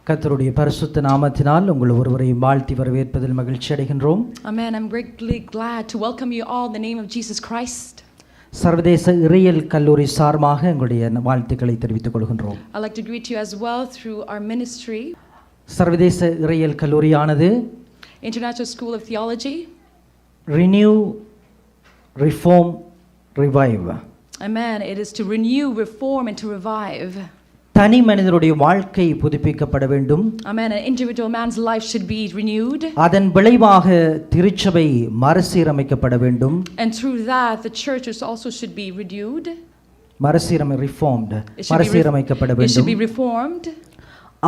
கர்த்தருடைய பரிசுத்த நாமத்தினால் உங்கள் ஒருவரையும் வாழ்த்தி வரவேற்பதில் மகிழ்ச்சி அடைகின்றோம். Amen. I'm greatly glad to welcome you all in the name of Jesus Christ. சர்வதேச இறையியல் கல்லூரி சார்பாக எங்களுடைய வாழ்த்துக்களை தெரிவித்துக் கொள்கின்றோம். I'd like to greet you as well through our ministry. சர்வதேச இறையியல் கல்லூரியானது International School of Theology. Renew, Reform, Revive. Amen. It is to renew, reform and to revive. தனி மனிதனுடைய வாழ்க்கை புதுப்பிக்கப்பட வேண்டும். Amen. An individual man's life should be renewed. அதன் விளைவாக திருச்சபை மறுசீரமைக்கப்பட வேண்டும். And through that the churches also should be renewed. reformed. மறுசீரமைக்கப்பட வேண்டும். It should be reformed.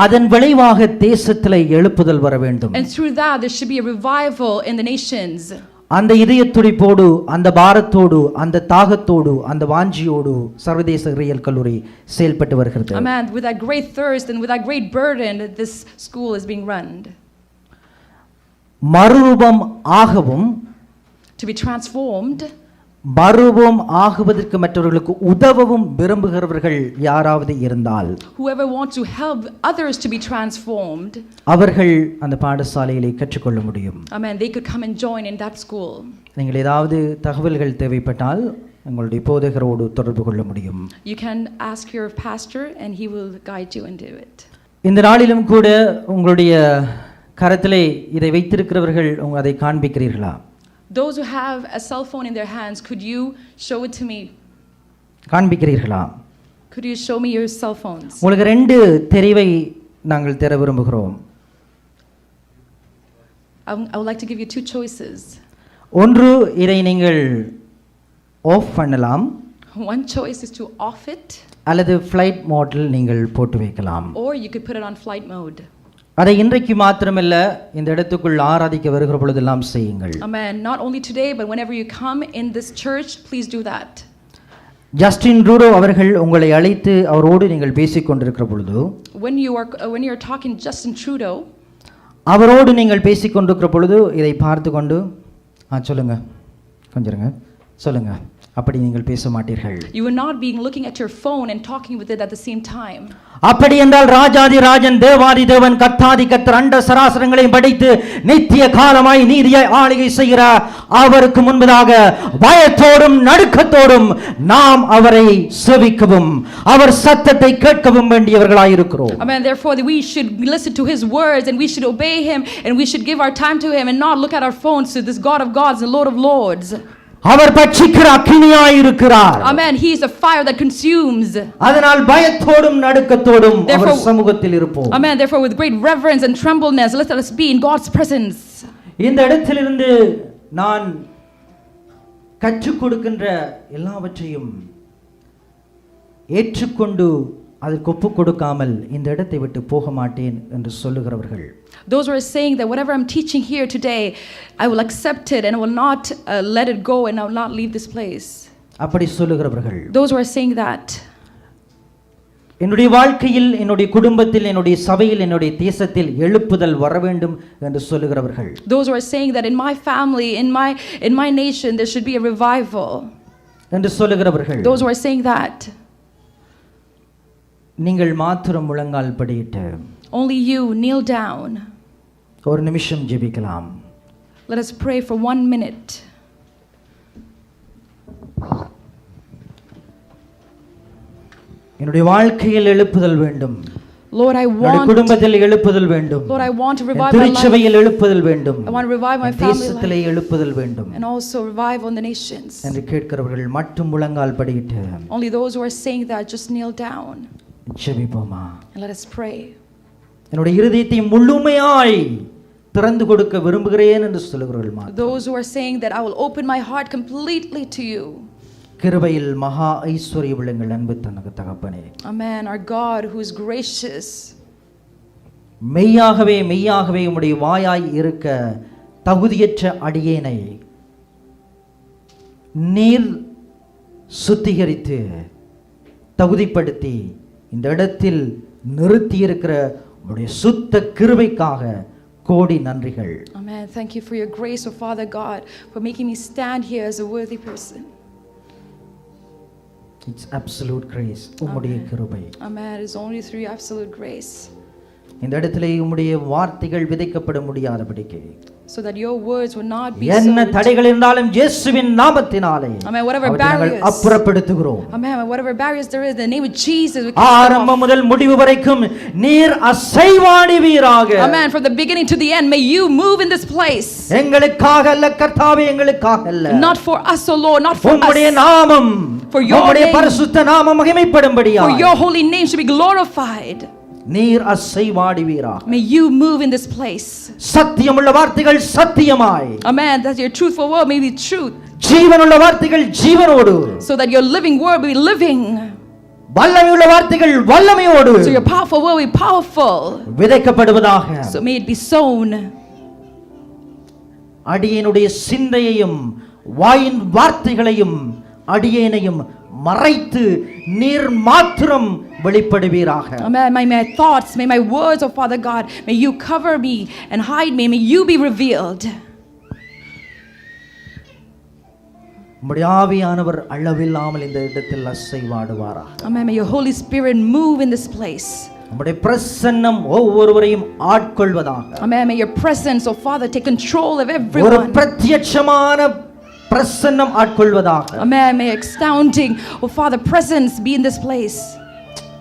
அதன் விளைவாக தேசத்திலே எழுப்புதல் வர வேண்டும். And through that there should be a revival in the nations. அந்த இதயத்துடிப்போடு, அந்த பாரத்தோடு, அந்த தாகத்தோடு, அந்த வாஞ்சியோடு சர்வதேச இறையியல் கல்லூரி செயல்பட்டு வருகிறது. Amen. With that great thirst and with that great burden, this school is being run. மறுரூபம் ஆகவும், to be transformed. மறுரூபம் ஆகுவதற்கு மற்றவர்களுக்கு உதவவும் விரும்புகிறவர்கள் யாராவது இருந்தால், whoever wants to help others to be transformed, அவர்கள் அந்த பாடசாலையிலே கற்றுக்கொள்ள முடியும். Amen. They could come and join in that school. நீங்கள் ஏதாவது தகவல்கள் தேவைப்பட்டால் உங்களுடைய போதகரோடு தொடர்பு கொள்ள முடியும். You can ask your pastor and he will guide you into it. இந்த நாளிலும் கூட உங்களுடைய கரத்திலே இதை வைத்திருக்கிறவர்கள் அதை காண்பிக்கிறீர்களா? Those who have a cell phone in their hands, could you show it to me? காண்பிக்கிறீர்களா? Could you show me your cell phones? உங்களுக்கு ரெண்டு தெரிவை நாங்கள் தர விரும்புகிறோம். I would like to give you two choices. ஒன்று, இதை நீங்கள் ஆஃப் பண்ணலாம். One choice is to off it. அல்லது ஃப்ளைட் மோடில் நீங்கள் போட்டு வைக்கலாம். Or you could put it on flight mode. அதை இன்றைக்கு மாத்திரமல்ல, இந்த இடத்துக்குள் ஆராதிக்க வருகிற பொழுதெல்லாம் செய்யுங்கள். Amen. Not only today but whenever you come in this church, please do that. Justin Trudeau அவர்கள் உங்களை அழைத்து அவரோடு நீங்கள் பேசிக் கொண்டிருக்கிற பொழுது, when you are talking Justin Trudeau, அவரோடு நீங்கள் பேசிக் கொண்டிருக்கிற பொழுது இதை பார்த்து கொண்டு சொல்லுங்க, கொஞ்சம் இருங்க, சொல்லுங்க, அப்படி நீங்கள் பேச மாட்டீர்கள். You will not be looking at your phone and talking with it at the same time. அப்படி என்றால் ராஜாதி ராஜன், தேவாதி தேவன், கர்த்தாதி கர்த்தர், அண்ட சராசரங்களையும் படைத்து நித்திய காலமாய் நீதியாய் ஆளுகை செய்கிற அவருக்கு முன்பதாக பயத்தோடும் நடுக்கத்தோடும் நாம் அவரை செவிக்கவும் அவர் சத்தத்தை கேட்கவும் வேண்டியவர்களாய் இருக்கிறோம். Amen. Therefore we should listen to his words and we should obey him and we should give our time to him and not look at our phones to this God of gods and Lord of lords. அவர் பட்சிக்கிற அக்கினியாய் இருக்கிறார். Amen. He is a fire that consumes. அதனால் பயத்தோடும் நடுக்கத்தோடும் அவர் சமூகத்தில் இருப்போம். Amen. Therefore with great reverence and trembleness let us be in God's presence. இந்த இடத்திலிருந்து நான் கற்றுக் கொடுக்கின்ற எல்லாவற்றையும் ஏற்றுக்கொண்டு அதற்கு ஒப்பு கொடுக்காமல் இந்த இடத்தை விட்டு போக மாட்டேன் என்று சொல்லுகிறவர்கள், those who are saying that whatever I'm teaching here today I will accept it and I will not let it go and I will not leave this place, அப்படி சொல்லுகிறவர்கள், those who are saying that என்னுடைய வாழ்க்கையில், என்னுடைய குடும்பத்தில், என்னுடைய சபையில், என்னுடைய தேசத்தில் எழுப்புதல் வர வேண்டும் என்று சொல்லுகிறவர்கள், those who are saying that in my family, in my nation there should be a revival என்று சொல்லுகிறவர்கள், those who are saying that, நீங்கள் மாத்திரம் முழங்கால் படியிட்டு only you kneel down, ஒரு நிமிஷம் ஜெபிக்கலாம். let us pray for 1 minute. என்னுடைய வாழ்க்கையில் எழுப்புதல் வேண்டும். Lord, I want குடும்பத்தில் எழுப்புதல் வேண்டும். Lord, I want to revive my life. திருச்சபையில் எழுப்புதல் வேண்டும். I want to revive my family. தேசத்திலே எழுப்புதல் வேண்டும். And also revive on the nations. என்று கேட்கிறவர்கள் மட்டும் முழங்கால் படியிட்டு only those who are saying that just kneel down. ஜெபிப்போமா? And let us pray. என்னுடைய இருதயத்தை முழுமையாய் திறந்து கொடுக்க விரும்புகிறேன் என்று சொல்லுகிறவர்கள் மட்டும், those who are saying that I will open my heart completely to you. கிருபையில் மகா ஐஸ்வர்யம் எங்கள் அன்பு தகப்பனே, Amen. Our God who is gracious, மெய்யாகவே மெய்யாகவே உம்முடைய வாயாய் இருக்க தகுதியற்ற அடியேனை நீர் சுத்திகரித்து தகுதிப்படுத்தி இந்த இடத்தில் நிறுத்தி இருக்கிற உம்முடைய சுத்த கிருபைக்காக கோடி நன்றிகள். Amen. Thank you for your grace, O Father God, for making me stand here as a worthy person. It's absolute grace. உம்முடைய கிருபை. Amen. It is only through absolute grace. இந்த இடத்திலே உம்முடைய வார்த்தைகள் விதைக்கப்பட முடியாதபடிக்கு so that your words would not be என்ன sowed. தடைகள் இருந்தாலும் இயேசுவின் நாமத்தினாலே Amen. Whatever அவற்றை நாங்கள் barriers. அப்புறப்படுத்துகிறோம். Amen. Whatever barriers there is, in the name of Jesus, we cast them ஆரம்பம் off. முதல் முடிவு வரைக்கும் நீர் அசைவாடுவீராக. Amen. From the beginning to the end, may you move in this place. எங்களுக்காக அல்ல கர்த்தாவே, எங்களுக்காக அல்ல. Not for us, O Lord, not for உம்முடைய us. நாமம், For your உம்முடைய name. பரிசுத்த நாமம் மகிமைப்படும்படியாக For your holy name should be glorified. நீர் அசைவாடுவீராக. May you move in this place. சத்தியமுள்ள வார்த்தைகள் சத்தியமாய், Amen. That your truthful word may be truth. ஜீவனுள்ள வார்த்தைகள் ஜீவனோடு, So that your living word be living. வல்லமையுள்ள வார்த்தைகள் வல்லமையோடு So your powerful word be powerful. விதைக்கப்படுவதாக. So may it be sown. அடியேனுடைய சிந்தையையும் வாயின் வார்த்தைகளையும் அடியேனையும் மறைத்து நீர் மாத்திரம் வெளிப்படுவீராக. Amen. May my thoughts, may my words, oh Father God, may you cover me and hide me. May you be revealed. உம்முடைய ஆவியானவர் அளவில்லாமல் இந்த இடத்தில் அசைவாடுவாராக. Amen. May your Holy Spirit move in this place. உம்முடைய பிரசன்னம் ஒவ்வொருவரையும் ஆட்கொள்வதாக. Amen. May your presence, oh Father, take control of ஒரு everyone. பிரத்யட்சமான பிரசன்னம் ஆட்கொள்வதாக. Amen. May astounding, oh Father, presence be in this place.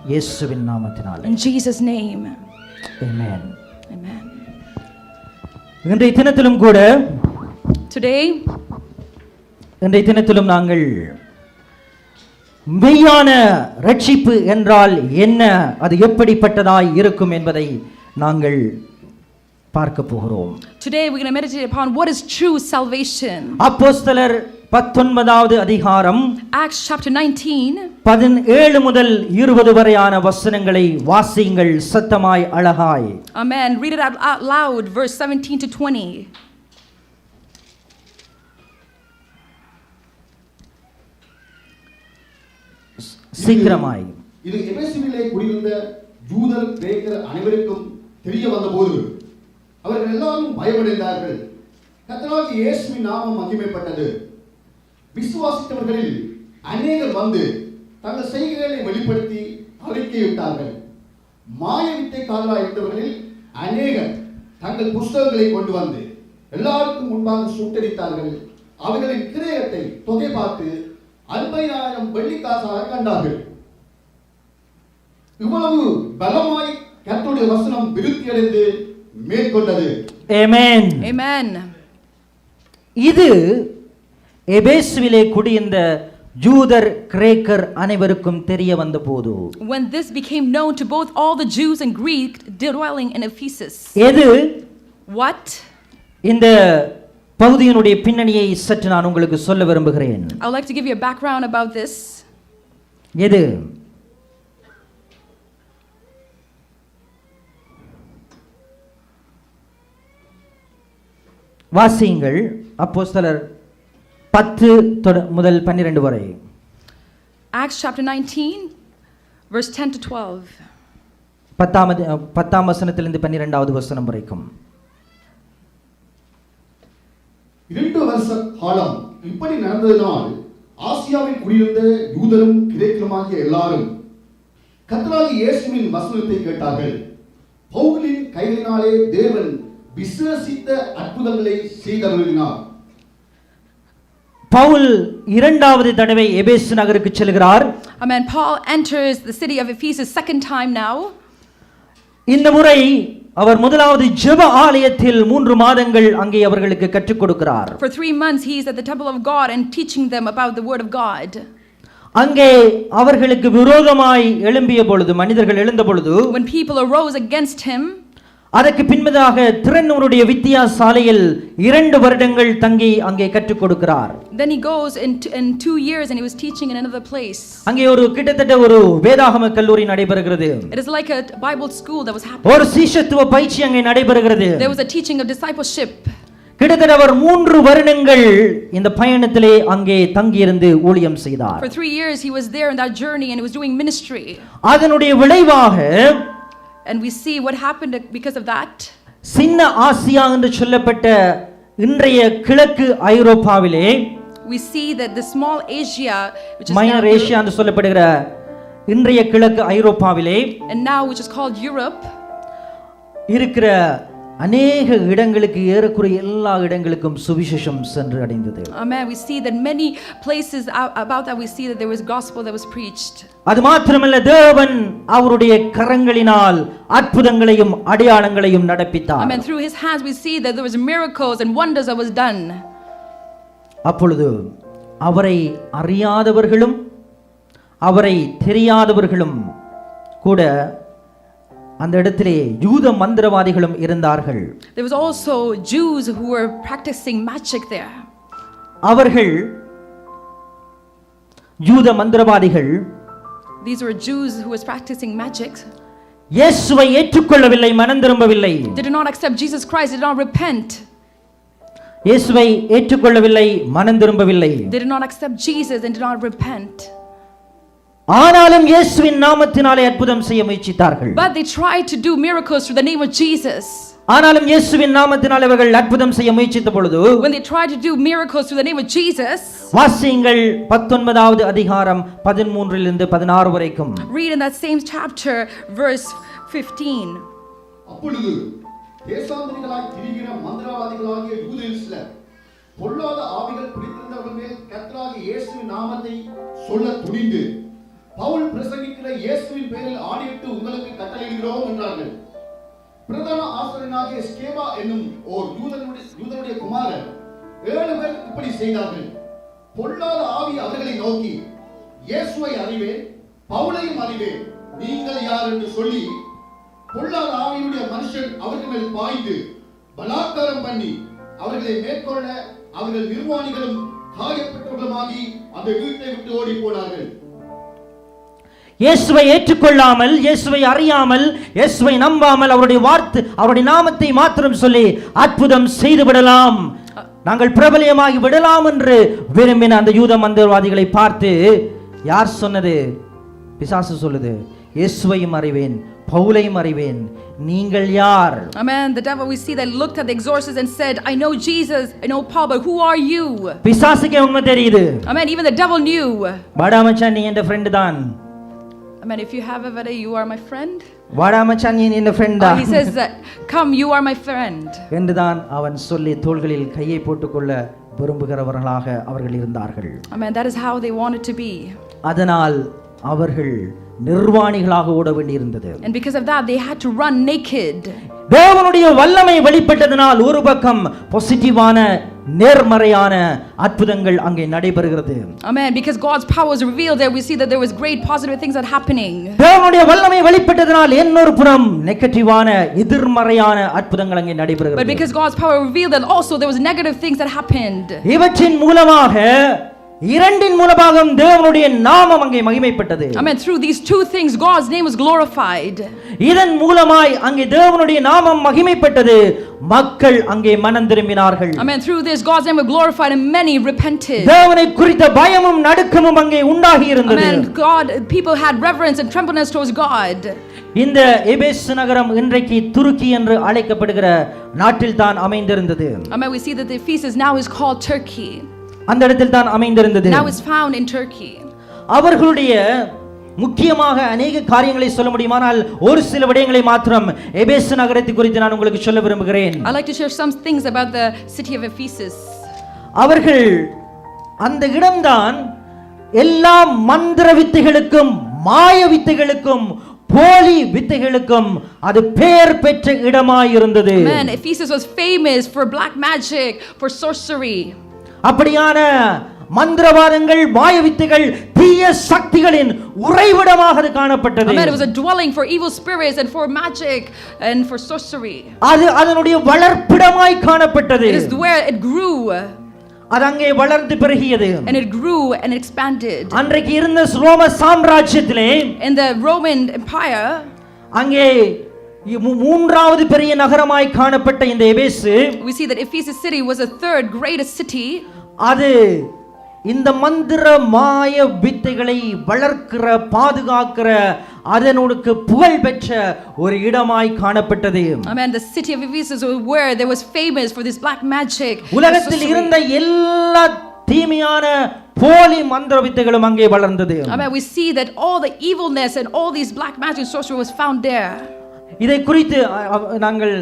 இயேசுவின் நாமத்தினாலே. In Jesus' name. Amen. Amen. இன்றைய தினத்திலும் கூட Today, இன்றைய தினத்திலும் நாங்கள் மெய்யான ரட்சிப்பு என்றால் என்ன, அது எப்படிப்பட்டதாய் இருக்கும் என்பதை நாங்கள் பார்க்க போகிறோம். today we're going to meditate upon what is true salvation. அப்போஸ்தலர் 19வது அதிகாரம் Acts chapter 19. 17 முதல் 20 வரையான வசனங்களை வாசியுங்கள் சத்தமாய் அழகாய். Amen. Read it out loud, verse 17 to 20. சீக்கிரமாய். இது எபேசுவிலே குடியிருந்த யூதர் கிரேக்கர் அனைவருக்கும் தெரிய வந்தபோது அவர்கள் எல்லாரும் பயமடைந்தார்கள். கர்த்தராகிய இயேசுவின் நாமம் மகிமைப்பட்டது. விசுவாசித்தவர்களில் அநேகர் வந்து தங்கள் செய்கைகளை வெளிப்படுத்தி அறிக்கையிட்டார்கள். மாய வித்தைக்காரராய் இருந்தவர்களில் அநேகர் தங்கள் புஸ்தகங்களை கொண்டு வந்து எல்லாருக்கும் முன்பாக சுட்டரித்தார்கள். அவர்களின் கிரயத்தை தொகை பார்த்து 50,000 வெள்ளிக்காசாக கண்டார்கள். இவ்வளவு பலமாய் கர்த்தருடைய வசனம் விருத்தியடைந்து மேற்கொண்டது. ஆமென். Amen. இது எபேசுவிலே குடியிருந்த யூதர் கிரேக்கர் அனைவருக்கும் தெரிய வந்தபோது, When this became known to both all the Jews and Greeks dwelling in Ephesus. எது What? இந்த பகுதியினுடைய பின்னணியை சற்று நான் உங்களுக்கு சொல்ல விரும்புகிறேன். I would like to give you a background about this. எது வாசியுங்கள் அப்போஸ்தலர் 10 முதல் 12 வரை. Acts chapter 19 verse 10 to 12. 10ஆம் வசனத்திலிருந்து 12வது வசனம் வரைக்கும். 2 வருஷ காலம் இப்படி நடந்ததினால் ஆசியாவில் குடியிருந்த யூதரும் கிரேக்கருமாகிய எல்லாரும் கர்த்தராகிய இயேசுவின் வசனத்தை கேட்டார்கள். பவுலின் கைகளினாலே தேவன் விசேஷித்த அற்புதங்களை செய்தருளினார். பவுல் இரண்டாவது தடவை எபேசு நகருக்கு செல்கிறார். Amen. Paul enters the city of Ephesus second time now. இந்த முறை அவர் முதலாவது ஜெப ஆலயத்தில் 3 மாதங்கள் அங்கே அவர்களுக்கு கற்றுக் கொடுக்கிறார். For 3 months he is at the temple of God and teaching them about the word of God. அங்கே அவர்களுக்கு விரோதமாய் எழும்பிய பொழுது, மனிதர்கள் எழுந்த பொழுது, When people arose against him, அதற்கு பின்பதாக திறனூருடைய வித்தியாசாலையில் 2 வருடங்கள் தங்கி அங்கே கற்றுக் கொடுக்கிறார். then he goes in 2 years and he was teaching in another place. அங்கே ஒரு கிட்டத்தட்ட ஒரு வேதாகம கல்லூரி நடைபெறுகிறது. It is like a Bible school that was happening. ஒரு சீஷத்துவ பயிற்சி அங்கே நடைபெறுகிறது. There was a teaching of discipleship. கிட்டத்தட்ட அவர் 3 வருடங்கள் இந்த பயணத்திலே அங்கே தங்கியிருந்து ஊழியம் செய்தார். For 3 years he was there in that journey and he was doing ministry. அதனுடைய விளைவாக And we see what happened because of that. சின்ன ஆசியா என்று சொல்லப்பட்ட இன்றைய கிழக்கு ஐரோப்பாவிலே, We see that the small Asia, which is minor now Asia என்று சொல்லப்படுகிற இன்றைய கிழக்கு ஐரோப்பாவிலே and now which is called Europe, இருக்கிற அநேக இடங்களுக்கு ஏறக்குறைய எல்லா இடங்களுக்கும் சுவிசேஷம் சென்று அடைந்தது. Amen. We see that many places about that we see that there was gospel that was preached. அது மாத்திரமல்ல, தேவன் அவருடைய கரங்களினால் அற்புதங்களையும் அடையாளங்களையும் நடப்பித்தார். Amen. Through his hands we see that there was miracles and wonders that was done. அப்பொழுது அவரை அறியாதவர்களும் அவரை தெரியாதவர்களும் கூட அந்த இடத்திலே யூத மந்திரவாதிகளும் இருந்தார்கள். There was also Jews who were practicing magic there. அவர்கள் யூத மந்திரவாதிகள், These were Jews who was practicing magic. இயேசுவை ஏற்றுக்கொள்ளவில்லை, மனம் திரும்பவில்லை. They did not accept Jesus Christ, did not repent. இயேசுவை ஏற்றுக்கொள்ளவில்லை, மனம் திரும்பவில்லை. They did not accept Jesus and did not repent. ஆனாலும் இயேசுவின் நாமத்தினாலே அற்புதம் செய்ய முயற்சித்தார்கள். But they tried to do miracles through the name of Jesus. ஆனாலும் இயேசுவின் நாமத்தினாலே அவர்கள் அற்புதம் செய்ய முயற்சித்த பொழுது, When they tried to do miracles through the name of Jesus, வாசியுங்கள் 19வது அதிகாரம் 13 16 வரைக்கும். read in that same chapter verse 15. அப்பொழுது தேசாந்தரிகளாய் திரிகிற மந்திரவாதிகளாகிய யூதரில் சிலர் பொல்லாத ஆவிகள் பிடித்திருந்தவர்கள் மேல் கர்த்தராகிய இயேசுவின் நாமத்தை சொல்ல துணிந்து, பவுல் பிரசங்கிக்கிற இயேசுவின் பெயரில் ஆணையிட்டு உங்களுக்கு கட்டளையிடுகிறோம் என்றார்கள். பிரதான ஆசாரியனாகிய ஸ்கேவா என்னும் ஓர் யூதனுடைய குமாரர் 7 பேர் இப்படி செய்தார்கள். பொல்லாத ஆவி அவர்களை நோக்கி, இயேசுவை அறிவேன், பவுலையும் அறிவேன், நீங்கள் யார் என்று சொல்லி, பொல்லாத ஆவியுடைய மனுஷன் அவர்கள் மேல் பாய்ந்து பலாத்காரம் பண்ணி அவர்களை மேற்கொள்ள அவர்கள் நிர்வாணிகளும் காயப்பட்டவர்களுமாகி அந்த வீட்டை விட்டு ஓடி போனார்கள். இயேசுவை ஏற்றுக்கொள்ளாமல், இயேசுவை அறியாமல், இயேசுவை நம்பாமல், அவருடைய நாமத்தை மாத்திரம் சொல்லி அற்புதம் செய்து விடலாம், நாங்கள் பிரபலியமாகி விடலாம் என்று விரும்பின அந்த யூத மந்திரவாதிகளை பார்த்து யார் சொன்னது? பிசாசு சொல்லுது, இயேசுவையும் அறிவேன், பவுலையும் அறிவேன், நீங்கள் யார்? Amen. The devil we see that looked at the exorcist and said, I know Jesus, I know Paul, but who are you? பிசாசுக்கே உண்மை தெரியுது. Amen. Even the devil knew. வாடா மச்சான், நீ என் ஃப்ரெண்ட் தான். Amen. If you have a whether you are my friend. வாடா மச்சான், நீ என் friend தான். He says that, come, you are my friend. என்றுதான் அவன் சொல்லி தோள்களில் கையை போட்டுக்கொள்ள விரும்புகிறவர்களாக அவர்கள் இருந்தார்கள். Amen. That is how they wanted to be. அதனால் அவர்கள் நிர்வாணிகளாக ஓட வேண்டியிருந்தது. And because of that they had to run naked. தேவனுடைய வல்லமை வெளிப்பட்டதனால் ஒரு பக்கம் பாசிட்டிவான நேர்மறையான அற்புதங்கள் அங்கே நடைபெறுகிறது. Amen. Because God's power was revealed there, we see that there was great positive things that happening. தேவனுடைய வல்லமை வெளிப்பட்டதனால் இன்னொரு புறம் நெகட்டிவான எதிர்மறையான அற்புதங்கள் அங்கே நடைபெறுகிறது. But because God's power revealed that also there was negative things that happened. இவற்றின் மூலமாக இரண்டின் மூலமாக தேவனுடைய நாமம் அங்கே மகிமைப்பட்டது. Amen. Through these two things God's name was glorified. இதன் மூலமாய் அங்கே தேவனுடைய நாமம் மகிமைப்பட்டது, மக்கள் அங்கே மனம் திரும்பினார்கள். Amen. Through this God's name was glorified and many repented. தேவனை குறித்த பயமும் நடுக்கமும் அங்கே உண்டாகி இருந்தது. Amen. People had reverence and trembleness towards God. இந்த எபேசு நகரம் இன்றைக்கு துருக்கி என்று அழைக்கப்படுகிற நாட்டில் தான் அமைந்திருந்தது. Amen. We see that the Ephesus now is called Turkey. அந்த இடத்தில் தான் அமைந்திருந்தது. Now is found in Turkey. அவர்களுடைய முக்கியமாக அநேக காரியங்களை சொல்ல முடியுமானால் ஒரு சில விடயங்களை மாத்திரம் எபேசு நகரத்தை குறித்து நான் உங்களுக்கு சொல்ல விரும்புகிறேன். I like to share some things about the city of Ephesus. அவர்கள் அந்த இடம்தான் எல்லா மந்திர வித்தைகளுக்கும் மாய வித்தைகளுக்கும் போலி வித்தைகளுக்கும் அது பெயர் பெற்ற இடமாய் இருந்தது. Man, Ephesus was famous for black magic, for sorcery. அப்படியான மந்திரவாதங்கள், மாய வித்தைகள், தீய சக்திகளின் உறைவிடமாக அது காணப்பட்டது. Amen. It was a dwelling for evil spirits and for magic and for sorcery. அது அதனுடைய வளர்ப்பிடமாய் காணப்பட்டது. It is where it grew. அது அங்கே வளர்ந்து பெருகியது. And it grew and expanded. அன்றைக்கு இருந்த ரோம சாம்ராஜ்யத்திலே, In the Roman Empire, அங்கே மூன்றாவது பெரிய நகரமாய் காணப்பட்ட இந்த எபேசு, we see that Ephesus city was the third greatest city. அது இந்த மந்திர மாய வித்தைகளை வளர்க்கிற, பாதுகாக்கிற, அதனுக்கு புகழ் பெற்ற ஒரு இடமாய் காணப்பட்டது. Amen. The city of Ephesus was where there was famous for this black magic. உலகத்தில் இருந்த எல்லா தீமையான போலி மந்திர வித்தைகளும் அங்கே வளர்ந்தது. Amen. We see that all the evilness and all these black magic and sorcery was found there. இதை குறித்து நாங்கள்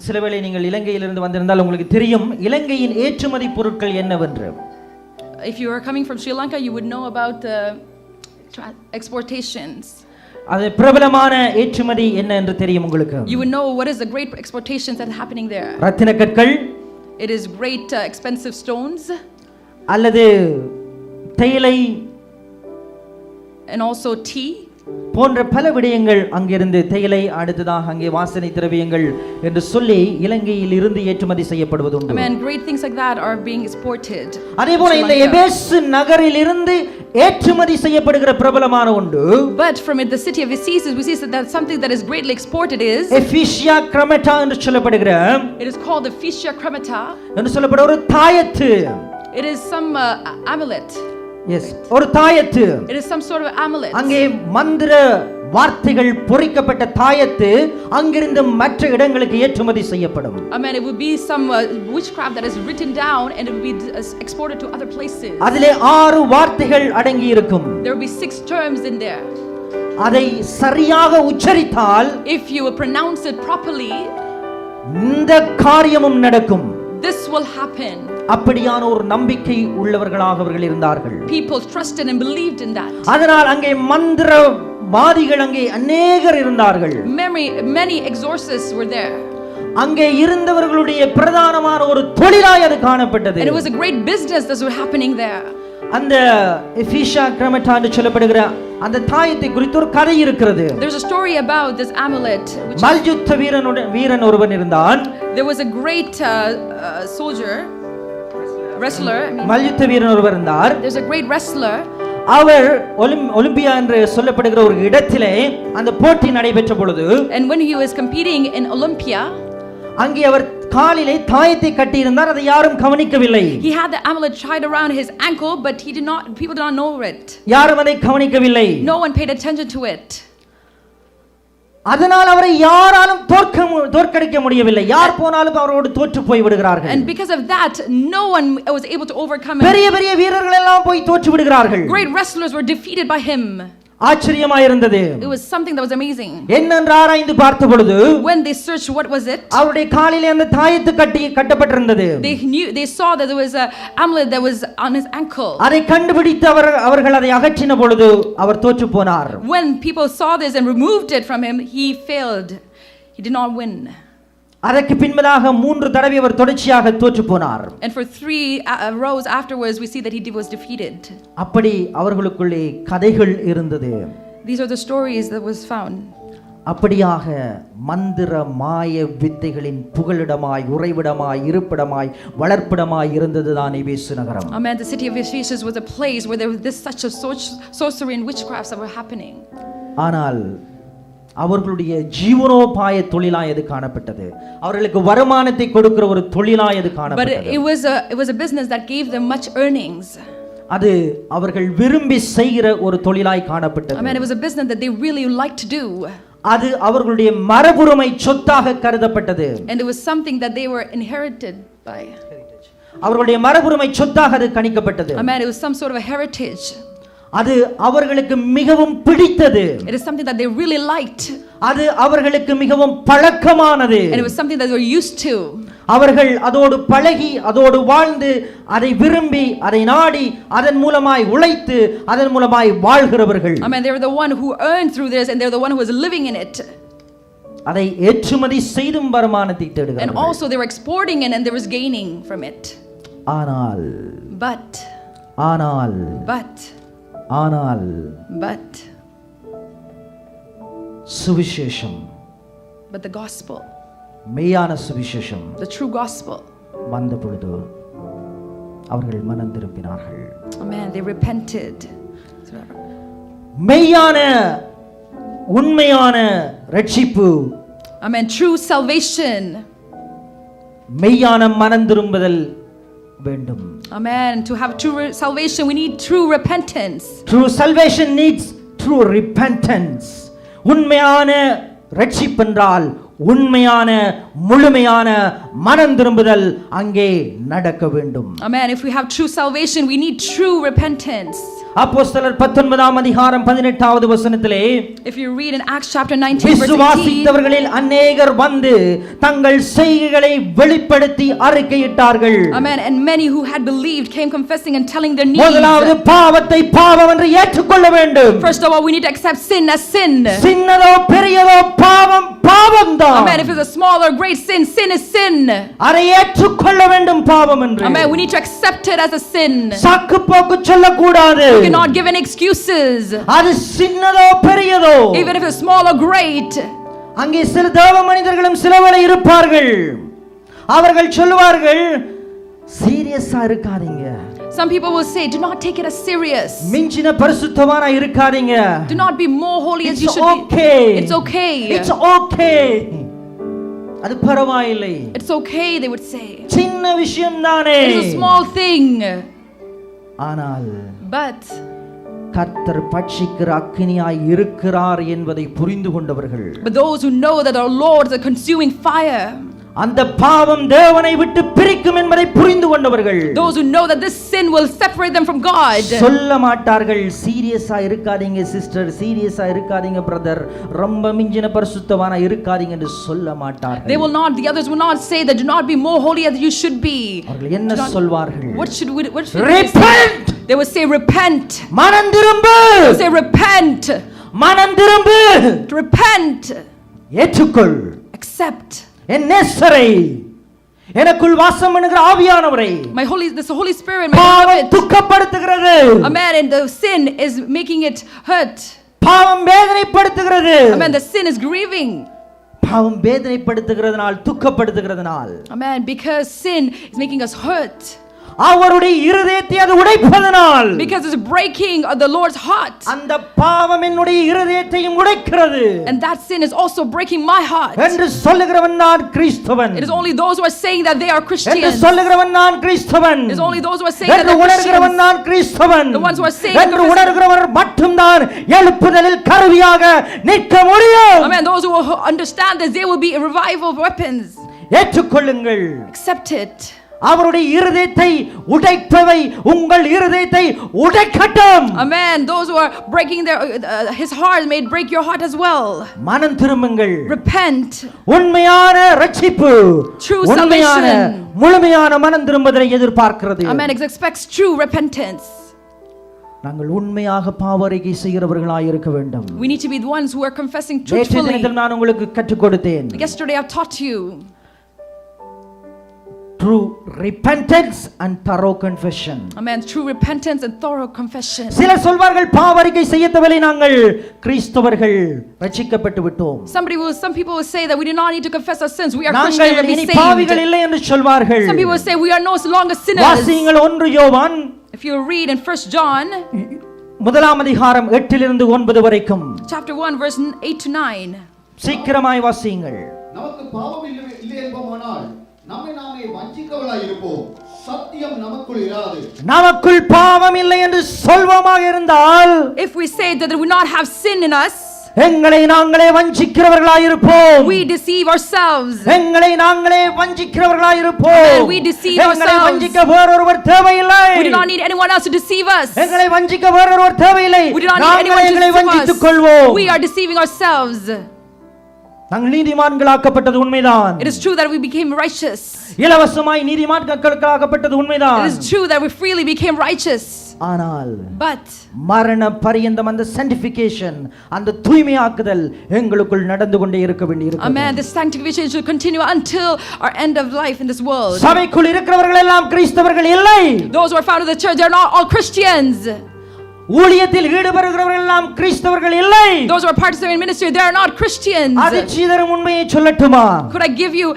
சிலவேளை நீங்கள் இலங்கையிலிருந்து வந்திருந்தால் உங்களுக்கு தெரியும் இலங்கையின் ஏற்றுமதி பொருட்கள் என்னவென்று. If you are coming from Sri Lanka, you would know about the exportations. அது பிரபலமான ஏற்றுமதி என்ன என்று தெரியும் உங்களுக்கு. You would know what is the great exportations that are happening there. ரத்தின கற்கள், it is great expensive stones, அல்லது தேயிலை, and also tea, போன்ற பல விடயங்கள் அங்கிருந்து தேயிலை, அடுத்ததாக அங்கே வாசனை திரவியங்கள் என்று சொல்லி இலங்கையில் இருந்து ஏற்றுமதி செய்யப்படுவது உண்டு. Amen. Great things like that are being exported. அதேபோல இந்த எபேசு நகரில் இருந்து ஏற்றுமதி செய்யப்படுகிற பிரபலமான உண்டு. But from the city of Ephesus we see that something that is greatly exported is Ephesia Cremata என்று சொல்லப்படுகிற, it is called Ephesia Cremata என்று சொல்லப்படுகிற ஒரு தாயத்து. It is some amulet. Yes, ஒரு தாயத்து. It is some sort of amulet. அங்கே மந்திர வார்த்தைகள் பொறிக்கப்பட்ட தாயத்து அங்கிருந்து மற்ற இடங்களுக்கு ஏற்றுமதி செய்யப்படும். Amen. It would be some witchcraft that is written down and it would be exported to other places. அதிலே 6 வார்த்தைகள் அடங்கி இருக்கும். There will be 6 terms in there. அதை சரியாக உச்சரித்தால், if you pronounce it properly, இந்த காரியமும் நடக்கும். This will happen. அப்படியான ஒரு நம்பிக்கை உள்ளவர்களாக அவர்கள் இருந்தார்கள். People trusted and believed in that. அதனால் அங்கே மந்திரவாதிகள் அங்கே அநேகர் இருந்தார்கள். Many exorcists were there. அங்கே இருந்தவர்களுடைய பிரதானமான ஒரு தொழிலாய் அது காணப்பட்டது. And it was a great business that was happening there. அந்த எபேசியா கிரமட்டா என்று சொல்லப்படுகிற அந்த தாயத்தை குறித்து ஒரு கதை இருக்கிறது. There's a story about this amulet. மல்யுத்த வீரன் ஒருவன் இருந்தான். There was a great wrestler. மல்யுத்த வீரன் ஒருவர் இருந்தார். There's a great wrestler. அவர் ஒலிம்பியா என்று சொல்லப்படுகிற ஒரு இடத்திலே அந்த போட்டி நடைபெற்ற பொழுது, and when he was competing in Olympia, அங்கே அவர் காலிலே தாயத்தை கட்டி இருந்தார். அதை யாரும் கவனிக்கவில்லை. He had the amulet tied around his ankle, but people did not know it. யாரும் அதை கவனிக்கவில்லை. No one paid attention to it. அதனால் அவரை யாராலும் தோற்கடிக்க முடியவில்லை. யார் போனாலும் அவரோடு தோற்று போய் விடுகிறார்கள். And because of that, no one was able to overcome him. பெரிய பெரிய வீரர்கள் எல்லாம் போய் தோற்று விடுகிறார்கள். Great wrestlers were defeated by him. ஆச்சரியமாய் இருந்தது. It was something that was amazing. என்னென்று ஆராய்ந்து பார்த்த பொழுது, when they searched what was it, அவருடைய காலிலே அந்த தாயத்து கட்டப்பட்டிருந்தது. they saw that there was a amulet that was on his ankle. அதை கண்டுபிடித்து அவர்கள் அதை அகற்றின பொழுது அவர் தோற்று போனார். When people saw this and removed it from him, he failed. He did not win. அதற்கு பின்பதாக 3 தடவை அவர் தொடர்ச்சியாக தோற்று போனார். And for 3 rows afterwards we see that he was defeated. அப்படி அவர்களுக்குள்ளே கதைகள் இருந்தது. These are the stories that was found. அப்படியாக மந்திர மாய வித்தைகளின் புகலிடமாய், உறைவிடமாய், இருப்பிடமாய், வளர்ப்பிடமாய் இருந்ததுதான் எபேசு நகரம். Amen. The city of Ephesus was a place where there was this such a sorcery and witchcrafts that were happening. ஆனால் அவர்களுடைய ஜீவனோபாய தொழிலாய் அது காணப்பட்டது. அவர்களுக்கு வருமானத்தை கொடுக்கிற ஒரு தொழிலாய் அது காணப்பட்டது. But it was a business that gave them much earnings. அது அவர்கள் விரும்பி செய்கிற ஒரு தொழிலாய் காணப்பட்டது. I mean, it was a business that they really liked to do. அது அவர்களுடைய மரபுரிமை சொத்தாக கருதப்பட்டது. And it was something that they were inherited by. அவர்களுடைய மரபுரிமை சொத்தாக அது கணிக்கப்பட்டது. I mean, it was some sort of a heritage. அது அவர்களுக்கு மிகவும் பிடித்தது. It is something that they really liked. அது அவர்களுக்கு மிகவும் பழக்கமானது. And it was something that they were used to. அவர்கள் அதோடு பழகி, அதோடு வாழ்ந்து, அதை விரும்பி, அதை நாடி, அதன் மூலமாய் உழைத்து, அதன் மூலமாய் வாழ்கிறவர்கள். I mean, they were the one who earned through this and they're the one who was living in it. அதை ஏற்றுமதி செய்தும் வருமானத்தை தேடுகிறார்கள். And also they were exporting it and they was gaining from it. ஆனால் சுவிசேஷம், but the gospel, மெய்யான சுவிசேஷம், the true gospel, வந்த பொழுது அவர்கள் மனம் திரும்பினார்கள். Amen. They repented. மெய்யான உண்மையான ரட்சிப்பு, Amen, true salvation, மெய்யான மனம் திரும்புதல் வேண்டும். Amen. To have true salvation we need true repentance. True salvation needs true repentance. உண்மையான ரட்சிப்பென்றால் உண்மையான முழுமையான மனம் திரும்புதல் அங்கே நடக்க வேண்டும். Amen. If we have true salvation we need true repentance. அப்போஸ்தலர் 19ஆம் அதிகாரம் 18வது வசனத்திலே, if you read in Acts chapter 19 verse 18, விசுவாசித்தவர்களில் அநேகர் வந்து தங்கள் செய்கைகளை வெளிப்படுத்தி அறிக்கையிட்டார்கள். amen, and many who had believed came confessing and telling their needs. முதலாவது பாவத்தை பாவம் என்று ஏற்றுக்கொள்ள வேண்டும். First of all, we need to accept sin as sin. சின்னதோ பெரியதோ பாவம் பாவம்தான். Amen. If it's a small or great sin, sin is sin. அதை ஏற்றுக்கொள்ள வேண்டும் பாவம் என்று. Amen. We need to accept it as a sin. சாக்கு போக்கு சொல்லக்கூடாது. You cannot give any excuses. அது சின்னதோ பெரியதோ, Even if it's small or great. அங்கே சில தேவ மனிதர்களும் சிலவரை இருப்பார்கள். அவர்கள் சொல்லுவார்கள், சீரியஸா இருக்காதீங்க. Some people will say, do not take it as serious. மிஞ்சின பரிசுத்தவானா இருக்காதீங்க. Do not be more holy as you It's should okay. be. It's okay. It's okay. அது பரவாயில்லை. It's okay, they would say. சின்ன விஷயம் தானே. It's a small thing. ஆனால் But கர்த்தர் பட்சிக்கிற அக்கினியாய் இருக்கிறார் என்பதை புரிந்து கொண்டவர்கள், those who know that our Lord is a consuming fire, அந்த பாவம் தேவனை விட்டு பிரிக்கும் என்பதை புரிந்து கொண்டவர்கள், those who know that this sin will separate them from God, சொல்ல மாட்டார்கள், சீரியஸா இருக்காதீங்க சிஸ்டர், சீரியஸா இருக்காதீங்க பிரதர், ரொம்ப மிஞ்சின பரிசுத்தவானா இருக்காதீங்க என்று சொல்ல மாட்டார்கள். they will not, the others will not say that do not be more holy as you should be. அவர்கள் என்ன சொல்வார்கள்? What should Repent. They will say repent. மனம் திரும்பு. They will say repent. மனம் திரும்பு. Repent. ஏற்றுக்கொள். Accept. என் நேசரை, எனக்குள் வாசம் பண்ணுகிற ஆவியானவரை, My holy, this Holy Spirit, my பாவம் beloved. துக்கப்படுத்துகிறது. Amen. And the sin is making it hurt. பாவம் வேதனைப்படுத்துகிறது. Amen. The sin is grieving. பாவம் வேதனைப்படுத்துகிறதுனால், துக்கப்படுத்துகிறதுனால். Amen. Because sin is making us hurt. அவருடைய இருதயத்தை அது உடைப்பதனால், Because it's breaking the Lord's heart. அந்த பாவம் என்னுடைய இருதயத்தையும் உடைக்கிறது. And that sin is also breaking my heart. என்று சொல்லுகிறவன் நான் கிறிஸ்தவன். It is only those who are saying that they are என்று Christians. சொல்லுகிறவன் நான் கிறிஸ்தவன். It is only those who are saying that என்று they are உணர்கிறவன் Christians. நான் கிறிஸ்தவன். The ones who are saying என்று உணர்கிறவர் மட்டும்தான் எழுப்புதலில் கருவியாக நிற்க முடியும். Amen. Those who understand this, they will be revival weapons. ஏற்றுக்கொள்ளுங்கள். Accept it. அவருடைய இருதயத்தை உடைப்பவை உங்கள் இருதயத்தை உடைக்கட்டும். Amen. Those who are breaking their his heart may break your heart as well. மனம் திரும்புங்கள். Repent. உண்மையான ரட்சிப்பு, True உண்மையான salvation. முழுமையான மனம் திரும்புதலை எதிர்பார்க்கிறது. Amen. It expects true repentance. நாங்கள் உண்மையாக பாவரிக்கை செய்கிறவர்களாய் இருக்க வேண்டும். We need to be the ones who are confessing நேற்றைய truthfully. தினத்தில் நான் உங்களுக்கு கற்றுக் கொடுத்தேன். Yesterday I've taught you. True repentance and thorough confession. Amen. True repentance and thorough confession. சிலர் சொல்வார்கள் பாவரிக்கை செய்யத்தவரை நாங்கள் கிறிஸ்தவர்கள் ரட்சிக்கப்பட்டு விட்டோம். Some people will say that we do not need to confess our sins. We are Christians, நாங்கள் we இனி are பாவிகள் saved. இல்லை என்று சொல்வார்கள். Some people will say we are no longer sinners. வாசியுங்கள் 1 யோவான், If you read in 1 John முதலாம் அதிகாரம் 8 இலிருந்து 9 வரைக்கும். chapter 1 verse 8 to 9. சீக்கிரமாய் வாசியுங்கள். நமக்கு பாவம் இல்லை என்போமானால் நம்மை நாமே வஞ்சிக்கவளாய் இருப்போம். சத்தியம் நமக்குள் இராது. நமக்குள் பாவம் இல்லை என்று சொல்வோமாக இருந்தால், If we say that we not have sin in us, எங்களை நாங்களே வஞ்சிக்கிறவர்களாய் இருப்போம். we deceive ourselves. எங்களை நாங்களே வஞ்சிக்கிறவர்களாய் இருப்போம். We deceive எங்களை ourselves. வஞ்சிக்க வேறொருவர் தேவையில்லை. We do not need anyone else to deceive us. எங்களை வஞ்சிக்க வேறொருவர் தேவையில்லை. We do not need நாங்களே anyone to எங்களை deceive வஞ்சித்துக் us. கொள்வோம். We are deceiving ourselves. நாங்கள் நீதிமான்களாக்கப்பட்டது உண்மைதான். It is true that we became righteous. இலவசமாய் நீதிமான்களாக்கப்பட்டது உண்மைதான். It is true that we freely became righteous. ஆனால் But மரண பரியந்தம் அந்த sanctification, அந்த தூய்மையாக்குதல் எங்களுக்குள் நடந்து கொண்டே இருக்க வேண்டியிருக்கிறது. Amen. This sanctification should continue until our end of life in this world. சபைக்குள் இருக்கிறவர்கள் எல்லாம் கிறிஸ்தவர்கள் இல்லை. Those who are found in the church, they are not all Christians. ஊழியத்தில் ஈடுபடுகிறவர்கள் எல்லாம் கிறிஸ்தவர்கள் இல்லை. Those who are participating in ministry, they are not Christians. அதிர்ச்சி தரும் உண்மையை சொல்லட்டுமா? Could I give you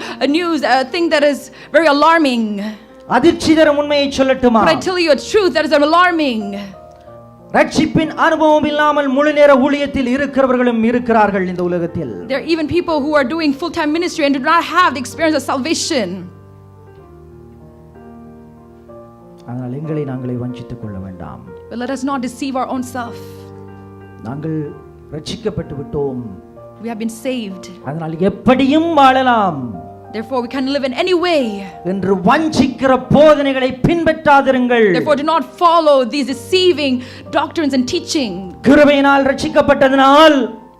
a thing that is very alarming? அதிர்ச்சி தரும் உண்மையை சொல்லட்டுமா? Could I tell you a truth that is alarming? ரட்சிப்பின் அனுபவம் இல்லாமல் முழு நேர ஊழியத்தில் இருக்கிறவர்களும் இருக்கிறார்கள் இந்த உலகத்தில். There are even people who are doing full-time ministry and do not have the experience of salvation. ஆனால் எங்களை நாங்களே வஞ்சித்துக் கொள்ள வேண்டாம். But let us not deceive our own self. நாங்கள் ரட்சிக்கப்பட்டு விட்டோம். We have been saved. அதனால் எப்படியும் வாழலாம். Therefore, we can live in any way. என்று வஞ்சிக்கிற போதனைகளை பின்பற்றாதிருங்கள். Therefore, do not follow these deceiving doctrines and teaching. கிருபையினால் ரட்சிக்கப்பட்டதனால்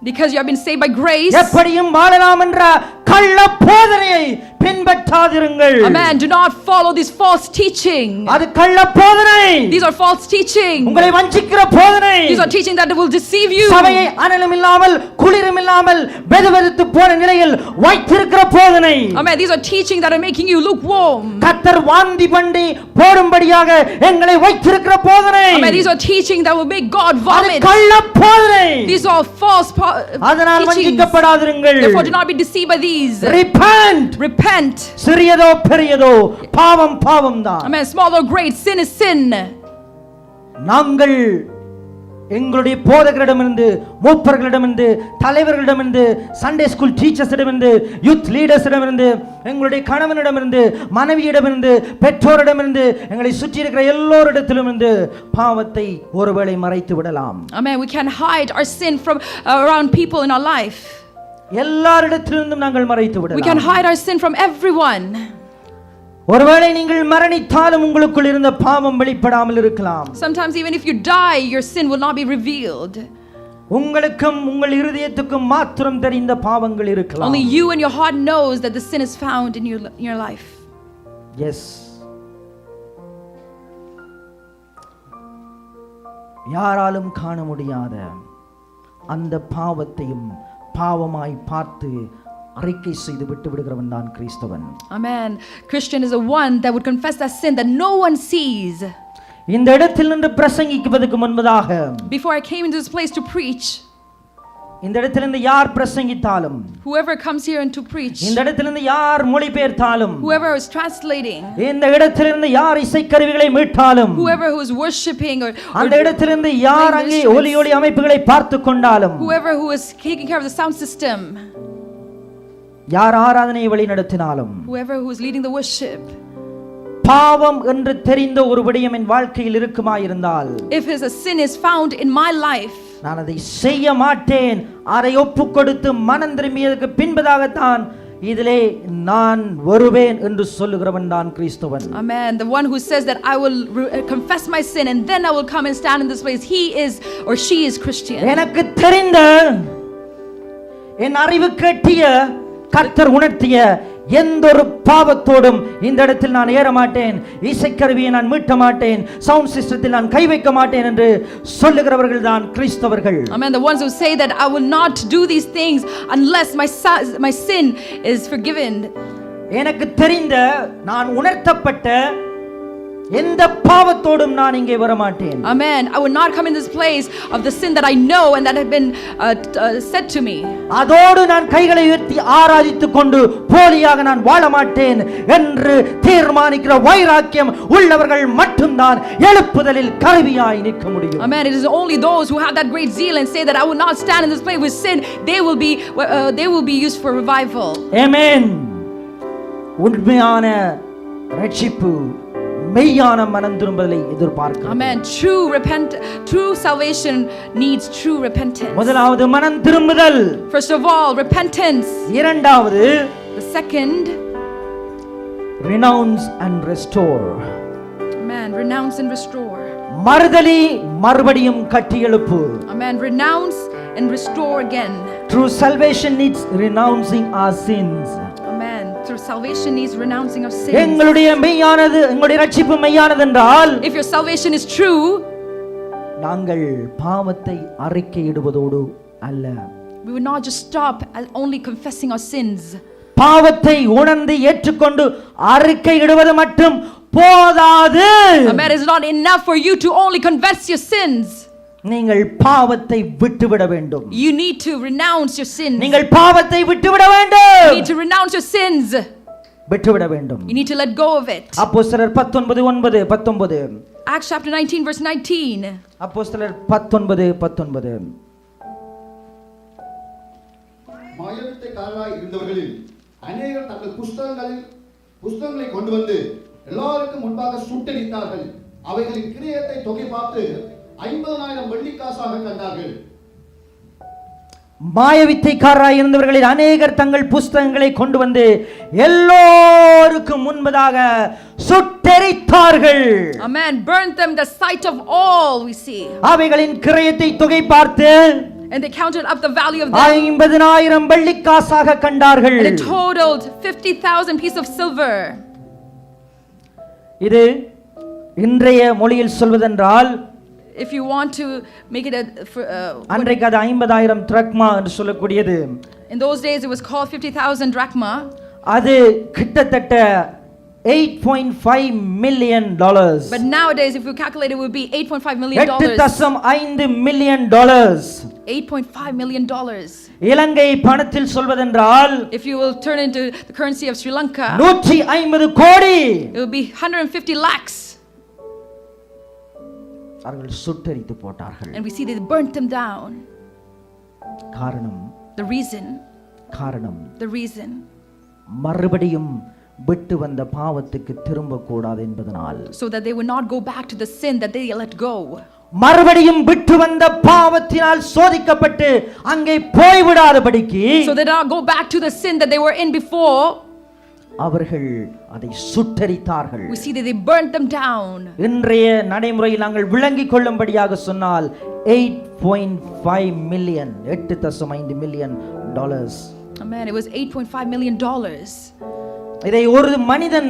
Because you have been saved by grace. எப்படியும் வாழலாம் என்ற கள்ள போதனையை பின்பற்றாதிருங்கள். Amen. Do not follow this false teaching. அது கள்ள போதனை. These are false teaching. உங்களை வஞ்சிக்கிற போதனை. These are teaching that will deceive you. சபையை அனலும் இல்லாமல் குளிரும் இல்லாமல் வெதுவெதுத்து போன நிலையில் வைத்திருக்கிற போதனை. Amen. These are teaching that are making you lukewarm. கர்த்தர் வாந்தி பண்ணி போடும்படியாக எங்களை வைத்திருக்கிற போதனை. Amen. These are teaching that will make God vomit. அது கள்ள போதனை. These are false அதனால் வஞ்சிக்கப்படாதிருங்கள். Therefore, do not be deceived by these. Repent. Repent. சிறியதோ பெரியதோ பாவம் தான். Amen. Small or great, sin is sin. நாங்கள் எங்களுடைய போதகரிடமிருந்து, மூப்பர்களிடமிருந்து, தலைவர்களிடமிருந்து, சண்டே ஸ்கூல் டீச்சர்ஸிடமிருந்து, யூத் லீடர்ஸிடமிருந்து, எங்களுடைய கணவனிடமிருந்து, மனைவியிடமிருந்து, பெற்றோரிடமிருந்து, எங்களை சுற்றி இருக்கிற எல்லோரிடத்திலுமிருந்து பாவத்தை ஒருவேளை மறைத்து விடலாம். Amen. We can hide our sin from around people in our life. எல்லாரிடத்திலிருந்தும் நாங்கள் மறைத்து விடலாம். We can hide our sin from everyone. ஒருவேளை நீங்கள் மரணித்தாலும் உங்களுக்குள் இருந்த பாவம் வெளிப்படாமல் இருக்கலாம். Sometimes even if you die, your sin will not be revealed. உங்களுக்கும் உங்கள் இருதயத்துக்கும் மாத்திரம் தெரிந்த பாவங்கள் இருக்கலாம். Only you and your heart knows that the sin is found in your life. Yes. யாராலும் காண முடியாத அந்த பாவத்தையும் பாவமாய் பார்த்து அறிக்கை செய்து விட்டு விடுகிறவன் தான் கிறிஸ்தவன். Amen. Christian is the one that would confess that sin that no one sees. இந்த இடத்தில் நின்று பிரசங்கிக்குவதற்கு முன்பதாக, before I came into this place to preach, இந்த இடத்திலிருந்து யார் பிரசங்கித்தாலும், whoever comes here and to preach, இந்த இடத்திலிருந்து யார் மொழிபெயர்த்தாலும், whoever is translating, இந்த இடத்திலிருந்து யார் இசைக்கருவிகளை மீட்டாலும், whoever who is worshiping, or அந்த இடத்திலிருந்து யார் அங்கே ஒலி அமைப்புகளை பார்த்து கொண்டாலும், whoever who is taking care of the sound system, யார் ஆராதனையை வழி நடத்தினாலும், whoever who is leading the worship, பாவம் என்று தெரிந்த ஒரு விடயம் என் வாழ்க்கையில் இருக்குமாயிருந்தால், if a sin is found in my life, நான் அதை செய்ய மாட்டேன், அதை ஒப்புக் கொடுத்து மனம் திரும்பியதற்கு பின்பதாகத்தான் இதிலே நான் வருவேன் என்று சொல்லுகிறவன் தான் கிறிஸ்தவன். Amen. The one who says that I will confess my sin and then I will come and stand in this place, he is or she is Christian. எனக்கு தெரிந்த, என் அறிவு கேட்டிய, கர்த்தர் உணர்த்திய எந்த ஒரு பாவத்தோடும் இந்த இடத்தில் நான் ஏற மாட்டேன், இசைக்கருவியை நான் மீட்ட மாட்டேன், சவுண்ட் சிஸ்டத்தில் நான் கை வைக்க மாட்டேன் என்று சொல்லுகிறவர்கள் தான் கிறிஸ்தவர்கள். Amen. The ones who say that I will not do these things unless my sin is forgiven. எனக்கு தெரிந்த, நான் உணர்த்தப்பட்ட எந்த பாவத்தோடும் நான் இங்கே வர மாட்டேன். Amen. I will not come in this place of the sin that I know and that have been said to me. அதோடு நான் கைகளை உயர்த்தி ஆராதித்துக் கொண்டு போலியாக நான் வாழ மாட்டேன் என்று தீர்மானிக்கிற வைராக்கியம் உள்ளவர்கள் மட்டும்தான் எழுப்புதலில் கருவியாய் நிற்க முடியும். Amen. It is only those who have that great zeal and say that I will not stand in this place with sin, they will be used for revival. Amen. உண்மையான ரட்சிப்பு மெய்யான மனம் திரும்புதலை எதிர்பார்க்கிறது. Amen. True salvation needs true repentance. முதலாவது மனம் திரும்புதல். First of all, repentance. இரண்டாவது, the second, renounce and restore. Amen. Renounce and restore. மறுதலி, மறுபடியும் கட்டி எழுப்பு. Amen. Renounce and restore again. True salvation needs renouncing our sins. Amen. Through salvation needs renouncing of sins. எங்களுடைய மெய்யானது, எங்களுடைய ரட்சிப்பு மெய்யானது என்றால், if your salvation is true, நாங்கள் பாவத்தை அறிக்கையிடுவதோடு அல்ல, we will not just stop at only confessing our sins. பாவத்தை உணர்ந்து ஏற்றுக்கொண்டு அறிக்கையிடுவது மட்டும் போதாது. Amen. It is not enough for you to only confess your sins. நீங்கள் பாவத்தை விட்டுவிட வேண்டும். You need to renounce your sins. நீங்கள் பாவத்தை விட்டுவிட வேண்டும். You need to renounce your sins. விட்டுவிட வேண்டும். You need to let go of it. அப்போஸ்தலர் 19:19. Acts chapter 19 verse 19. அப்போஸ்தலர் 19:19. மாயவித்தைக்காரராய் இருந்தவர்களில் அநேகர் தங்கள் புஸ்தகங்களை கொண்டு வந்து எல்லாருக்கும் முன்பாக சுட்டெரித்தார்கள். அவைகளின் கிரியத்தை தொகை பார்த்து 50,000 வெள்ளிக்காசாக கண்டார்கள். மாயவித்தைக்காரராய் இருந்தவர்களில் அநேகர் தங்கள் புஸ்தகங்களை கொண்டு வந்து எல்லோருக்கும் முன்பதாக சுட்டெரித்தார்கள். Amen. Burnt them the sight of all, we see. அவைகளின் கிரயத்தை தொகை பார்த்து And they counted up the value of them. 50,000 வெள்ளிக்காசாக கண்டார்கள். And it totaled 50,000 pieces of silver. இது இன்றைய மொழியில் சொல்வதென்றால், if you want to make it அன்றைக்கு அது 50,000 drachma என்று சொல்லக்கூடியது. In those days it was called 50,000 drachma. அது கிட்டத்தட்ட $8.5 million. But nowadays if you calculate it would be $8.5 million. $8.5 million. $8.5 million. இலங்கை பணத்தில் சொல்வதென்றால், if you will turn into the currency of Sri Lanka, 150 கோடி. it will be 150 lakhs. அவர்கள் சுட்டெரித்து போட்டார்கள். And we see they burnt them down. காரணம், the reason மறுபடியும் விட்டு வந்த பாவத்துக்கு திரும்ப கூடாது என்பதனால், so that they would not go back to the sin that they let go. மறுபடியும் விட்டு வந்த பாவத்தினால் சோதிக்கப்பட்டு அங்கே போய்விடாதபடிக்கு, so they not go back to the sin that they were in before, அவர்கள் அதை சுட்டெரித்தார்கள். we see that they burnt them down. இன்றைய நடைமுறையில் நாங்கள் விளங்கிக் கொள்ளும்படியாக சொன்னால் 8.5 million, $8.5 million. Amen. It was $8.5 million. இதை ஒரு மனிதன்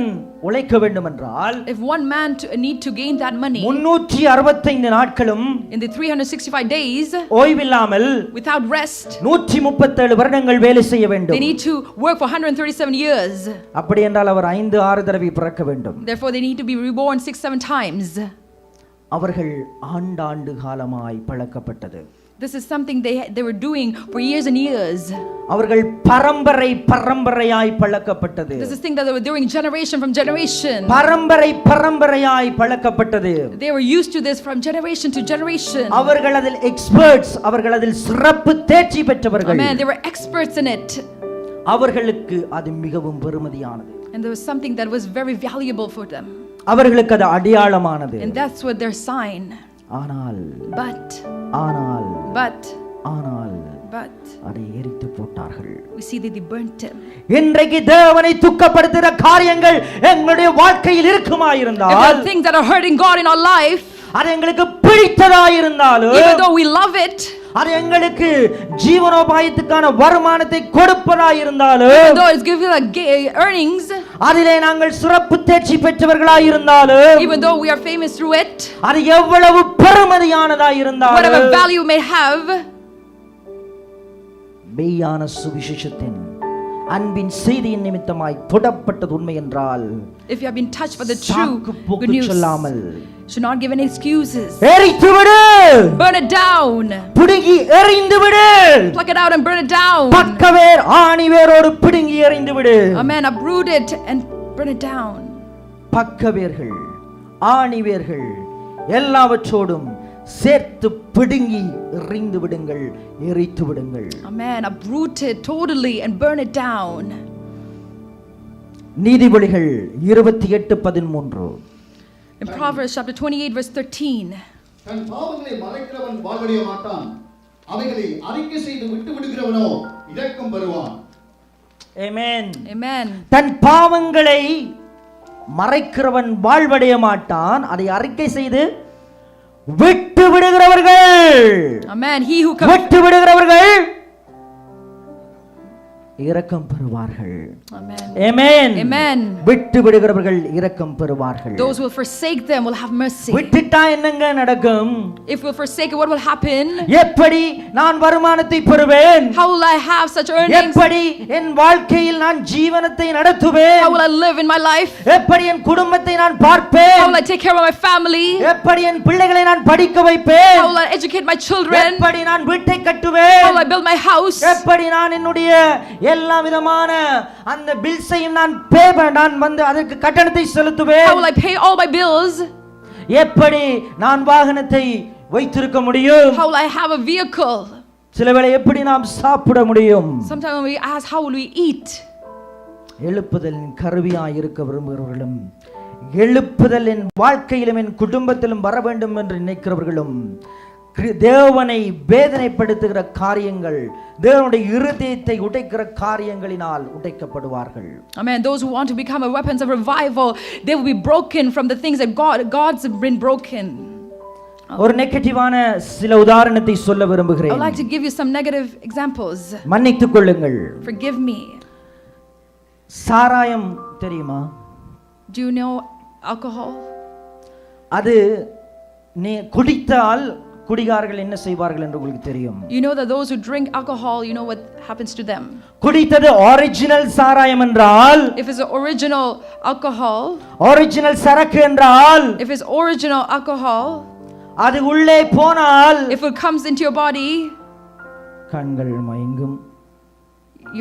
உழைக்க வேண்டும் என்றால், if one man need to gain that money 365 நாட்களும் in the 365 days ஓய்வில்லாமல் without rest, 137 வருடங்கள் வேலை செய்ய வேண்டும். they need to work for 137 years. அப்படி என்றால் அவர் 5-6 தடவை பிறக்க வேண்டும். Therefore they need to be reborn 6-7 times. அவர்கள் ஆண்டாண்டு காலமாய் பழக்கப்பட்டது. This is something they were doing for years and years. அவர்கள் பரம்பரையாய் பழக்கப்பட்டது. This is thing that they were doing generation from generation. பரம்பரையாய் பழக்கப்பட்டது. They were used to this from generation to generation. அவர்கள் அதில் experts, அவர்கள் அதில் சிறப்பு தேர்ச்சி பெற்றவர்கள். Amen. They were experts in it. அவர்களுக்கு அது மிகவும் பெருமதியானது. And there was something that was very valuable for them. அவர்களுக்கு அது அடையாளமானது. And that's what their sign. ஆனால் அதை எரித்து போட்டார்கள். we see that they burnt him. இன்றைக்கு தேவனை துக்கப்படுத்துகிற காரியங்கள் எங்களுடைய வாழ்க்கையில் இருக்குமாயிருந்தால், if there are things that are hurting God in our life, அது எங்களுக்கு பிடித்ததாயிருந்தாலும், even though we love it, அது எங்களுக்கு ஜீவனோபாயத்துக்கான வருமானத்தை கொடுப்பதாயிருந்தாலும், even though it's giving us earnings, அதிலே நாங்கள் சிறப்பு தேர்ச்சி பெற்றவர்களாயிருந்தாலும், even though we are famous through it, அது எவ்வளவு பெருமதியானதாயிருந்தாலும், whatever value may have, மெய்யான சுவிசேஷத்தின் அன்பின் செய்தியின் நிமித்தமாய் தொடப்பட்டது உண்மை என்றால், if you have been touched by the true good news, should not give any excuses. எரித்து விடு, burn it down, பிடுங்கி எறிந்து விடு, pluck it out and burn it down. பக்கவேர் ஆணிவேரோடு பிடுங்கி எறிந்து விடு. Amen. Uproot it and burn it down. பக்கவேர்கள் ஆணிவேர்கள் எல்லாவற்றோடும் சேர்த்து பிடுங்கி எறிந்து விடுங்கள், எரித்து விடுங்கள். Amen. Uproot it totally and burn it down. நீதிமொழிகள் 28:13. In Proverbs chapter 28 verse 13. தன் பாவங்களை மறைக்கிறவன் வாழ்வடைய மாட்டான், அவைகளை அறிக்கை செய்து விட்டு விடுகிறவனோ இரக்கம் பெறுவான். Amen. தன் பாவங்களை மறைக்கிறவன் வாழ்வடைய மாட்டான், அதை அறிக்கை செய்து விட்டு விடுகிறவர்கள். Amen. விட்டு விடுகிறவர்கள் இரக்கம் பெறுவார்கள். Amen. விட்டு விடுகிறவர்கள் இரக்கம் பெறுவார்கள். Those who will forsake them will have mercy. விட்டுட்டா என்னங்க நடக்கும்? If we forsake it, what will happen? எப்படி நான் வருமானத்தை பெறுவேன்? How will I have such earnings? எப்படி என் வாழ்க்கையில் நான் ஜீவனத்தை நடத்துவேன்? How will I live in my life? எப்படி என் குடும்பத்தை நான் பார்ப்பேன்? How will I take care of my family? எப்படி என் பிள்ளைகளை நான் படிக்க வைப்பேன்? How will I educate my children? எப்படி நான் வீட்டை கட்டுவேன்? How will I build my house? எப்படி நான் என்னுடைய எல்லா விதமான அந்த பில்ஸையும் நான் வந்து அதற்கு கட்டணத்தை செலுத்துவேன்? How will I pay all my bills? எப்படி நான் வாகனத்தை வைத்திருக்க முடியும்? How will I have a vehicle? சிலவேளை எப்படி நாம் சாப்பிட முடியும்? Sometimes when we ask how will we eat? எழுப்புதலின் கருவியாய் இருக்க விரும்புகிறவர்களும், எழுப்புதலின் வாழ்க்கையிலும் என் குடும்பத்திலும் வர வேண்டும் என்று நினைக்கிறவர்களும் தேவனை வேதனைப்படுத்துகிற காரியங்கள், தேவனுடைய இருதயத்தை உடைக்கிற காரியங்களினால் உடைக்கப்படுவார்கள். Amen. Those who want to become a weapons of revival, they will be broken from the things that God's been broken. ஒரு நெகட்டிவான சில உதாரணத்தை சொல்ல I விரும்புகிறேன். would like to give you some negative examples. மன்னித்துக் கொள்ளுங்கள். Forgive me. சாராயம் தெரியுமா? Do you know alcohol? அது நீ குடித்தால் குடிகாரர்கள் என்ன செய்வார்கள் என்று உங்களுக்கு தெரியும். You know that those who drink alcohol, you know what happens to them. குடித்தது ஒரிஜினல் சாராயம் என்றால், If it's original alcohol, original சரக்கு என்றால், if it's original alcohol, அது உள்ளே போனால் if it comes into your body, கண்கள் மயங்கும்,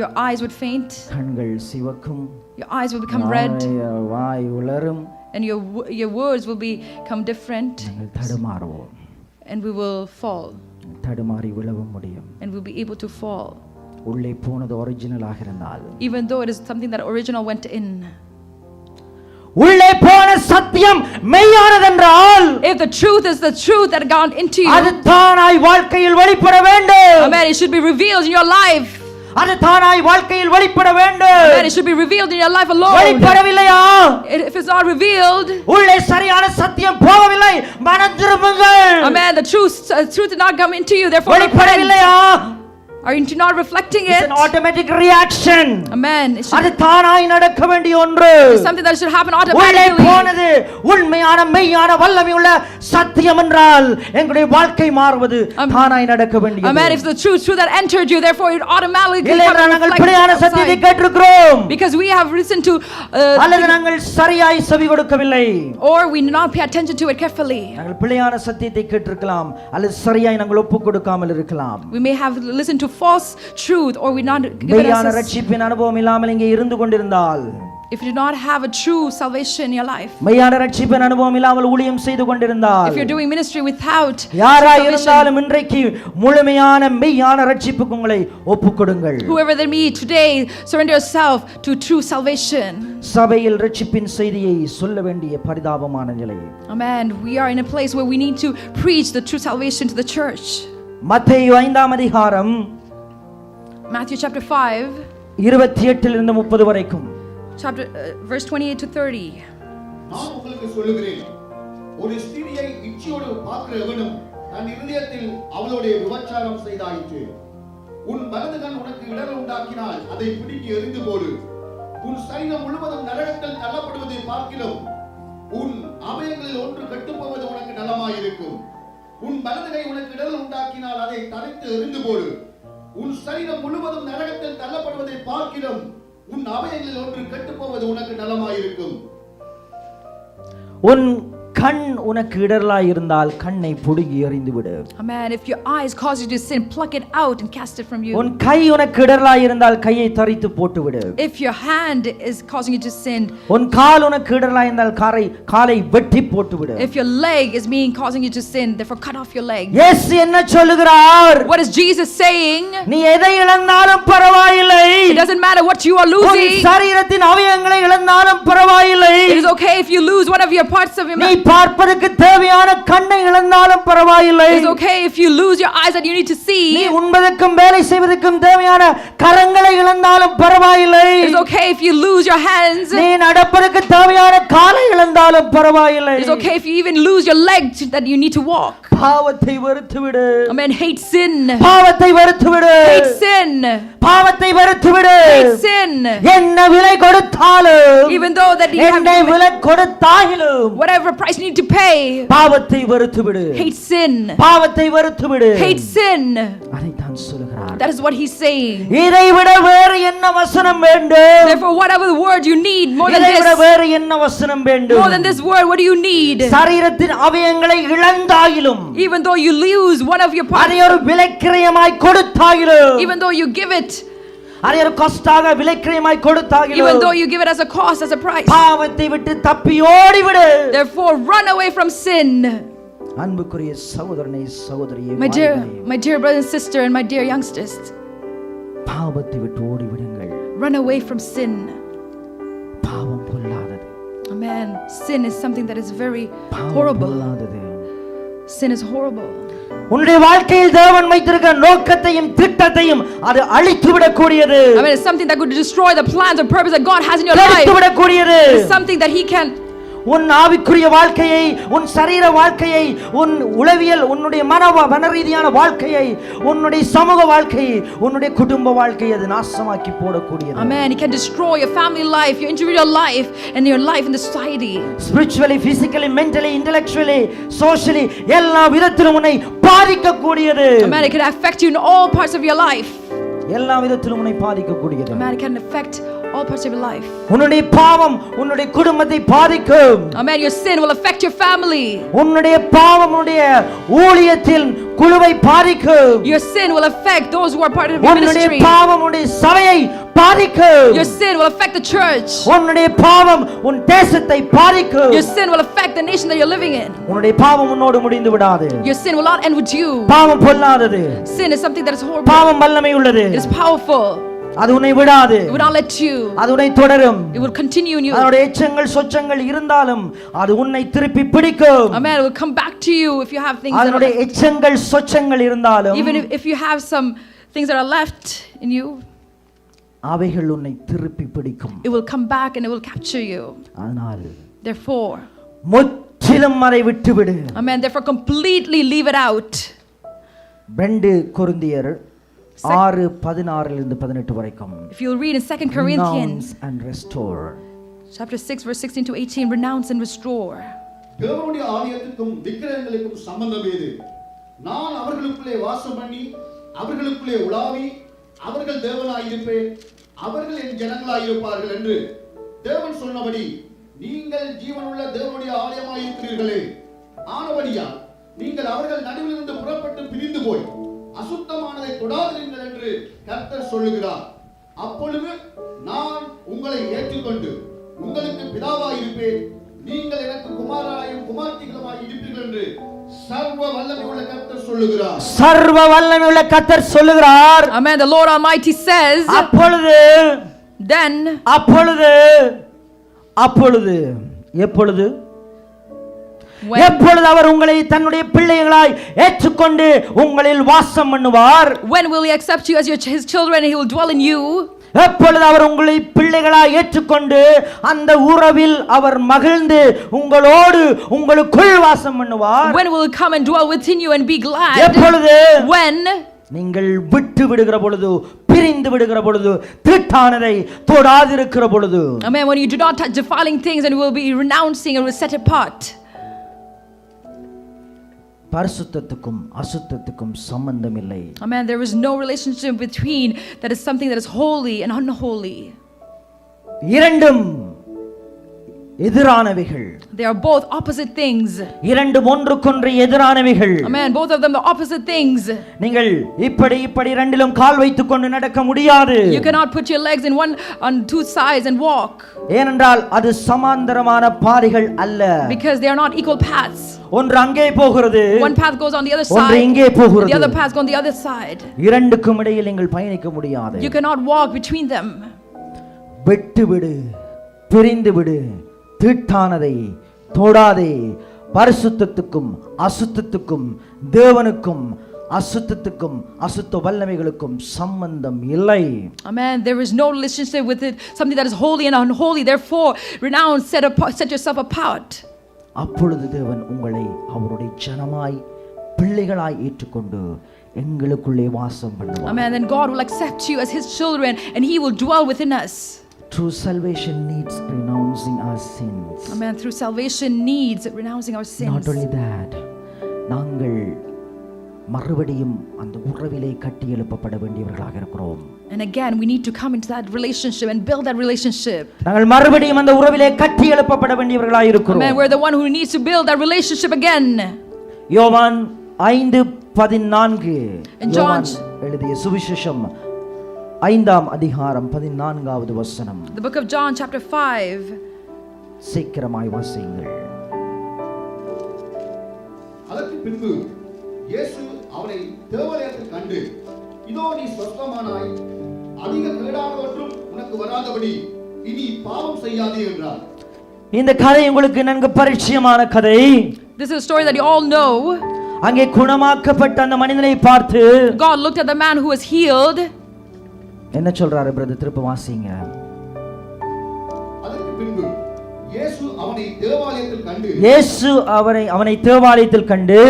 your eyes would faint, கண்கள் சிவக்கும், your eyes will become red, why உலரும், and your words will become different, நாங்கள் தடுமாறுவோம், and we will fall, தடுமாறி விழவும் முடியும். and we'll be able to fall, உள்ளே போனது ஒரிஜினலாக இருந்தால், even though it is something that original went in. உள்ளே போன சத்தியம் மெய்யானதென்றால், If the truth is the truth that gone into you, அது தானாய் வாழ்க்கையில் வெளிப்பட வேண்டும். amen, it should be revealed in your life. அது தானாய் வாழ்க்கையில் வெளிப்பட வேண்டும். Amen, it should be revealed in your life alone. வெளிப்படவில்லையா? If it's not revealed, உள்ளே சரியான சத்தியம் போகவில்லை, மனம் திரும்புங்கள். amen, the truth did not come into you, therefore repent. வெளிப்படவில்லையா? Are you not reflecting It's it? an automatic reaction. Amen. It should அது தானாய் நடக்க வேண்டிய ஒன்று. be something that should happen உள்ளே automatically. போனது உண்மையான மெய்யான வல்லமையுள்ள சத்தியம் என்றால் எங்களுடைய வாழ்க்கை மாறுவது தானாய் நடக்க வேண்டியது. Amen. If the truth that entered you, therefore it automatically இல்லையா நாங்கள் பிழையான சத்தியத்தை கேட்டிருக்கிறோம், because we have listened to அல்லது நாங்கள் சரியாய் செவி கொடுக்கவில்லை, or we did not pay attention to it carefully. நாங்கள் பிழையான சத்தியத்தை கேட்டிருக்கலாம், அல்லது சரியாய் நாங்கள் ஒப்பு கொடுக்காமல் இருக்கலாம். We may have listened to false truth, or we not given மெய்யான us. ரட்சிப்பின் அனுபவம் இல்லாமல் இங்கே இருந்து கொண்டிருந்தால், If you do not have a true salvation in your life, மெய்யான ரட்சிப்பின் அனுபவம் இல்லாமல் ஊழியம் செய்து கொண்டிருந்தால், if you're doing ministry without யாராய் salvation, இருந்தாலும் இன்றைக்கு முழுமையான மெய்யான ரட்சிப்புக்கு உங்களை ஒப்புக்கொடுங்கள். whoever they meet today, surrender yourself to true salvation. சபையில் ரட்சிப்பின் செய்தியை சொல்ல வேண்டிய பரிதாபமான நிலை. Amen. We are in a place where we need to preach the true salvation to the church. மத்தேயு 5ஆம் அதிகாரம் Matthew chapter 5, 28 இலிருந்து 30 வரைக்கும். verse 28 to 30. நான் உங்களுக்கு சொல்லுகிறேன், ஒரு ஸ்திரியை இச்சையோடு பார்க்கிற எவனும் தன் இருதயத்தில் அவளுடைய விபச்சாரம் செய்தாயிற்று. உன் வலது கண் உனக்கு இடரல் உண்டாக்கினால் அதை பிடுங்கி எறிந்து போடு. உன் சரீரம் முழுவதும் நரகத்தில் தள்ளப்படுவதை பார்க்கிலும் உன் அவயங்களில் ஒன்று கெட்டுப்போவது உனக்கு நலமாயிருக்கும். உன் வலது கை உனக்கு இடரல் உண்டாக்கினால் அதை தரைத்து எறிந்து போடு. உன் சரீரம் முழுவதும் நரகத்தில் தள்ளப்படுவதை பார்க்கிலும் உன் அவயங்களில் ஒன்று கெட்டுப்போவது உனக்கு நலமாயிருக்கும். உன் கண் உனக்கு இடரலாய் இருந்தால் கண்ணை புடுங்கி எறிந்து விடு. Amen. If your eyes cause you to sin, pluck it out and cast it from you. உன் கை உனக்கு இடரலாய் இருந்தால் கையை தரித்து போட்டு விடு. If your hand is causing you to sin, உன் கால் உனக்கு இடரலாய் இருந்தால் காலை வெட்டி போட்டு விடு. if your leg is being causing you to sin, therefore cut off your leg. இயேசு என்ன சொல்லுகிறார்? What is Jesus saying? நீ எதை இழந்தாலும் பரவாயில்லை. It doesn't matter what you are உன் losing. சரீரத்தின் அவயங்களை இழந்தாலும் பரவாயில்லை. It is okay if you lose one of your parts of your நீ பார்ப்பதற்கு தேவையான கண்ணை இழந்தாலும் பரவாயில்லை. It is okay if you lose your eyes that you need to நீ see. உண்பதற்கும் வேலை செய்வதற்கும் தேவையான கரங்களை இழந்தாலும் பரவாயில்லை. It is okay if you lose your hands. நீ நடப்பதற்கு தேவையான காலை இழந்தாலும் பரவாயில்லை. It is okay if you even lose your legs that you need to walk. பாவத்தை வெறுத்து விடு. Amen. Hate sin. பாவத்தை வெறுத்து விடு. Hate sin. பாவத்தை வெறுத்து விடு. Hate sin. என்ன விலை கொடுத்தாலும், Even though that you have என்ன to, விலை கொடுத்தாலும், whatever price you need to pay. பாவத்தை வெறுத்து விடு. Hate sin. பாவத்தை வெறுத்து விடு. Hate sin. அதைத்தான் சொல்கிறார். That is what he's saying. இதை விட வேறு என்ன வசனம் வேண்டும்? Therefore, whatever the word you need, more than இதை விட this, வேறு என்ன வசனம் வேண்டும்? more than this word, what do you need? சரீரத்தின் அவயங்களை இழந்தாயிலும், Even though you lose one of your parts, அதை ஒரு விலைக்கிரயமாய் கொடுத்தாயிலும், even though you give it, அதை ஒரு காஸ்டாக விலைக்கிரயமாய் even கொடுத்தாயிலும், though you give it as a cost, as a price, பாவத்தை விட்டு தப்பி ஓடிவிடு. therefore run away from sin. அன்புக்குரிய சகோதரனே சகோதரியே, My dear brother and sister and my dear youngsters, பாவத்தை விட்டு ஓடிவிடுங்கள். run away from sin. பாவம் பொல்லாதது. Amen. Sin is something that is very பாவம் horrible. பொல்லாதது. Sin is horrible. உன்னுடைய வாழ்க்கையில் தேவன் வைத்திருக்கிற நோக்கத்தையும் திட்டத்தையும் அது அழித்து விடக்கூடியது. I mean, it's something that could destroy the plans and purpose that God has in your life. அழித்து விடக்கூடியது. It's something that He can. உன் ஆவிக்குரிய வாழ்க்கையை, உன் சரீர வாழ்க்கையை, உன் உளவியல், உன்னுடைய மன ரீதியான வாழ்க்கையை, உன்னுடைய சமூக வாழ்க்கையை, உன்னுடைய குடும்ப வாழ்க்கையை அது நாசமாக்கி போடக்கூடியது. Amen. He can destroy your family life, your individual life, and your life in the society. Spiritually, physically, mentally, intellectually, socially, எல்லா விதத்திலும் உன்னை பாதிக்கக்கூடியது. Amen. It can affect you in all parts of your life. எல்லா விதத்திலும் உன்னை பாதிக்கக்கூடியது. Amen. It can affect all parts of your life. உன்னுடைய பாவம் உன்னுடைய குடும்பத்தை பாதிக்கும். Amen. Your sin will affect your family. உன்னுடைய பாவம் உன்னுடைய ஊழியத்தில் குழுவை பாதிக்கும். Your sin will affect those who are part of your உன்னுடைய ministry. பாவம் உன்னுடைய சபையை பாதிக்கும். Your sin will affect the church. உன்னுடைய பாவம் உன் தேசத்தை பாதிக்கும். Your sin will affect the nation that you're living in. உன்னுடைய பாவம் உன்னோடு முடிந்து விடாது. Your sin will not end with you. பாவம் பொல்லாதது. Sin is something that is horrible. பாவம் வல்லமை உள்ளது. It is powerful. அது உன்னை விடாது. It will not let you. அது உன்னை தொடரும். It will continue in you. அதோட எச்சங்கள் சொச்சங்கள் இருந்தாலும் அது உன்னை திருப்பி பிடிக்கும். Amen. It will come back to you if you have things. அதோட எச்சங்கள் சொச்சங்கள் இருந்தாலும் Even if you have some things that are left in you, அவைகள் உன்னை திருப்பி பிடிக்கும். it will come back and it will capture you. அதனால் Therefore, முற்றிலும் அதை விட்டுவிடு. amen. Therefore, completely leave it out. 2 கொரிந்தியர் 6:16 இலிருந்து 18 வரைக்கும். If you'll read in 2 Corinthians and restore. chapter 6 verse 16 to 18, renounce and restore. தேவனுடைய ஆலயத்துக்கும் விக்கிரகங்களுக்கும் சம்பந்தம் ஏது? நான் அவர்களுக்குள்ளே வாசம் பண்ணி அவர்களுக்குள்ளே உலாவி அவர்கள் தேவனாயிருப்பேன், அவர்கள் என் ஜனங்களாயிருப்பார்கள் என்று தேவன் சொன்னபடி நீங்கள் ஜீவனுள்ள தேவனுடைய ஆலயமாயிருக்கிறீர்களே. ஆனபடியால் நீங்கள் அவர்கள் நடுவிலிருந்து புறப்பட்டு பிரிந்து போய் அசுத்தமானதை தொடாதீர்கள் என்று கர்த்தர் சொல்லுகிறார். அப்பொழுது நான் உங்களை ஏற்றுக்கொண்டு உங்களுக்கு பிதாவாயிருப்பேன், நீங்கள் எனக்கு குமாரராயும் குமார்த்திகளுமாய் இருப்பீர்கள் என்று சர்வ வல்லமையுள்ள கர்த்தர் சொல்லுகிறார். சர்வ வல்லமையுள்ள கர்த்தர் சொல்லுகிறார். Amen. The Lord Almighty says, அப்பொழுது then, அப்பொழுது எப்பொழுது when, எப்பொழுது அவர் உங்களை தன்னுடைய பிள்ளைகளாய் ஏற்றுக்கொண்டு உங்களில் வாசம் பண்ணுவார். when will He accept you as his children and He will dwell in you? எப்பொழுது அவர் உங்களை பிள்ளைகளாய் ஏற்றுக்கொண்டு அந்த உறவில் அவர் மகிழ்ந்து உங்களோடு உங்களுக்குள் வாசம் பண்ணுவார். When will He come and dwell within you and be glad? எப்பொழுது when நீங்கள் விட்டு விடுகிற பொழுது, பிரிந்து விடுகிற பொழுது, தீட்டானதை தொடாதிருக்கிற பொழுது. Amen. When you do not touch defiling things and will be renouncing and will set apart. பரிசுத்தத்துக்கும் அசுத்தத்துக்கும் சம்பந்தம் இல்லை. Amen. There is no relationship between that is something that is holy and unholy. இரண்டும் எதிரானவைகள். They are both opposite things. இரண்டும் ஒன்றுக்கொன்று எதிரானவைகள். Amen. Both of them the opposite things. நீங்கள் இப்படி ரெண்டிலும் கால் வைத்துக் கொண்டு நடக்க முடியாது. You cannot put your legs in one on two sides and walk. ஏனென்றால் அது சமாந்தரமான பாதைகள் அல்ல. Because they are not equal paths. ஒன்று அங்கே போகிறது, one path goes on the other ஒன்று side, இங்கே போகிறது. the other path goes on the other side. இரண்டுக்கும் இடையில் நீங்கள் பயணிக்க முடியாது. You cannot walk between them. விட்டு விடு, பிரிந்து விடு, தீட்டானதை தொடாதே. பரிசுத்தத்துக்கும் அசுத்தத்துக்கும் தேவனுக்கும் அசுத்தத்துக்கும் அசுத்த வல்லமைகளுக்கும் சம்பந்தம் இல்லை. Amen. There is no relationship with it, something that is holy and unholy. Therefore, renounce, set yourself apart. அப்பொழுது தேவன் உங்களை அவருடைய ஜனமாய் பிள்ளைகளாய் ஏற்றுக்கொண்டு எங்களுக்குள்ளே வாசம் பண்ணுவார். Amen. Then God will accept you as His children and He will dwell within us. True salvation needs renouncing our sins. Amen. Through salvation needs renouncing our sins. Not only that, நாங்கள் மறுபடியும் அந்த உறவிலே கட்டி எழுப்பப்பட வேண்டியவர்களாக இருக்கிறோம். And again we need to come into that relationship and build that relationship. நாங்கள் மறுபடியும் அந்த உறவிலே கட்டி எழுப்பப்பட வேண்டியவர்களாக இருக்கிறோம். Amen. We're the one who needs to build that relationship again. யோவான் 5:14 In John எழுதிய சுவிசேஷம் 5ஆம் அதிகாரம் 14வது வசனம். The book of John chapter 5. சீக்கிரமாய் வாசியுங்கள். அதற்கு பின்பு இயேசு அவனை தேவாலயத்தில் கண்டு, இதோ நீ சொஸ்தமானாய், அதிக கேடானவற்றும் உனக்கு வராதபடி இனி பாவம் செய்யாதே என்றார். இந்த கதை உங்களுக்கு நன்கு பரிச்சயமான கதை. This is a story that you all know. அங்கே குணமாக்கப்பட்ட அந்த மனிதனை பார்த்து God looked at the man who was healed. என்ன சொல்றாரு பிரதர்? திருப்ப வாசிங்க. அதற்கு பின்பு இயேசு அவனை தேவாலயத்தில் கண்டு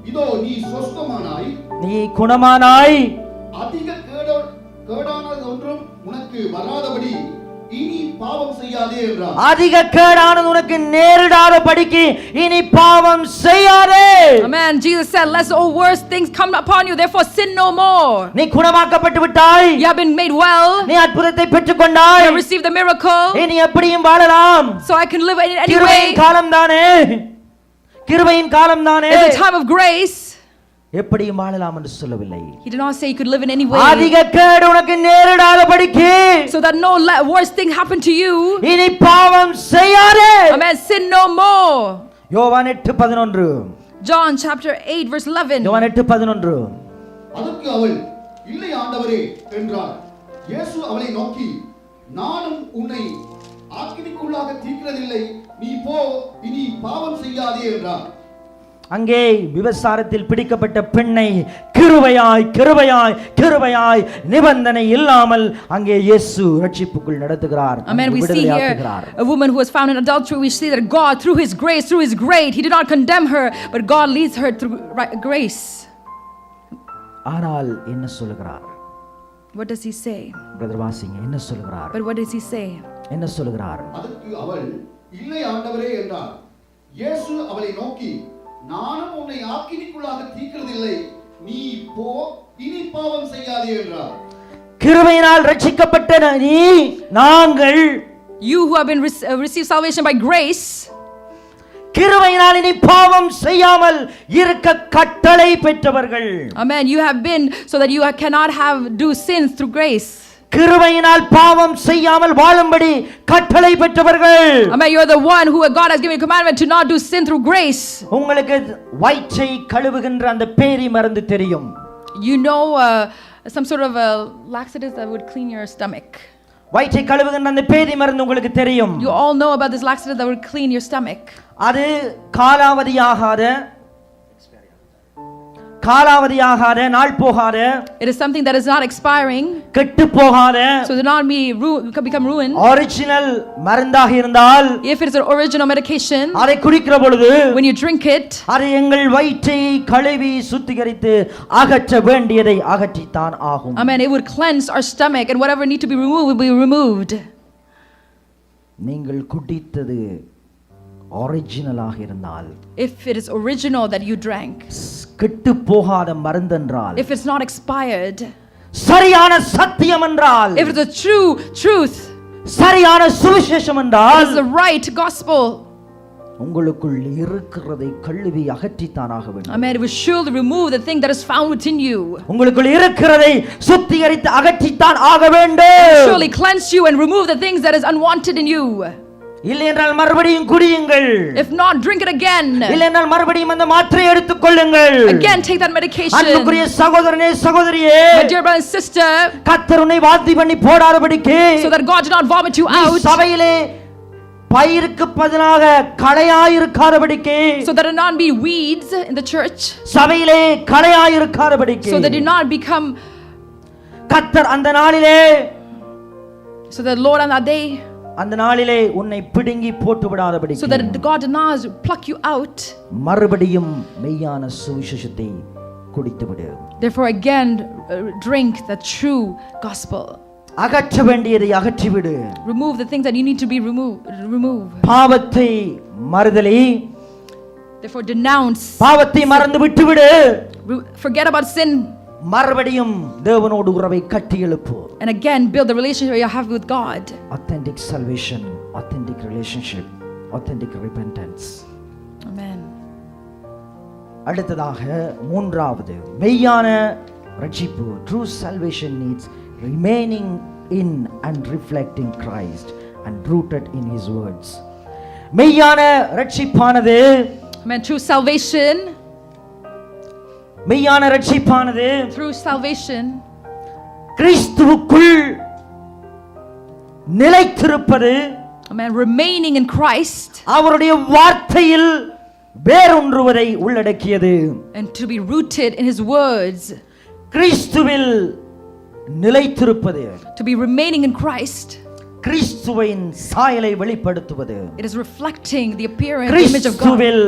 இதோ நீ சொஸ்தமானாய், நீ குணமானாய், அதிக கேடானது ஒன்றும் உனக்கு வராதபடி இனி பாவம் செய்யாதே என்றார். அதிக கேடானது உனக்கு நேரிடாதபடிக்கு இனி பாவம் செய்யாதே. Amen. Jesus said, lest all worse things come upon you, therefore sin no more. நீ குணமாக்கப்பட்டு விட்டாய், You have been made well, நீ அற்புதத்தை பெற்றுக்கொண்டாய், you have received the miracle, நீ எப்படியும் வாழலாம். so I can live in any way. கிருபையின் காலம்தானே, கிருபையின் காலம்தானே, It's a time of grace. எப்படியும் வாழலாம் என்று சொல்லவில்லை. He did not say you could live in any way, அதிக கேடு உனக்கு நேரிடாதபடிக்கு so that no worse thing happened to you. இனி பாவம் செய்யாதே. Amen. Sin no more. யோவான் 8:11. John chapter 8 verse 11. யோவான் 8:11. அதற்கு அவள், இல்லை ஆண்டவரே என்றார். இயேசு அவளை நோக்கி, நானும் உன்னை ஆக்கினைக்குள்ளாக தீர்க்கிறதில்லை, நீ போ, இனி பாவம் செய்யாதே என்றார். அங்கே விபசாரத்தில் பிடிக்கப்பட்ட பெண்ணை கிருபையாய் கிருபையாய் கிருபையாய் நிபந்தனை இல்லாமல் அங்கே இயேசு ரட்சிப்புக்குள் நடத்துகிறார். Amen. We see here a woman who was found in adultery. We see that God, through His grace, through His grace, He did not condemn her, but God leads her through grace. ஆனால் என்ன சொல்கிறார்? What does He say? Brother வாசிங்க. என்ன சொல்கிறார்? But what does He say? என்ன சொல்கிறார்? அதற்கு அவள், இல்லை ஆண்டவரே என்றார். இயேசு அவளை நோக்கி, நானும் உன்னை ஆக்கினைக்குள்ளாக தீர்க்கிறதில்லை, நீ போ, இனி பாவம் செய்யாதே என்றார். கிருபையினால் ரட்சிக்கப்பட்ட நாங்கள், you who have been received salvation by grace, கிருபையினால் இனி பாவம் செய்யாமல் இருக்க கட்டளை பெற்றவர்கள். Amen. You have been so that you cannot do sins through grace. கிருபையினால் பாவம் செய்யாமல் வாழும்படி கட்டளை பெற்றவர்கள். Amen. You are the one who God has given a commandment to not do sin through grace. உங்களுக்கு வயிற்றை கழுவுகின்ற அந்த பேரி மருந்து தெரியும். You know some sort of a laxative that would clean your stomach. வயிற்றை கழுவுகின்ற அந்த பேரி மருந்து உங்களுக்கு தெரியும். You all know about this laxative that would clean your stomach. அது காலாவதியாகாத நாள் போகாத, it is something that is not expiring, கெட்டு போகாத, so do not become ruined. Original மருந்தாக இருந்தால், if it is an original medication, அதை குடிக்கிற பொழுது, when you drink it, அது எங்கள் வயிற்றை கழுவி சுத்திகரித்து அகற்ற வேண்டியதை அகற்றித்தான் ஆகும். Amen. It would cleanse our stomach, and whatever need to be removed will be removed. நீங்கள் குடித்தது ஒரிஜினலாக இருந்தால், if it is original that you drank, கெட்டு போகாத மருந்தென்றால், if it's not expired, சரியான சத்தியம் என்றால், if it's a true truth, சரியான சுவிசேஷம் என்றால், it's the right gospel, உங்களுக்குள் இருக்கிறதை கழுவி அகற்றித்தானாக வேண்டும். Amen. It will surely remove the thing that is found within you. உங்களுக்குள் இருக்கிறதை சுத்திகரித்து அகற்றித்தான் ஆக வேண்டும். Surely cleanse you and remove the things that is unwanted in you. இல்லை என்றால் மறுபடியும் குடியுங்கள். If not, drink it again. இல்லை என்றால் மறுபடியும் அந்த மாத்திரை எடுத்துக் கொள்ளுங்கள். Again, take that medication. அன்புக்குரிய சகோதரனே சகோதரியே, my dear brother and sister, கர்த்தர் உன்னை வாந்தி பண்ணி போடாதபடிக்கு, so that God did not vomit you out, சபையிலே பயிருக்கு பதிலாக களையாயிருக்காதபடிக்கு, so that it not be weeds in the church, சபையிலே களையாயிருக்காதபடிக்கு, so that it not become, கர்த்தர் அந்த நாளிலே, so that Lord on that day, அந்த நாளிலே உன்னை பிடுங்கி போட்டு விடாதபடி, so that God did not pluck you out, மறுபடியும் மெய்யான சுவிசேஷத்தை குடித்து விடு. therefore again drink the true gospel. அகற்ற வேண்டியதை அகற்றி விடு. remove the things that you need to be remove. பாவத்தை மறுதலை, therefore denounce, பாவத்தை மறந்து விட்டு விடு. forget about sin, மறுபடியும் தேவனோடு உறவை கட்டி எழுப்பு. and again build the relationship you have with God. Authentic salvation, authentic relationship, authentic repentance. Amen. அடுத்ததாக மூன்றாவது மெய்யான ரட்சிப்பு, true salvation needs remaining in and reflecting Christ and rooted in his words. மெய்யான ரட்சிப்பானது, Amen. True salvation, மெய்யான ரட்சிப்பானது through salvation, கிறிஸ்துவுக்குள் நிலைத்திருப்பது, Amen, remaining in Christ, அவருடைய வார்த்தையில் வேரூன்றுவதை உள்ளடக்கியது. and to be rooted in his words, கிறிஸ்துவில் நிலைத்திருப்பது, to be remaining in Christ. கிறிஸ்துவின் சாயலை வெளிப்படுத்துவது, It is reflecting the appearance, the image of God. கிறிஸ்துவில்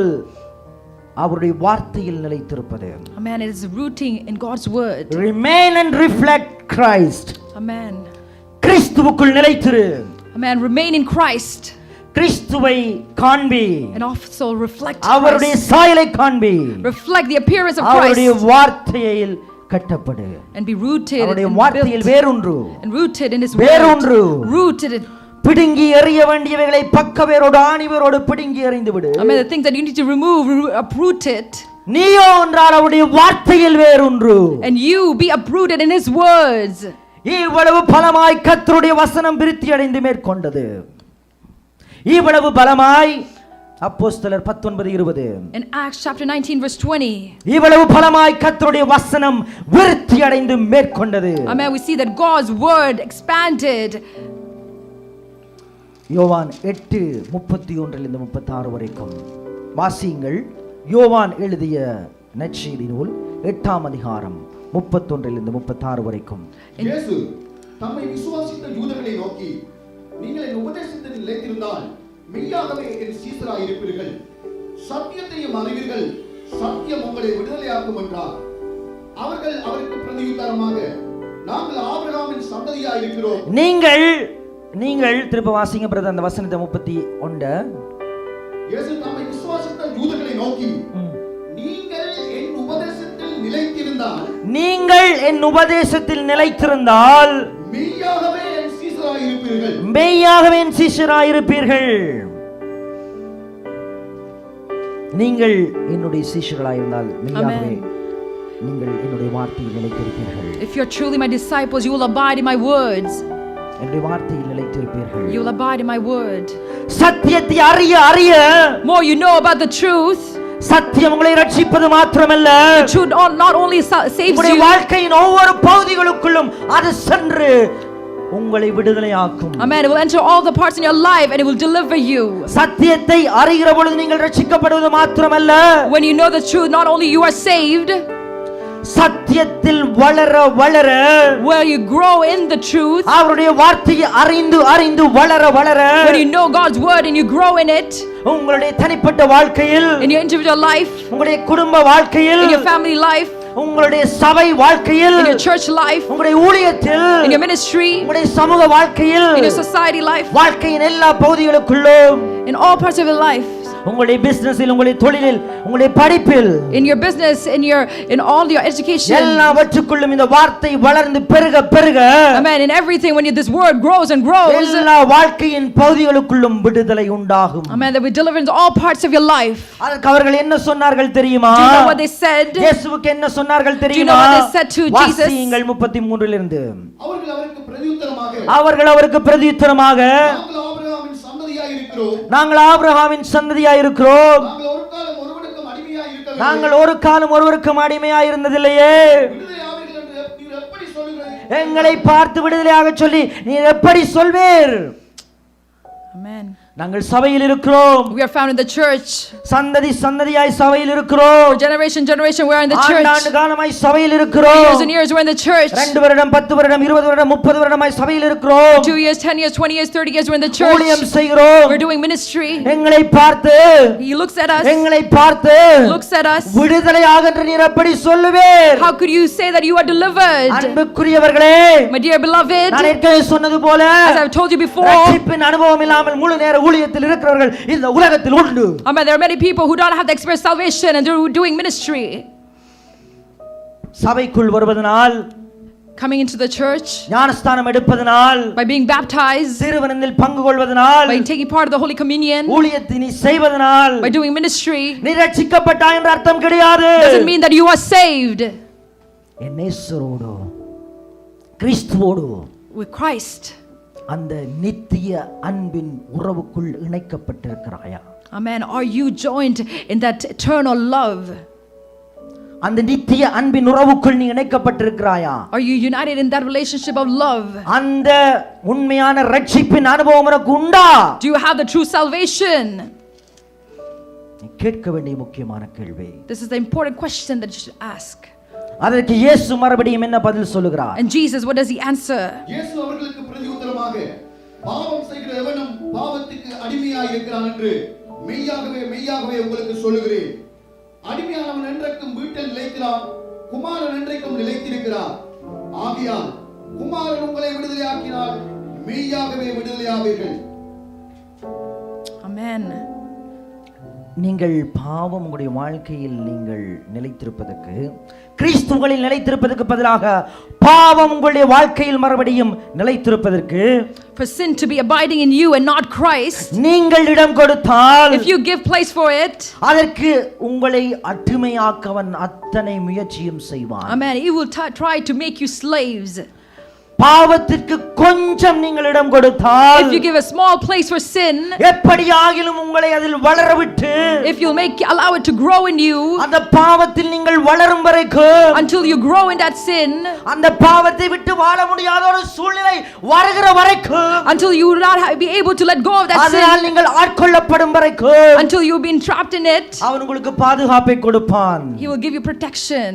அவருடைய வார்த்தையில் நிலைத்திருப்பது. Amen. It is rooting in God's word. Remain and reflect Christ. Amen. கிறிஸ்துவுக்குள் நிலைத்திரு. Amen. Remain in Christ. கிறிஸ்துவை காண்பி, And also reflect அவருடைய Christ. சாயலை காண்பி, Reflect the appearance of அவருடைய Christ. வார்த்தையில் கட்டப்படு, And be rooted அவருடைய and வார்த்தையில் built வேரூன்று, and rooted in his வேரூன்று. word. Rooted in. பிடுங்கி எறிய வேண்டியவைகளை பக்க வேரோடு ஆணி வேரோடு பிடுங்கி எறிந்து விடு. Amen. The things that you need to remove, uproot it. நீயோ என்றால் அவருடைய வார்த்தையில் வேரூன்று. And you be uprooted in his words. இவ்வளவு பலமாய் கர்த்தருடைய வசனம் விருத்தி அடைந்து மேற்கொண்டது. இவ்வளவு பலமாய் அப்போஸ்தலர் 19:20. In Acts chapter 19 verse 20. இவ்வளவு பலமாய் கர்த்தருடைய வசனம் விருத்தி அடைந்து மேற்கொண்டது. Amen. We see that God's word expanded. யோவான் 8:31 36 வரைக்கும் வாசியுங்கள். யோவான் எழுதிய நற்செய்தி நூல் 8ஆம் அதிகாரம் 31 36 வரைக்கும். இயேசு தம்மை விசுவாசித்த யூதர்களை நோக்கி, நீங்கள் என் உபதேசத்தில் நிலைத்திருந்தால் மெய்யாகவே என் சீசராய் இருப்பீர்கள், சத்தியத்தையும் அறிவீர்கள், சத்தியம் உங்களை விடுதலையாக்கும் என்றார். அவர்கள் அவருக்கு பிரதியுத்தரமாக, நாங்கள் ஆபிரகாமின் சந்ததியாய் இருக்கிறோம். நீங்கள் திரும்ப வாசிங்க பிரதர் அந்த வசனத்தை 31. இயேசு தம்மை விசுவாசித்த யூதர்களை நோக்கி, நீங்கள் என் உபதேசத்தில் நிலைத்திருந்தால் மெய்யாகவே என் சீஷராய் இருப்பீர்கள். நீங்கள் என்னுடைய சீஷர்களாய் இருந்தால் மெய்யாகவே நீங்கள் என்னுடைய வார்த்தையில் நிலைத்திருப்பீர்கள். If you are truly my disciples, you will abide in my words. என்னுடைய வார்த்தையில் நிலைத்திருப்பீர்கள். You will abide in my word. சத்தியத்தை அறிய more you know about the truth. சத்தியம் உங்களை ரட்சிப்பது மாத்திரமல்ல, The truth not only saves உங்களுடைய you. வாழ்க்கையின் ஒவ்வொரு பகுதிகளுக்குள்ளும் அது சென்று உங்களை விடுதலையாக்கும். Amen. It will enter all the parts in your life and it will deliver you. சத்தியத்தை அறிகிற பொழுது நீங்கள் ரட்சிக்கப்படுவது மாத்திரமல்ல, When you know the truth, not only you are saved, சத்தியத்தில் வளர where you grow in the truth, அவருடைய வார்த்தையை அறிந்து வளர when you know God's word and you grow in it, உங்களுடைய தனிப்பட்ட வாழ்க்கையில், in your individual life, உங்களுடைய குடும்ப வாழ்க்கையில், in your family life, உங்களுடைய சபை வாழ்க்கையில், in your church life, உங்களுடைய ஊழியத்தில், in your ministry, உங்களுடைய சமூக வாழ்க்கையில், in your society life, வாழ்க்கையின் எல்லா பகுதிகளுக்குள்ளும், in all parts of your life, உங்களுடைய பிசினஸில், உங்களுடைய தொழிலில், உங்களுடைய படிப்பில், in your business, in all your education, எல்லாவற்றுக்குள்ளும் இந்த வார்த்தை வளர்ந்து பெருக amen, in everything, when this word grows and grows, எல்லா வாழ்க்கையின் பகுதிகளுக்குள்ளும் விடுதலை உண்டாகும். amen, that we deliver into all parts of your life. அதற்கு அவர்கள் என்ன சொன்னார்கள் தெரியுமா? Do you know what they said? இயேசுவுக்கு என்ன சொன்னார்கள் தெரியுமா? Do you know what they said to Jesus? வாசியுங்கள் 33 இலிருந்து. அவர்கள் அவருக்கு பிரதியுத்தரமாக, நாங்கள் ஆபிரகாமின் சந்ததியாய் இருக்கிறோம், நாங்கள் ஒரு காலம் ஒருவருக்கும் அடிமையாய் இருந்ததில்லையே, எங்களை பார்த்து விடுதலையாக சொல்லி நீர் எப்படி சொல்வீர்? Amen. நாங்கள் சபையில் இருக்கிறோம், We are found in the church. சந்ததியாய் சபையில் இருக்கிறோம், Generation we are in the church. ஆண்டு காலமாய் சபையில் இருக்கிறோம், Years and years we're in the church. 2 வருடம் 10 வருடம் 20 வருடம் 30 வருடமாய் சபையில் இருக்கிறோம், 2 years 10 years 20 years 30 years we're in the church. ஊழியம் செய்கிறோம். We're doing ministry. எங்களை பார்த்து He looks at us. looks at us விடுதலையாக என்று நீர் எப்படி சொல்லுவீர்? How could you say that you are delivered? அன்புக்குரியவர்களே, My dear beloved, நான் ஏற்கனவே சொன்னது போல, as I've told you before, ரட்சிப்பின் அனுபவம் இல்லாமல் முழு நேர ஊழியத்தில் இருக்கிறவர்கள் இந்த உலகத்தில் உண்டு. Amen. There are many people who don't have the experience salvation and they're doing ministry. சபைக்குள் வருவதனால், coming into the church, ஞானஸ்தானம் எடுப்பதனால், by being baptized, திருவிருந்தில் பங்கு கொள்வதனால், by taking part of the Holy Communion, ஊழியத்தை நீ செய்வதனால், by doing ministry, நீ ரட்சிக்கப்பட்டாய் என்ற அர்த்தம் கிடையாது. doesn't mean that you are saved. என் நேசரோடு, கிறிஸ்துவோடு, with Christ, அந்த நித்திய அன்பின் உறவுக்குள் இணைக்கப்பட்டிருக்கிறாயா? Amen. Are you joined in that eternal love? அந்த நித்திய அன்பின் உறவுக்குள் நீ இணைக்கப்பட்டிருக்கிறாயா? Are you united in that relationship of love? அந்த உண்மையான ரட்சிப்பின் அனுபவம் உனக்கு உண்டா? Do you have the true salvation? நீ கேட்க வேண்டிய முக்கியமான கேள்வி. This is the important question that you should ask. அதற்கு இயேசு மறுபடியும் என்ன பதில் சொல்லுகிறார்? And Jesus, what does he answer? இயேசு அவர்களுக்கு பிரதியுத்தரமாக, பாவம் செய்கிற எவனும் பாவத்துக்கு அடிமையாய் இருக்கிறான் என்று மெய்யாகவே மெய்யாகவே உங்களுக்கு சொல்லுகிறேன். அடிமையானவன் என்றைக்கும் வீட்டில் நிலைக்கிறான், குமாரன் என்றைக்கும் நிலைத்திருக்கிறார். ஆகையால் குமாரன் உங்களை விடுதலையாக்கினால் மெய்யாகவே விடுதலையாவீர்கள். Amen. நீங்கள் பாவம் உங்களுடைய வாழ்க்கையில் நீங்கள் நிலைத்திருப்பதற்கு, கிறிஸ்துவில் நிலைத்திருப்பதற்கு பதிலாக பாவம் உங்களுடைய வாழ்க்கையில் மறுபடியும் நிலைத்திருப்பதற்கு, For sin to be abiding in you and not Christ, நீங்கள் இடம் கொடுத்தால், if you give place for it, அதற்கு உங்களை அடிமையாக்கவன் அத்தனை முயற்சியும் செய்வான். amen, he will try to make you slaves. பாவத்திற்கு கொஞ்சம் நீங்கள் இடம் கொடுத்தால், If you give a small place for sin, எப்படியாகிலும் உங்களை அதில் வளரவிட்டு, if you'll allow it to grow in you, அந்த பாவத்தில் நீங்கள் வளரும் வரைக்கும், until you grow in that sin, அந்த பாவத்தை விட்டு வாழ முடியாத ஒரு சூழ்நிலை வருகிற வரைக்கும், until you will not be able to let go of that அதனால் sin, நீங்கள் ஆட்கொள்ளப்படும் வரைக்கும், until you've been trapped in it, அவன் உங்களுக்கு பாதுகாப்பை கொடுப்பான். he will give you protection.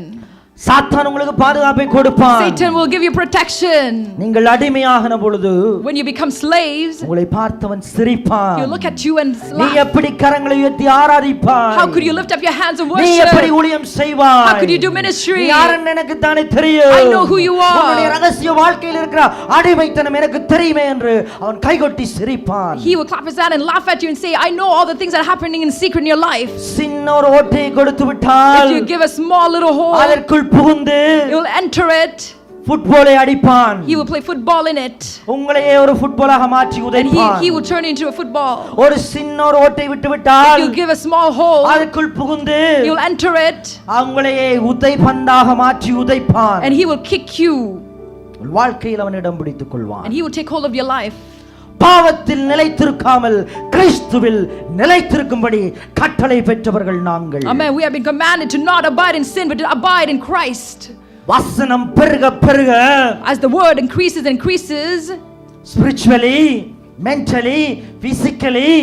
சாத்தான் உங்களுக்கு பாதுகாப்பை கொடுப்பான். Satan will give you protection. நீங்கள் அடிமையாகின பொழுது, When you become slaves, உங்களை பார்த்தவன் சிரிப்பான். he'll look at you and நீ laugh. எப்படி கரங்களை உயர்த்தி ஆராதிப்பாய்? How could you lift up your hands and நீ எப்படி worship? ஊழியம் செய்வாய்? How could you do ministry? நீ யாருன்னு எனக்கு தானே தெரியும். I know who you are. உன்னுடைய ரகசிய வாழ்க்கையில் இருக்கிற அடிமைத்தனம் எனக்கு தெரியுமே என்று அவன் கைகொட்டி சிரிப்பான். He will clap his hand and laugh at you and say, I know all the things that are happening in secret in your life. சின்ன ஒரு ஓட்டையை கொடுத்து விட்டால், If you give a small little hole, அதற்குள் புகுந்து you will enter it. ஃபுட்பாலை அடிப்பான். He will play football in it. உங்களையே ஒரு ஃபுட்பாலாக மாற்றி And உதைப்பான். he will turn into a football. ஒரு சின்ன ஒரு ஓட்டை விட்டு விட்டால், You give a small hole, அதற்குள் புகுந்து you will enter it, உங்களையே உதை பந்தாக மாற்றி உதைப்பான். and he will kick you, வாழ்க்கையில் அவன் இடம் பிடித்துக் கொள்வான். and he will take hold of your life. பாவத்தில் நிலைத்திருக்காமல் கிறிஸ்துவில் நிலைத்திருக்கும்படி கட்டளை பெற்றவர்கள் நாங்கள். Amen. We have been commanded to not abide in sin, but to abide in Christ. வசனம் பெருக பெருக, As the word increases, spiritually, mentally, physically,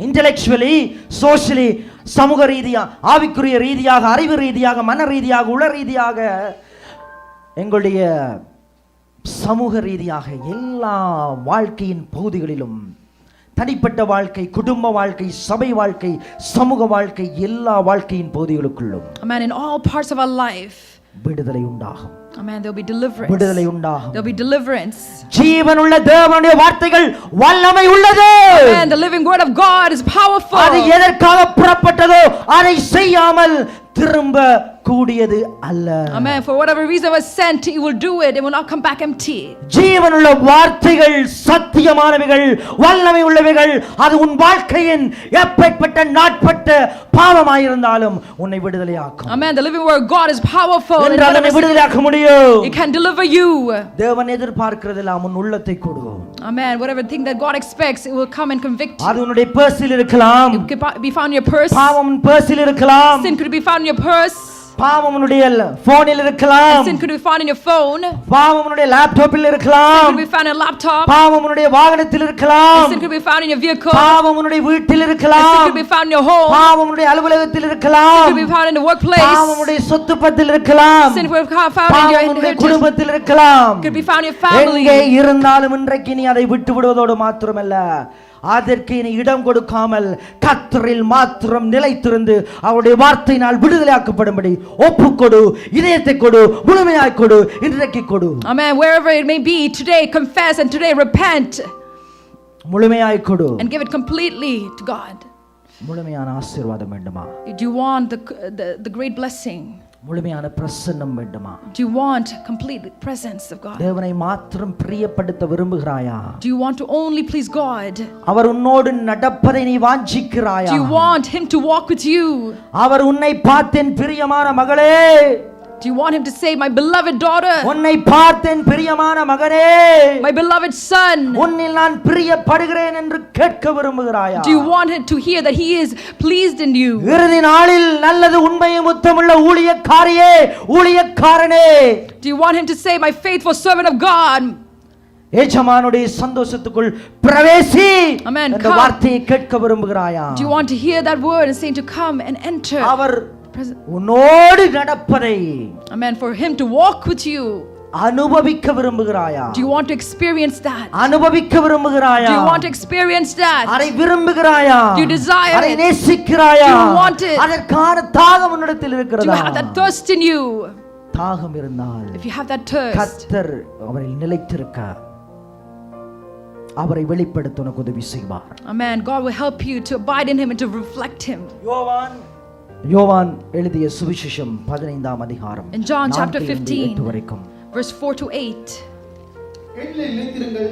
intellectually, socially, சமூக ரீதியாக, ஆவிக்குரிய ரீதியாக, அறிவு ரீதியாக, மன ரீதியாக, உள ரீதியாக, எங்களுடைய சமூக ரீதியாக எல்லா வாழ்க்கையின் பகுதிகளிலும், தனிப்பட்ட வாழ்க்கை, குடும்ப வாழ்க்கை, சபை வாழ்க்கை, சமூக வாழ்க்கை, எல்லா வாழ்க்கையின் பகுதிகளுக்குள்ளும், amen, in all parts of our life, விடுதலை உண்டாகும். amen, there'll be deliverance. விடுதலை உண்டாகும். There'll be deliverance. ஜீவனுள்ள தேவனுடைய வார்த்தைகள் வல்லமை உள்ளது. Amen. The living word of God is powerful. அது எதற்காக புறப்பட்டதோ அதை செய்யாமல் திரும்ப கூடியது அல்ல. Amen. For whatever reason was sent, he will do it. It will not come back empty. ஜீவனுள்ள வார்த்தைகள் சத்தியமானவைகள், வல்லமை உள்ளவைகள். அது உன் வாழ்க்கையின் எப்பேற்பட்ட நாட்பட்ட பாவமாயிருந்தாலும் உன்னை விடுதலையாக்கும். Amen. The living word of God is powerful. என்று அதனை விடுதலையாக்க முடியும். It can deliver you. தேவன் எதிர்பார்க்கிறதெல்லாம் உன் உள்ளத்தை கொடு. Amen. Whatever thing that God expects, it will come and convict you. அது உன்னுடைய பர்ஸில் இருக்கலாம். It could be found in your purse. பாவம் பர்ஸில் இருக்கலாம். Sin could be found in your purse. பாவம் உன்னுடைய போனில் இருக்கலாம். Sin could be found in your phone. பாவம் உன்னுடைய லேப்டாப்பில் Sin இருக்கலாம். could be found in a laptop. பாவம் உன்னுடைய வாகனத்தில் இருக்கலாம். Sin could be found in your vehicle. பாவம் உன்னுடைய வீட்டில் Sin இருக்கலாம். could be found in your home. பாவம் உன்னுடைய அலுவலகத்தில் Sin இருக்கலாம். could be found in the workplace. பாவம் உன்னுடைய சொத்து பத்தில் இருக்கலாம். Sin could be found in your பாவம் உன்னுடைய inheritance. குடும்பத்தில் இருக்கலாம். Could be found in your family. எங்கே இருந்தாலும் இன்றைக்கு நீ அதை விட்டு விடுவதோடு மாத்திரமல்ல, அதற்கு நீ இடம் கொடுக்காமல் கர்த்தரில் மாத்திரம் நிலைத்திருந்து அவருடைய வார்த்தையினால் விடுதலையாக்கப்படும்படி ஒப்புக்கொடு, இதயத்தை கொடு, முழுமையாய் கொடு, இன்றைக்கு கொடு. Amen. Wherever it may be, today confess and today repent முழுமையாய் கொடு. and give it completely to God. முழுமையான ஆசீர்வாதம் வேண்டுமா? Do you want the great blessing? முழுமையான பிரசன்னம் வேண்டுமா? Do you want complete presence of God? தேவனை மாத்திரம் பிரியப்படுத்த விரும்புகிறாயா? Do you want to only please God? அவர் உன்னோடு நடப்பதை நீ வாஞ்சிக்கிறாயா? Do you want him to walk with you? அவர் உன்னை பார்த்தேன் பிரியமான மகளே. Do you want him to say, my beloved daughter, உன்னை பார்த்தேன் பிரியமான மகனே, my beloved son? உன்னில் நான் பிரியப்படுகிறேன் என்று கேட்க விரும்புகிறாயா? Do you want him to hear that he is pleased in you? இறுதி நாளில் நல்லது உண்மையும் உத்தமுள்ள ஊழியக்காரியே, ஊழியக்காரனே, Do you want him to say, my faithful servant of God? எஜமானுடைய சந்தோஷத்துக்குள் பிரவேசி Amen. என்ற Come. வார்த்தையை கேட்க விரும்புகிறாயா? Do you want to hear that word and saying to come and enter? அவர் உன்னோடு நடப்பதை Amen. For him to walk with you. அனுபவிக்க விரும்புகிறாயா? Do you want to experience that? அனுபவிக்க விரும்புகிறாயா? Do you want to experience that? அதை விரும்புகிறாயா? Do you desire அதை it? நேசிக்கிறாயா? Do you want it? அதற்கான தாகம் உன்னிடத்தில் Do you இருக்கிறதா? have that thirst in you? தாகம் இருந்தால் If you have that thirst, கர்த்தர் அவரில் நிலைத்திருக்க அவரை வெளிப்படுத்த உனக்கு உதவி செய்வார். Amen. God will help you to abide in him and to reflect him. யோவான் எழுதிய சுவிசேஷம் 15ஆம் அதிகாரம் In John chapter 4 15, 8 வரைக்கும் verse 4 to 8. என்னில் நிலைத்திருங்கள்,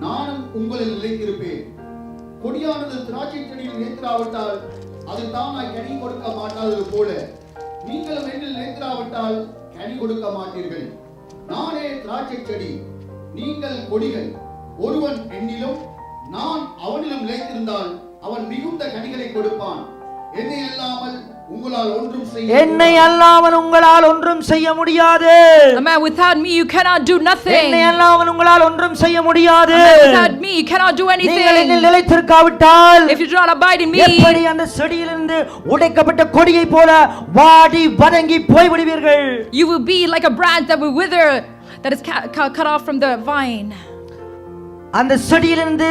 நானும் உங்களில் நிலைத்திருப்பேன். கொடியானது திராட்சை செடியில் நிலைத்திராவிட்டால் அது தானாய் கனி கொடுக்க மாட்டாதது போல நீங்களும் என்னில் நிலைத்திராவிட்டால் கனி கொடுக்க மாட்டீர்கள். நானே திராட்சை செடி, நீங்கள் கொடிகள். ஒருவன் என்னிலும் நான் அவனிலும் நிலைத்திருந்தால் அவன் மிகுந்த கனிகளை கொடுப்பான். என்னை அல்லாமல் உங்களால் ஒன்றும் செய்ய முடியாது. Amen. Without me you cannot do nothing. என்னை அல்லாமல் உங்களால் ஒன்றும் செய்ய முடியாது. Without me you cannot do anything. நீங்கள் என்னில் நிலைத்திருக்காவிட்டால் If you do not abide in me, எப்படி அந்த செடியிலிருந்து உடைக்கப்பட்ட கொடியை போல வாடி வதங்கி போய்விடுவீர்கள். you will be like a branch that will wither, that is cut off from the vine. அந்த செடியிலிருந்து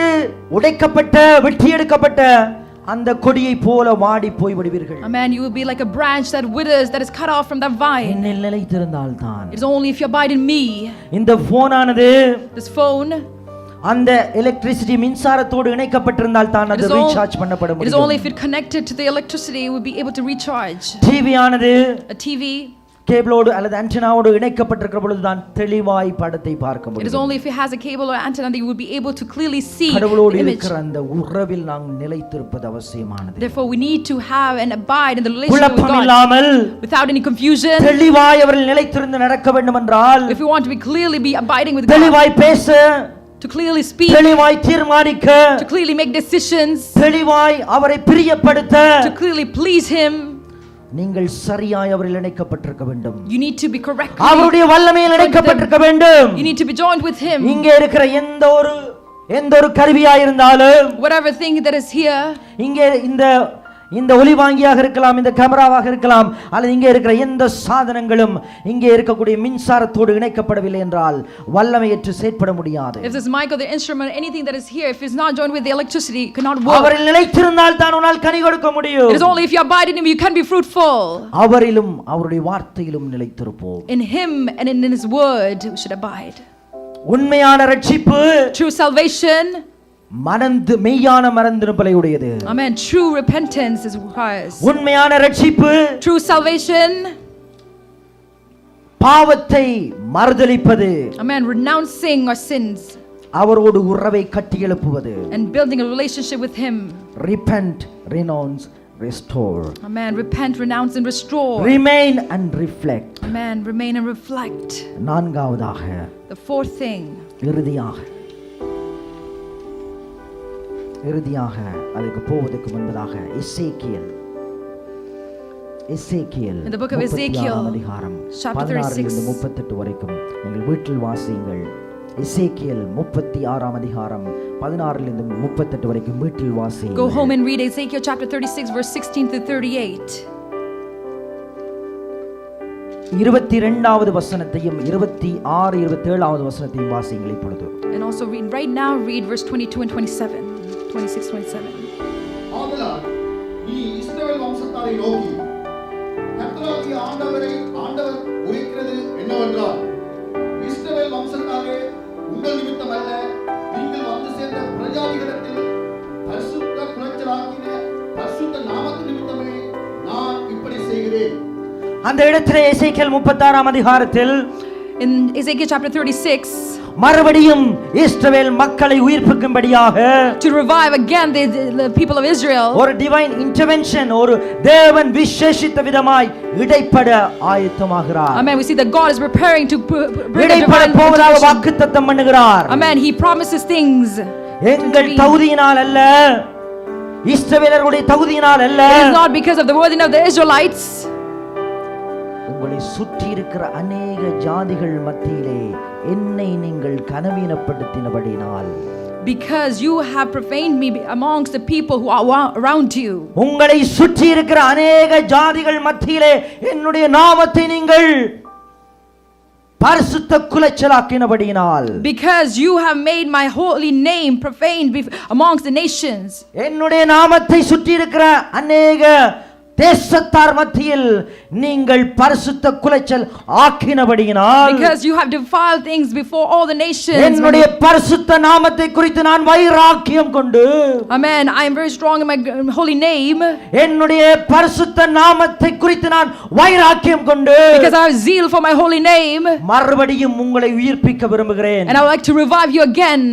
உடைக்கப்பட்ட வெட்டி எடுக்கப்பட்ட அந்த கொடியை போல வாடி போய் விடுவீர்கள். Amen. You will be like a branch that withers, that is cut off from the vine. என்னில் நிலைத்திருந்தால் தான். It's only if you abide in me. இந்த போனானது This phone, அந்த எலக்ட்ரிசிட்டி மின்சாரத்தோடு இணைக்கப்பட்டிருந்தால் தான் அது ரீசார்ஜ் பண்ணப்பட it is only முடியும். if it connected to the electricity it will be able to recharge. TV ஆனது A TV, கேபிளோடு அல்லது ஆண்டனாவோடு இணைக்கப்பட்டிருக்கிற பொழுது தான் தெளிவாய் படத்தை பார்க்க it is முடியும். only if it has a cable or antenna that you will be able to clearly see கடவுளோடு the image. இருக்கிற அந்த உறவில் நாம் நிலைத்திருப்பது அவசியமானது. Therefore we need to have and abide in the relationship with குழப்பம் God இல்லாமல் without any confusion. தெளிவாய் அவரில் நிலைத்திருந்து நடக்க வேண்டும் என்றால் If you want to be clearly be abiding with God, தெளிவாய் பேச, to clearly speak, தெளிவாய் தீர்மானிக்க, to clearly make decisions, தெளிவாய் அவரை பிரியப்படுத்த to clearly please him, நீங்கள் சரியாய் அவரில் இணைக்கப்பட்டிருக்க வேண்டும். you need to be correctly, அவருடைய வல்லமையில் இணைக்கப்பட்டிருக்க வேண்டும். you need to be joined with him. இங்கே இருக்கிற எந்த ஒரு கருவியாய் இருந்தாலும், Whatever thing that is here, இங்கே இந்த ஒலிவாங்கியாக இருக்கலாம், இந்த கேமராவாக இருக்கலாம், அல்லது இங்கே இருக்கிற எந்த சாதனங்களும் இங்கே இருக்கக்கூடிய மின்சாரத்தோடு இணைக்கப்படவில்லை என்றால் வல்லமையற்று செயல்பட முடியாது. if this mic or the instrument, anything that is here, if it's not joined with the electricity, it cannot work. அவரில் நிலைத்திருந்தால் தான் உன்னால் கனி கொடுக்க முடியும். It is only if you abide in him you can be fruitful. அவரிலும் அவருடைய வார்த்தையிலும் நிலைத்திருப்போம். In him and in his word we should abide. உண்மையான ரட்சிப்பு True salvation, மெய்யான மனந்திருப்பலை உடையது. amen, true repentance is required. உண்மையான ரட்சிப்பு True salvation, பாவத்தை மறுதலிப்பது, amen, renouncing our sins அவரோடு உறவை கட்டி எழுப்புவது. and building a relationship with him. Repent, renounce, restore. Amen. Repent, renounce and restore. Remain and reflect. Amen. Remain and reflect. நான்காவதாக, The fourth thing, இறுதியாக அதுக்கு போவதற்கு முன்பதாக எசேக்கியேல் In the book of Ezekiel, அதிகாரம் chapter 16 36 38 வரைக்கும் நீங்கள் வீட்டில் வாசியுங்கள். எசேக்கியேல் 36 அதிகாரம் 16 லிருந்து 38 வரைக்கும் வீட்டில் வாசியுங்கள். Go home and read Ezekiel chapter 36 verse 16 to 38. 22வது வசனத்தையும் 26 27வது வசனத்தையும் வாசியுங்கள் இப்பொழுது. And also read right now, read verse 22 and 27. 26 27. ஆதலால் நீ இஸ்ரவேல் வம்சத்தாரை நோக்கி கர்த்தராகிய ஆண்டவர் உரைக்கிறது என்னவென்றால், இஸ்ரவேல் வம்சத்தாரே, உங்கள் நிமித்தம் அல்ல, நீங்கள் வந்து சேர்ந்த பிரஜாதிகளிடத்தில் பரிசுத்த குலைச்சலாக்கின பரிசுத்த நாமத்தின் நிமித்தமே நான் இப்படி செய்கிறேன். அந்த இடத்திலே எசேக்கியேல் 36 அதிகாரத்தில் In Ezekiel chapter 36, மறுபடியும் இஸ்ரவேல் மக்களை உயிர்ப்பிக்கும்படியாக, to revive again the people of Israel, ஒரு டிவைன் இன்டர்வென்ஷன், ஒரு தேவன் விசேஷித்த விதமாய் இடைப்பட ஆயத்தமாகிறார். amen, we see that God is preparing to bring a இடைப்பட divine போவதாக intervention. வாக்குத்தத்தம் பண்ணுகிறார். Amen, he promises things. எங்கள் தகுதியினால் அல்ல, இஸ்ரவேலர்களுடைய தகுதியினால் அல்ல, It is not because of the worthiness of the Israelites, உங்களை சுற்றி இருக்கிற அநேக ஜாதிகள் மத்தியிலே என்னை நீங்கள் கனவீனப்படுத்தினபடியினால், because you have profaned me amongst the people who are around you. உங்களை சுற்றி இருக்கிற அநேக ஜாதிகள் மத்தியிலே என்னுடைய நாமத்தை நீங்கள் பரிசுத்த குலைச்சலாக்கினபடியினால், Because you have made my holy name profaned amongst the nations. என்னுடைய நாமத்தை சுற்றி இருக்கிற அநேக தேசத்தார் மத்தியில் நீங்கள் பரிசுத்த குலைச்சல் ஆக்கினபடியினால், Because you have defiled things before all the nations. என்னுடைய பரிசுத்த நாமத்தை குறித்து நான் வைராக்கியம் கொண்டு, Amen. I am very strong in my holy name. என்னுடைய பரிசுத்த நாமத்தை குறித்து நான் வைராக்கியம் கொண்டு, Because I have zeal for my holy name. மறுபடியும் உங்களை உயிர்ப்பிக்க விரும்புகிறேன். And I would like to revive you again.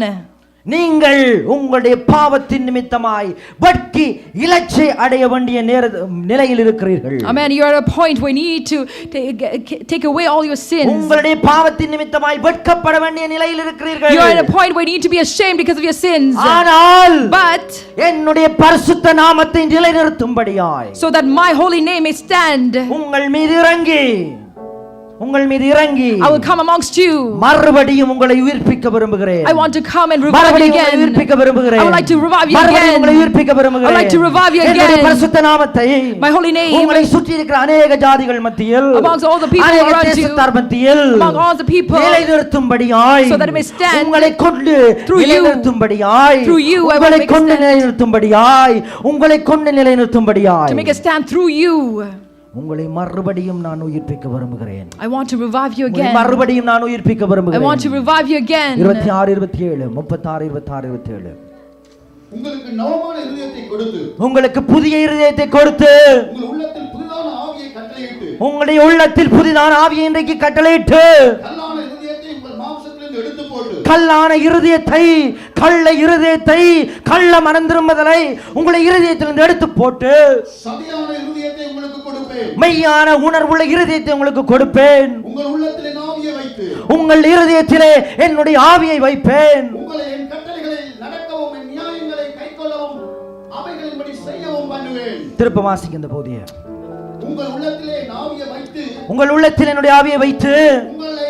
நீங்கள் உங்களுடைய பாவத்தின் நிமித்தமாய் வெட்கி இலச்சை அடைய வேண்டிய நிலையில் இருக்கிறீர்கள். Amen. You are at a point where you need to take away all your sins. உங்களுடைய பாவத்தின் நிமித்தமாய் வெட்கப்பட வேண்டிய நிலையில் இருக்கிறீர்கள். You are at a point where you need to be ashamed because of your sins. ஆனால் But என்னுடைய பரிசுத்த நாமத்தை நிலைநிறுத்தும்படியாய், so that my holy name may stand, உங்கள் மீது இறங்கி I will come amongst you. மறுபடியும் உங்களை உயிர்ப்பிக்க விரும்புகிறேன். I want to come and revive you again. உயிர்ப்பிக்க விரும்புகிறேன். I would like to revive you again. உங்களை உயிர்ப்பிக்க விரும்புகிறேன். I would like to revive you என்னுடைய again. பரிசுத்த நாமத்தை My holy name உங்களை சுற்றி இருக்கிற அநேக ஜாதிகள் மத்தியில், amongst all the people அநேக around you, தேசத்தார் மத்தியில் among all the people, நிலைநிறுத்தும்படியாய், so that it may stand உங்களை கொண்டு through you, நிலைநிறுத்தும்படியாய், through you, I will உங்களை make a கொண்டு stand, நிலைநிறுத்தும்படியாய், உங்களை கொண்டு நிலைநிறுத்தும்படியாய், to make a stand through you. உங்களை மறுபடியும் நான் உயிர்ப்பிக்க விரும்புகிறேன். I want to revive you உங்களை again. மறுபடியும் நான் உயிர்ப்பிக்க I விரும்புகிறேன். want to revive you again. 26 27 36 26 27. உங்களுக்கு நவமான இதயத்தை கொடுத்து, உங்களுக்கு புதிய இதயத்தை கொடுத்து, உங்கள் உள்ளத்தில் புதிதான ஆவியை கட்டளையிட்டு, உங்களுடைய உள்ளத்தில் புதிதான ஆவியை இன்றைக்கு கட்டளையிட்டு, கல்லான இதயத்தை உங்கள் மாம்சத்திலிருந்து எடுத்து போட்டு, கல்லான இருதயத்தை, கள்ள இருதயத்தை, கள்ள மனம் திரும்புதலை உங்களுடைய இருதயத்திலிருந்து எடுத்து போட்டு, சதியான இதயத்தை உங்களுக்கு கொடுப்பேன், மெய்யான உணர்வுள்ள இருதயத்தை உங்களுக்கு கொடுப்பேன். உங்கள் உள்ளத்திலே என் ஆவியை வைத்து, உங்கள் இருதயத்திலே என்னுடைய ஆவியை வைப்பேன். உங்களை என் கட்டளைகளில் நடக்கவும், என் நியாயங்களை கைக்கொள்ளவும், அவைகளின்படி செய்யவும் பண்ணுவேன். திருப்ப வாசிங்க இந்த போதிய. உங்கள் உள்ளத்திலே என் ஆவியை வைத்து, உங்கள் உள்ளத்தில் என்னுடைய ஆவியை வைத்து, உங்களை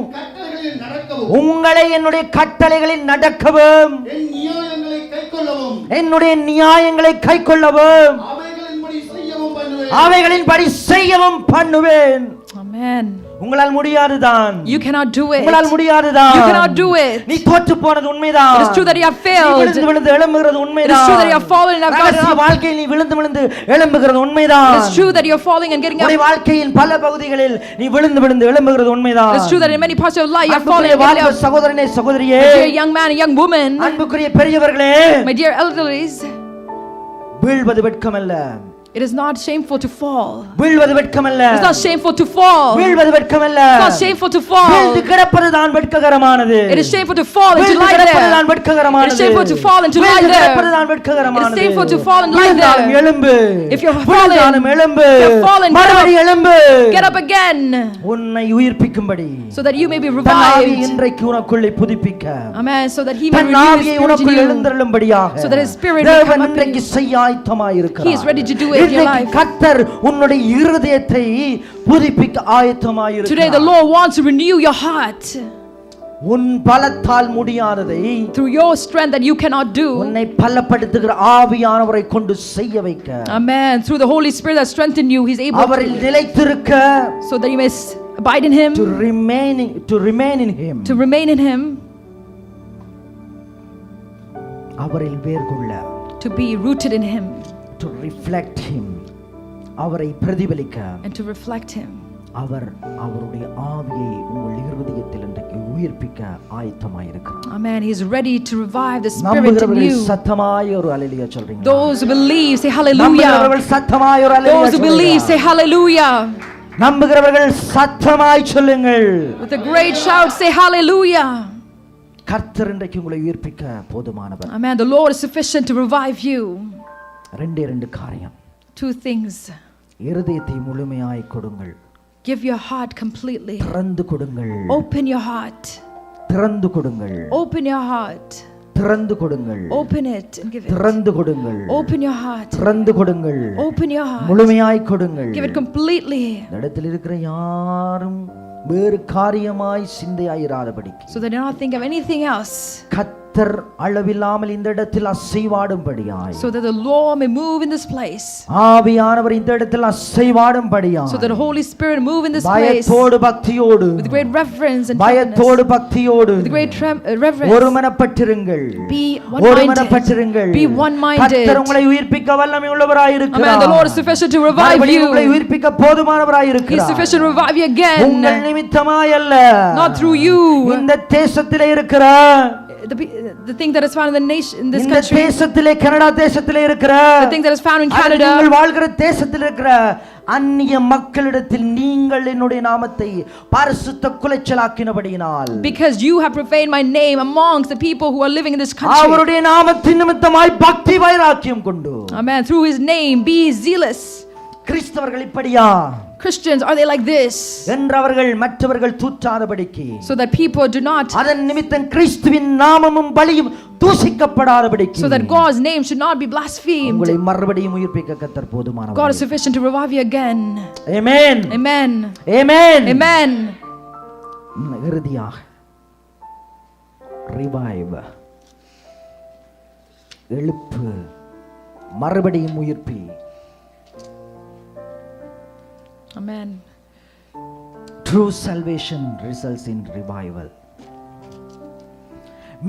என் கட்டளைகளில் நடக்கவும், உங்களை என்னுடைய கட்டளைகளில் நடக்கவும், என் நியாயங்களை கைக்கொள்ளவும், என்னுடைய நியாயங்களை கைக்கொள்ளவும், அவைகளின்படி செய்யவும் பண்ணுவேன். அவைகளின்படி செய்யவும் பண்ணுவேன். Amen. உங்களால் முடியாதுதான். You cannot do it. உங்களால் முடியாதுதான். You cannot do it. நீ தோற்று போனது உண்மைதான். It is true that you have failed. நீ விழுந்து விழுந்து எழும்புகிறது உண்மைதான். It is true that you have fallen and have gotten ரகசிய up. வாழ்க்கையில் நீ விழுந்து விழுந்து எழும்புகிறது உண்மைதான். It is true that you are falling and getting up. உன்னுடைய வாழ்க்கையின் பல பகுதிகளில் நீ விழுந்து விழுந்து எழும்புகிறது உண்மைதான். It is true that in many parts of your life you are falling and அன்புக்குரிய getting up. சகோதரனே சகோதரியே, My dear young man and young woman, அன்புக்குரிய பெரியவர்களே, my dear elderlies, வீழ்வது வெட்கமல்ல. it is not shameful to fall. வீழ்வது வெட்கமல்ல. It is not shameful to fall. வீழ்வது வெட்கமல்ல. It's not shameful to fall. வீழ்ந்து கிடப்பதுதான் வெட்ககரமானது. It is shameful to fall and to வீழ்ந்து lie கிடப்பதுதான் there. வெட்ககரமானது. It is shameful to fall and to lie வீழ்ந்து there. கிடப்பதுதான் வெட்ககரமானது. It is shameful to fall and lie விழுந்தாலும் there. எழும்பு. If you have fallen, விழுந்தாலும் எழும்பு. if you have fallen, மறுபடி எழும்பு. get up again, உன்னை உயிர்ப்பிக்கும்படி so that you may be தன் ஆவியை revived. இன்றைக்கு உனக்குள்ளே புதுப்பிக்க, Amen. So that He may than renew His ஆவியை spirit in உனக்குள் you. எழுந்தருளும்படியாக So that His spirit may தேவன் come up in இன்றைக்கு you. செய்ய ஆயத்தமாயிருக்கிறார். He is ready to do it in your இன்றைக்கு life. கர்த்தர் உன்னுடைய இருதயத்தை புதுப்பிக்க Today the ஆயத்தமாயிருக்கிறார். Lord wants to renew your heart உன் பலத்தால் முடியாததை through your strength that you cannot do. உன்னை பலப்படுத்துகிற ஆவியானவரை கொண்டு செய்ய வைக்க, Amen. Through the Holy Spirit that strengthens you, He's able அவரில் to, நிலைத்திருக்க, so that you may abide in Him, to remain in him, to remain in Him, அவரில் வேர் கொள்ள, to be rooted in Him, to reflect him, அவரை பிரதிபலிக்க, and to reflect Him. அவர் அவருடைய ஆவியை உங்கள் இருதயத்தில் இன்றைக்கு உயிர்ப்பிக்க ஆயத்தமாயிருக்கிறார். Amen. He's ready to revive the Spirit in நம்புகிறவர்கள் you. சத்தமாய் ஒரு அல்லேலூயா சொல்றீங்க. Those who believe, say hallelujah. நம்புகிறவர்கள் சத்தமாய் ஒரு அல்லேலூயா Those who believe, say சொல்லுங்க. hallelujah. நம்புகிறவர்கள் சத்தமாய் சொல்லுங்கள். With a great shout, say hallelujah. கர்த்தர் இன்றைக்கு உங்களை உயிர்ப்பிக்க போதுமானவர். Amen. The Lord is sufficient to revive you. ரெண்டு காரியம். Two things. இருதயத்தை முழுமையாய் கொடுங்கள். Give your heart completely. திறந்து கொடுங்கள். Open your heart. திறந்து கொடுங்கள். Open your heart. திறந்து கொடுங்கள். Open it and give it. திறந்து கொடுங்கள். Open your heart. திறந்து கொடுங்கள். Open your heart. முழுமையாய் கொடுங்கள். Give it completely. இந்த இடத்தில் இருக்கிற யாரும் வேறு காரியமாய் சிந்தையாயிராதபடிக்கு, So that you not think of anything else. கர்த்தர் அளவில்லாமல் இந்த இடத்தில் அசைவாடும்படியாய், So that the Lord may move in this place. ஆவியானவர் இந்த இடத்தில் அசைவாடும்படியாய், So that the Holy Spirit move in this place. பயத்தோடு பக்தியோடு, With great reverence and பயத்தோடு பக்தியோடு, with great reverence. ஒருமனப்பட்டிருங்கள். Be one-minded. ஒருமனப்பட்டிருங்கள். Be one-minded. கர்த்தர் உங்களை உயிர்ப்பிக்க வல்லமை உள்ளவராய் இருக்கிறார். Amen. The Lord is sufficient to revive மறுபடியும் you. உங்களை உயிர்ப்பிக்க போதுமானவராய் He is இருக்கிறார். sufficient to revive you again. உங்கள் நிமித்தமாய் அல்ல, Not through you. இந்த தேசத்திலே இருக்கிற, The thing that is found in the nation, in this இந்த country, தேசத்திலே, கனடா தேசத்திலே இருக்கிற, the thing that is found in அல்லது Canada, நீங்கள் வாழ்கிற தேசத்தில் இருக்கிற அந்நிய மக்களிடத்தில் நீங்கள் என்னுடைய நாமத்தை பரிசுத்த குலைச்சலாக்கினபடியினால், because you have profaned my name amongst the people who are living in this country. அவருடைய நாமத்தின் நிமித்தமாய் பக்தி வைராக்கியம் கொண்டு, Amen. Through his name, be zealous. கிறிஸ்தவர்கள் இப்படியா, Christians, are they like this? என்றவர்கள் மற்றவர்கள் தூற்றாதபடிக்கு, So that people do not, அதன் நிமித்தம் கிறிஸ்துவின் நாமமும் பலியும் தூஷிக்கப்படாதபடிக்கு, so that God's name should not be blasphemed. உங்களை மறுபடியும் உயிர்ப்பிக்க கர்த்தர் போதுமானவர். God is sufficient to revive you again. Amen. Amen. Amen. Amen. இறுதியாக ரிவைவ், எழுப்பு, மறுபடியும் உயிர்ப்பி. Amen. True salvation results in revival.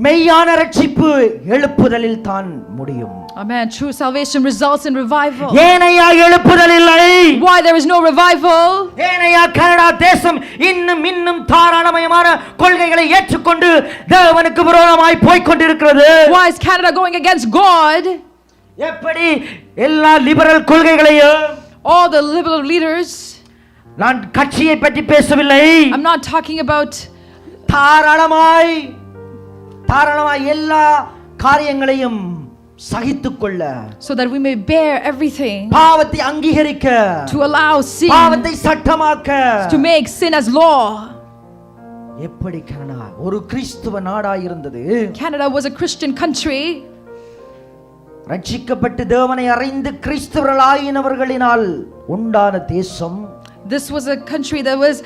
மெய்யான ரட்சிப்பு எழுப்புதலில் தான் முடியும். Amen. True salvation results in revival. ஏனையா எழுப்புதல் இல்லை? Why there is no revival? ஏனையா கனடா தேசம் இன்னும் தாராளமயமான கொள்கைகளை ஏற்றுக்கொண்டு தேவனுக்கு விரோதமாய் போய்க் கொண்டிருக்கிறது? Why is Canada going against God? எப்படி எல்லா லிபரல் கொள்கைகளையும், All the liberal leaders, நான் கட்சியை பற்றி பேசவில்லை, I'm not talking about தாராளமாய் எல்லா காரியங்களையும் சகித்துக்கொள்ள, so that we may bear everything, பாவத்தை அங்கீகரிக்க, to allow sin, பாவத்தை சட்டமாக்க, to make sin as law. எப்படி கனடா ஒரு கிறிஸ்துவ நாடாய் இருந்தது? Canada was a Christian country. ரட்சிக்கப்பட்டு தேவனை அறிந்து கிறிஸ்தவர்களாயினவர்களினால் உண்டான தேசம். This was a country that was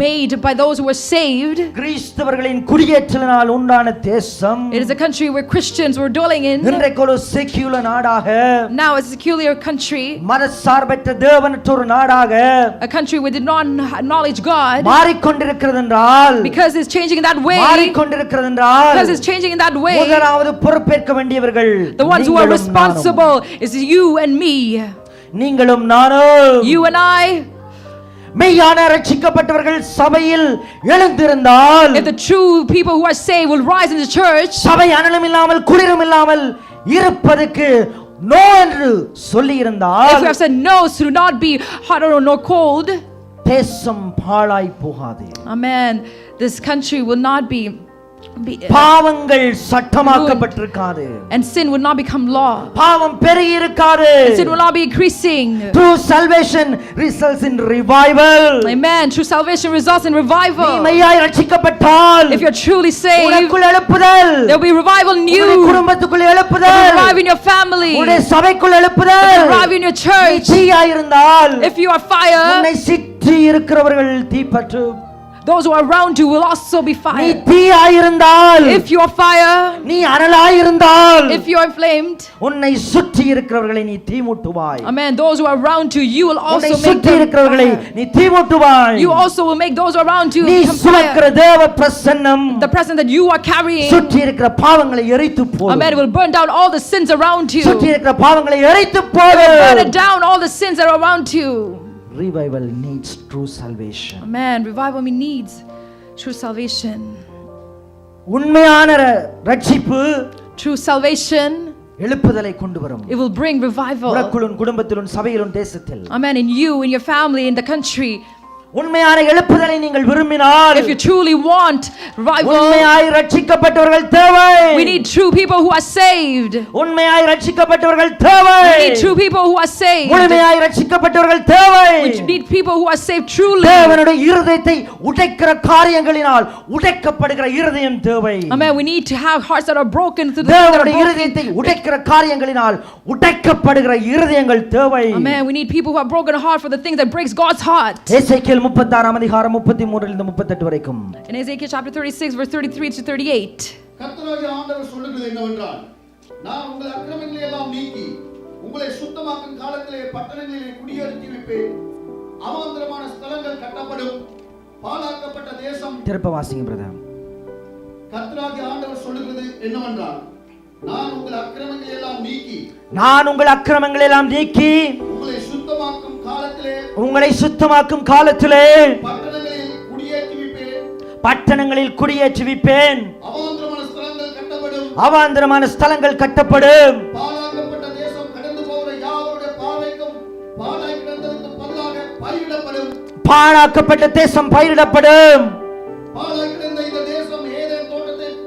made by those who were saved. கிறிஸ்தவர்களின் குடியேற்றலினால் உண்டான தேசம். It is a country where Christians were dwelling in. இன்றைக்கு ஒரு செக்யூலர் நாடாக, Now it's a secular country, மதசார்பற்ற தேவனற்ற ஒரு நாடாக a country where did not acknowledge God. மாறிக்கொண்டிருக்கிறது என்றால், Because it's changing in that way. மாறிக்கொண்டிருக்கிறது என்றால், Because it's changing in that way. முதலாவது பொறுப்பேற்க வேண்டியவர்கள் The ones who are responsible is you and me. நீங்களும் நானும். You and I. மெய்யான ரட்சிக்கப்பட்டவர்கள் சபையில் எழுந்திருந்தால், If the true people who are saved will rise in the church, சபை அனலும் இல்லாமல் குளிரும் இல்லாமல் இருப்பதற்கு நோ என்று சொல்லி இருந்தால், if we have said no to not be hot or nor cold, தேசம் பாழாய் போகாது. amen, this country will not be பாவங்கள் சட்டமாக்கப்பட்டிருக்காது. and sin would not become law. பாவம் பெருகி இருக்காது. Sin will not be increasing. True salvation results in revival. Amen. True salvation results in revival. நீ மெய்யாய் ரட்சிக்கப்பட்டால், If you're truly saved, உனக்குள் எழுப்புதல், there will be revival in you. உன்னுடைய குடும்பத்துக்குள் There will எழுப்புதல், be revival in your family. உன்னுடைய There சபைக்குள் எழுப்புதல், will be revival in your நீ church. தீயாய் இருந்தால், If you are fire, உன்னை சுற்றி இருக்கிறவர்கள் தீப்பற்றும். those who are around you will also be நீ fire. தீயாய் இருந்தால், If you are fire, நீ அனலாய் இருந்தால், if you are inflamed, உன்னை சுற்றி இருக்கிறவர்களை நீ தீமூட்டுவாய். amen, those who are around you, you will உன்னை also make சுற்றி them இருக்கிறவர்களை fire. நீ தீமூட்டுவாய். You also will make those around you நீ become சுமக்கிற fire. தேவ பிரசன்னம் The presence that you are carrying, சுற்றி இருக்கிற பாவங்களை எரித்து போடும். amen, will burn down all the sins around you. சுற்றி இருக்கிற பாவங்களை எரித்து Burn போடும். it down, all the sins that are around you. Revival needs true salvation. Amen. Revival needs true salvation. உண்மையான ரட்சிப்பு True salvation, எழுப்புதலை கொண்டு வரும். it will bring revival. உனக்குள்ளும் குடும்பத்திலும் சபையிலும் தேசத்தில் Amen. In you, in your family, in the country, உண்மையான எழுப்புதலை நீங்கள் விரும்பினால், if you truly want revival, உண்மையாய் ரட்சிக்கப்பட்டவர்கள் தேவை. we need true people who are saved. உண்மையாய் ரட்சிக்கப்பட்டவர்கள் தேவை. We need true people who are saved. முழுமையாய் ரட்சிக்கப்பட்டவர்கள் தேவை. We need people who are saved truly. தேவனுடைய இருதயத்தை உடைக்கிற காரியங்களினால் உடைக்கப்படுகிற இருதயம் தேவை. Amen. We need to have hearts that are broken through the தேவனுடைய இருதயத்தை உடைக்கிற காரியங்களினால் உடைக்கப்படுகிற இருதயங்கள் தேவை. Amen. We need people who have broken heart for the things that breaks God's heart. எசேக்கியேல் 36 அதிகாரம் 33 இலிருந்து 38 வரைக்கும். In Ezekiel chapter 36 verse 33 to 38. கர்த்தராகிய ஆண்டவர் சொல்லுகிறது என்னவென்றால், நான் உங்கள் அக்கிரமங்களை எல்லாம் நீக்கி உங்களை சுத்தமாக்கும் காலத்திலே பட்டணங்களிலே குடியேற்றி வைப்பேன். அவாந்தரமான ஸ்தலங்கள் கட்டப்படும். பாழாக்கப்பட்ட தேசம். திருப்ப வாசிங்க பிரதர். கர்த்தராகிய ஆண்டவர் சொல்லுகிறது என்னவென்றால், நான் உங்கள் அக்கிரமங்களை எல்லாம் நீக்கி உங்களை சுத்தமாக்கும் காலத்திலே பட்டணங்களில் குடியேற்றி வைப்பேன். அவாந்தரமான ஸ்தலங்கள் கட்டப்படும். பாழாக்கப்பட்ட தேசம் கடந்து போகிற யாவருடைய பார்வைக்கும் பாழாய் கிடந்ததற்கு பதிலாக பயிரிடப்படும். பாழாக்கப்பட்ட தேசம் பயிரிடப்படும். பாழாய் கிடந்த இந்த தேசம் ஏதேன் தோட்டத்தில்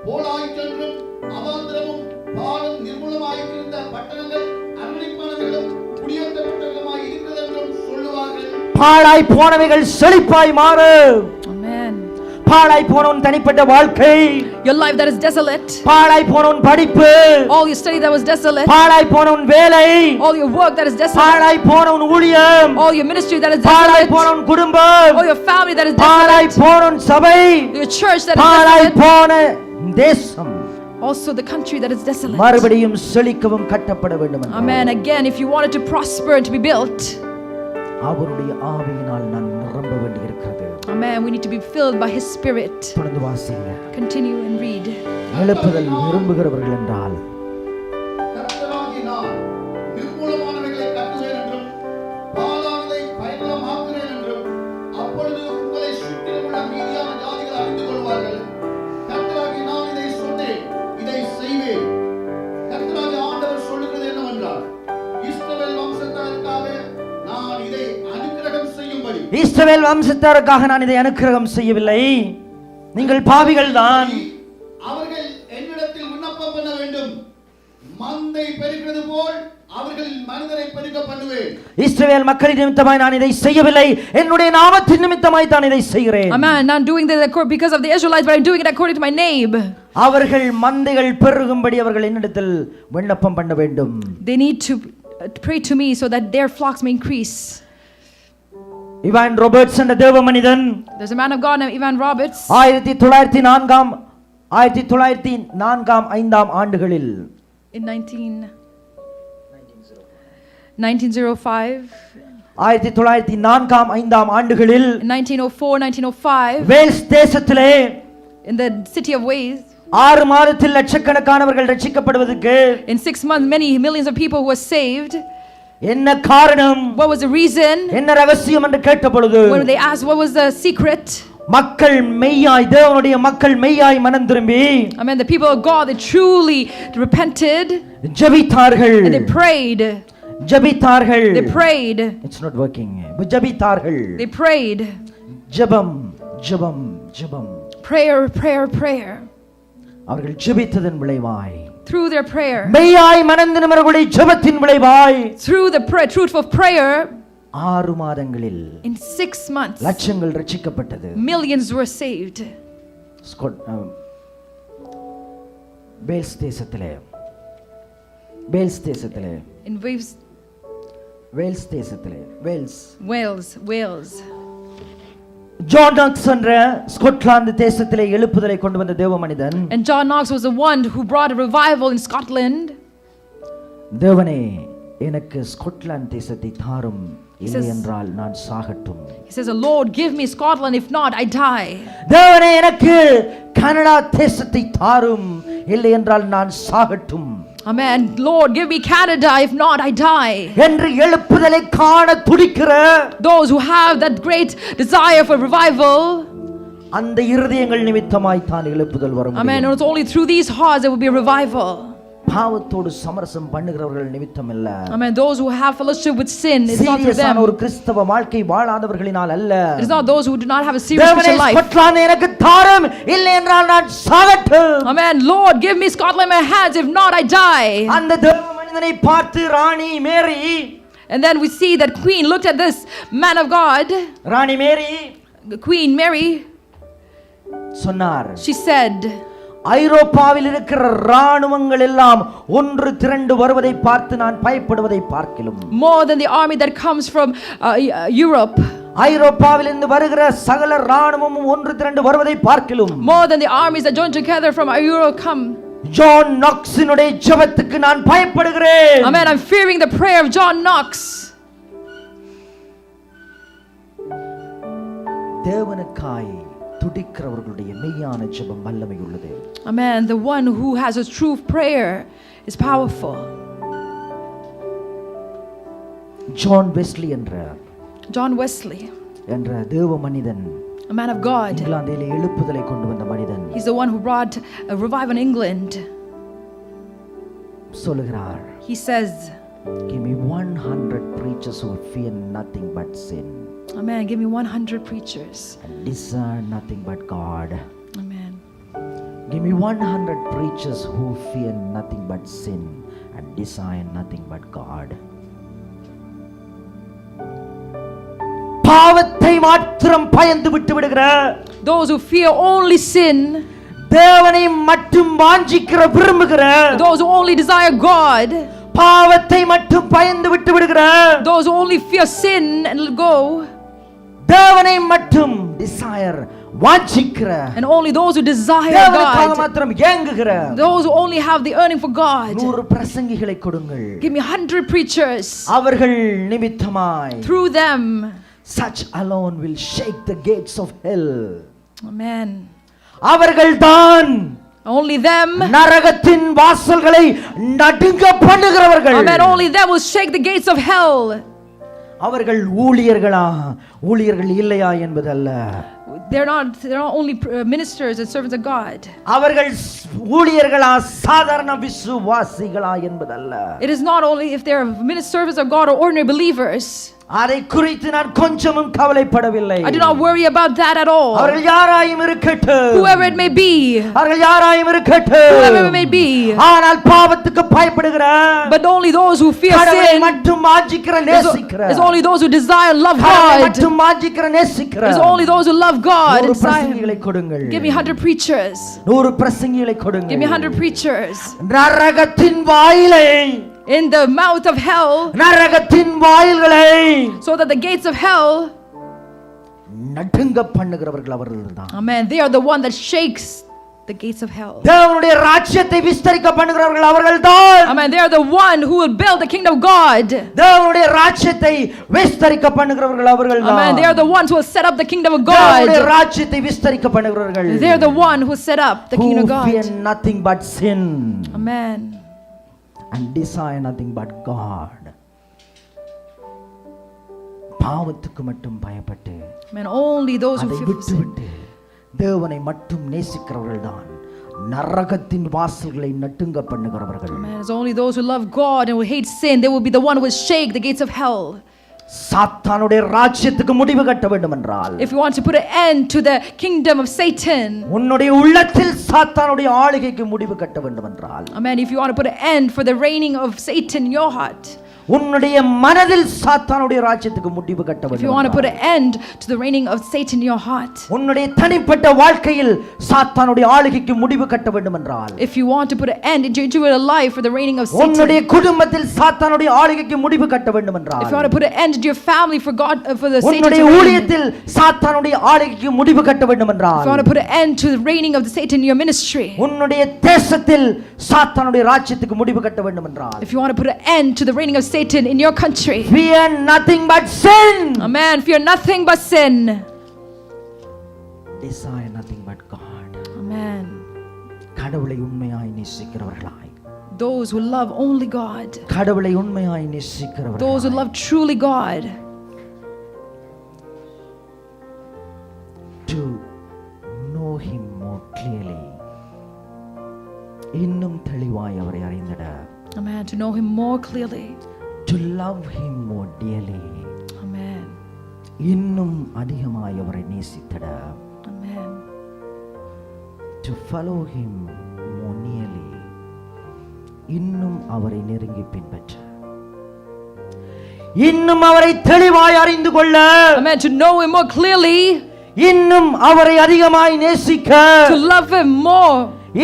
போலாயிற்றென்றும் அவாந்தரமும் பாழும் நிர்மூலமாயிருந்த பட்டணங்கள் அரணிப்பானவைகளும் குடியேற்றப்பட்டவைகளுமாய் இருக்கிறதென்றும் சொல்லுவார்கள். பாழாய் போனவைகள் செழிப்பாய் மாறும். Amen. பாழாய் போனவன் தனிப்பட்ட வாழ்க்கை, your life that is desolate, பாழாய் போனவன் படிப்பு, all your study that was desolate, பாழாய் போனவன் வேலை, all your work that is desolate, பாழாய் போனவன் ஊழியம், all your ministry that is desolate, பாழாய் போனவன் குடும்பம், all your family that is desolate, பாழாய் போனவன் சபை, your church that is பாழாய் desolate, போன தேசம், also the country that is desolate. மறுபடியும் செழிக்கவும் கட்டப்பட வேண்டும். Amen. Again, if you want it to prosper and to be built, அவருடைய ஆவியினால் நான் நிரம்ப வேண்டியிருக்கிறது. Amen. We need to be filled by His Spirit. தொடர்ந்து வாசிங்க. Continue and read. எழுப்புதல் விரும்புகிறவர்கள் என்றால், கர்த்தராகிய நான் நிர்மூலமானவைகளை கட்டுவேன் என்றும் பாழானதை பயனுள்ளமாக்குவேன் என்றும் அப்பொழுது உங்களை சுற்றிலுள்ள மீதியான ஜாதிகள் அறிந்து கொள்வார்கள். கர்த்தராகிய நான் இதை சொன்னேன், இதை செய்வேன். கர்த்தராகிய ஆண்டவர் சொல்லுகிறது என்னவென்றால், இஸ்ரவேல் வம்சத்தாருக்காக நான் இதை அனுக்கிரகம் செய்யும்படி. இஸ்ரவேல் வம்சத்தாருக்காக நான் இதை அனுக்கிரகம் செய்யவில்லை. நீங்கள் பாவிகள் தான். அவர்கள் என்னிடத்தில் விண்ணப்பம் பண்ண வேண்டும். மந்தை பெருகிறது போல் அவர்கள் மனிதரை பெருக பண்ணுவேன். இஸ்ரவேல் மக்களின் நிமித்தமாய் நான் இதை செய்யவில்லை, என்னுடைய நாமத்தின் நிமித்தமாய் தான் இதை செய்கிறேன். Amen. Not doing this because of the Israelites, but I'm doing it according to my name. அவர்கள் மந்தைகள் பெருகும்படி அவர்கள் என்னிடத்தில் விண்ணப்பம் பண்ண வேண்டும். They need to pray to me so that their flocks may increase. Ivan Roberts என்ற தேவ மனிதன், There's a man of God named Ivan Roberts. 1904 5ஆம் ஆண்டுகளில் In 1905, 1904 ஆண்டுகளில் in 1904, 1905, வேல்ஸ் தேசத்திலே in the city of Wales, 6 மாதத்தில் லட்சக்கணக்கானவர்கள் ரட்சிக்கப்படுவதற்கு in 6 months, many millions of people were saved. என்ன காரணம், What was the reason? என்ன ரகசியம் என்று கேட்டபொழுது, When they asked what was the secret, மக்கள் மெய்யாய், தேவனுடைய மக்கள் மெய்யாய் மனம் திரும்பி, Amen, the people of God, they truly repented ஜெபித்தார்கள். and they prayed. ஜெபித்தார்கள். They prayed. It's not working. ஜெபித்தார்கள். They prayed. ஜெபம் ஜெபம் ஜெபம். Prayer, prayer, prayer. அவர்கள் ஜெபித்ததன் விளைவாய், Through their prayer, மெய்யாய் மனம் திரும்பினவர்களுடைய ஜெபத்தின் விளைவாய், through the truth of prayer, 6 மாதங்களில் in 6 months, லட்சங்கள் ரட்சிக்கப்பட்டது. millions were saved. Wales தேசத்திலே In Wales, வேல்ஸ் தேசத்திலே Wales. ஜான் நாக்ஸ் என்ற ஸ்காட்லாந்து தேசத்திலே எழுப்புதலை கொண்டு வந்த தேவ மனிதன், And John Knox was the one who brought a revival in Scotland. தேவனே எனக்கு ஸ்காட்லாந்து தேசத்தை தாரும், இல்லை என்றால் நான் சாகட்டும். He says, Lord, give me Scotland, if not I die. தேவனே எனக்கு கனடா தேசத்தை தாரும், இல்லை என்றால் நான் சாகட்டும். Amen. Lord, give me Canada, if not I die. என்று எழுப்புதலை காண துடிக்கிற Those who have that great desire for revival, அந்த இருதயங்கள் நிமித்தமாய் தான் எழுப்புதல் வரும். Amen. And it's only through these hearts there will be a revival. பாவத்தோடு சமரசம் பண்ணுகிறவர்கள் நிமித்தம் இல்ல. Amen. Those who have fellowship with sin, it's not through them. ஒரு கிறிஸ்தவ வாழ்க்கை வாழாதவர்களினால் அல்ல. It is not those who do not have a serious Christian life. Scotland எனக்கு தாரும், இல்லை என்றால் நான் சாகட்டும். Amen. Lord, give me Scotland in my hands, if not I die. அந்த தேவ மனிதனை பார்த்து ராணி மேரி, and then we see that Queen looked at this man of God. Rani Mary, Queen Mary சொன்னார், she said, ஐரோப்பாவில் இருக்கிற ராணுவங்கள் எல்லாம் ஒன்று திரண்டு வருவதை பார்த்து நான் பயப்படுவதை பார்க்கிலும், more than the army that comes from Europe, ஐரோப்பாவில் இருந்து வருகிற சகல ராணுவமும் ஒன்று திரண்டு வருவதை பார்க்கிலும், more than the armies that join together from Europe come, John நாக்ஸினுடைய ஜெபத்துக்கு நான் பயப்படுகிறேன். Amen. I'm fearing the prayer of John Knox. தேவனுக்காய் துடிக்கிறவர்களுடைய மெய்யான ஜெபம் வல்லமை உள்ளது. Amen. The one who has a true prayer is powerful. John Wesley John Wesley, என்ற தேவ மனிதன், a man of God, இங்கிலாந்திலே எழுப்புதலை கொண்டு வந்த மனிதன், he's the one who brought a revival in England. சொல்லுகிறார், He says, give me 100 preachers who fear nothing but sin. Amen. Give me 100 preachers and desire nothing but God. Amen. Give me 100 preachers who fear nothing but sin and desire nothing but God. பாவத்தை மாத்திரம் பயந்து விட்டு விடுகிற, those who fear only sin, தேவனை மட்டும் வாஞ்சிக்கிற விரும்புகிற, those who only desire God, பாவத்தை மட்டும் பயந்து விட்டு விடுகிற, those who only fear sin and let go, தேவனை மட்டும் desire வாஞ்சிக்கிற, and only those who desire தேவனுக்காக God, மாத்திரம் ஏங்குகிற, those who only have the yearning for God. 100 பிரசங்கிகளை கொடுங்கள். Give me 100 preachers. அவர்கள் நிமித்தமாய், Through them, such alone will shake the gates of hell. Amen. அவர்கள்தான் only them, நரகத்தின் வாசல்களை நடுங்க பண்ணுகிறவர்கள். Amen. Only them will shake the gates of hell. அவர்கள் ஊழியர்களா, ஊழியர்கள் இல்லையா என்பதல்ல. They're not only ministers and servants of God. அவர்கள் ஊழியர்களா, சாதாரண விசுவாசிகளா என்பதல்ல. It is not only if they're ministers, servants of God, or ordinary believers. அதை குறித்து நான் கொஞ்சமும் கவலைப்படவில்லை. I do not worry about that at all. அவர்கள் யாராயும் இருக்கட்டும், whoever it may be, அவர்கள் யாராயும் இருக்கட்டும், whoever it may be, ஆனால் பாவத்துக்கு பயப்படுகிற, but only those who fear கடவுளை sin, மட்டும் வாஞ்சிக்கிற நேசிக்கிற, is only those who desire and love கடவுளை God, மட்டும் வாஞ்சிக்கிற நேசிக்கிற, is only those who love God and 100 desire பிரசங்கிகளை Him. கொடுங்கள். Give me 100 preachers. 100 பிரசங்கிகளை கொடுங்கள். Give me 100 preachers. நரகத்தின் வாயிலை, in the mouth of hell, நரகத்தின் வாயில்களை, so that the gates of hell, நடுங்க பண்ணுகிறவர்கள் அவர்கள்தான். Amen. They are the one that shakes the gates of hell. தேவனுடைய ராஜ்யத்தை விஸ்தரிக்க பண்ணுகிறவர்கள் அவர்கள்தான். Amen. They are the one who will build the kingdom of God. தேவனுடைய ராஜ்யத்தை விஸ்தரிக்க பண்ணுகிறவர்கள் அவர்கள்தான். Amen. They are the ones who will set up the kingdom of God. தேவனுடைய ராஜ்யத்தை விஸ்தரிக்க பண்ணுகிறவர்கள். They are the one who set up the kingdom of God. Who fear nothing but sin. Amen. And desire nothing but God. பாவத்துக்கு மட்டும் பயப்பட்டு, Amen. Only those who fear sin, விட்டு தேவனை மட்டும் நேசிக்கிறவர்கள் தான் நரகத்தின் வாசல்களை நட்டுங்க பண்ணுகிறவர்கள். Amen. It's only those who love God and who hate sin, they will be the one who will shake the gates of hell. சாத்தானுடைய ராஜ்யத்துக்கு முடிவு கட்ட வேண்டும் என்றால், if you want to put an end to the kingdom of Satan, உன்னுடைய உள்ளத்தில் சாத்தானுடைய ஆளுகைக்கு முடிவு கட்ட வேண்டும் என்றால், Amen. If you want to put an end for the reigning of Satan in your heart, உன்னுடைய மனதில் சாத்தானுடைய ராஜ்யத்துக்கு முடிவு கட்ட வேண்டும். if you want to put an end to the reigning of Satan in your heart, உன்னுடைய தனிப்பட்ட வாழ்க்கையில் சாத்தானுடைய ஆளுகைக்கு முடிவு கட்ட வேண்டும் என்றால், if you want to put an end into your life for the reigning of Satan, உன்னுடைய குடும்பத்தில் சாத்தானுடைய ஆளுகைக்கு முடிவு கட்ட வேண்டும் என்றால், if you want to put an end to your family for God for the Satan உன்னுடைய to reign, ஊழியத்தில் சாத்தானுடைய ஆளுகைக்கு முடிவு கட்ட வேண்டும் if என்றால், you want to put an end to the reigning of the Satan in your ministry, உன்னுடைய தேசத்தில் சாத்தானுடைய ராஜ்யத்துக்கு முடிவு கட்ட வேண்டும் என்றால், if you want to put an end to the reigning of Satan in your country, fear nothing but sin. Amen. Fear nothing but sin. Desire nothing but God. Amen. கடவுளை உண்மையாய் நேசிக்கிறவர்களாய், those who love only God, கடவுளை உண்மையாய் நேசிக்கிறவர்களாய், those who love truly God, to know him more clearly, இன்னும் தெளிவாய் அவரை அறிந்திட, know him more clearly. to love him more dearly. Amen. இன்னும் அதிகமாய் அவரை நேசித்திட. Amen. to follow him more nearly. இன்னும் அவரை நெருங்கி பின்பற்ற. இன்னும் அவரை தெளிவாய் அறிந்து கொள்ள. Amen. To know him more clearly. இன்னும் அவரை அதிகமாய் நேசிக்க. To love him more.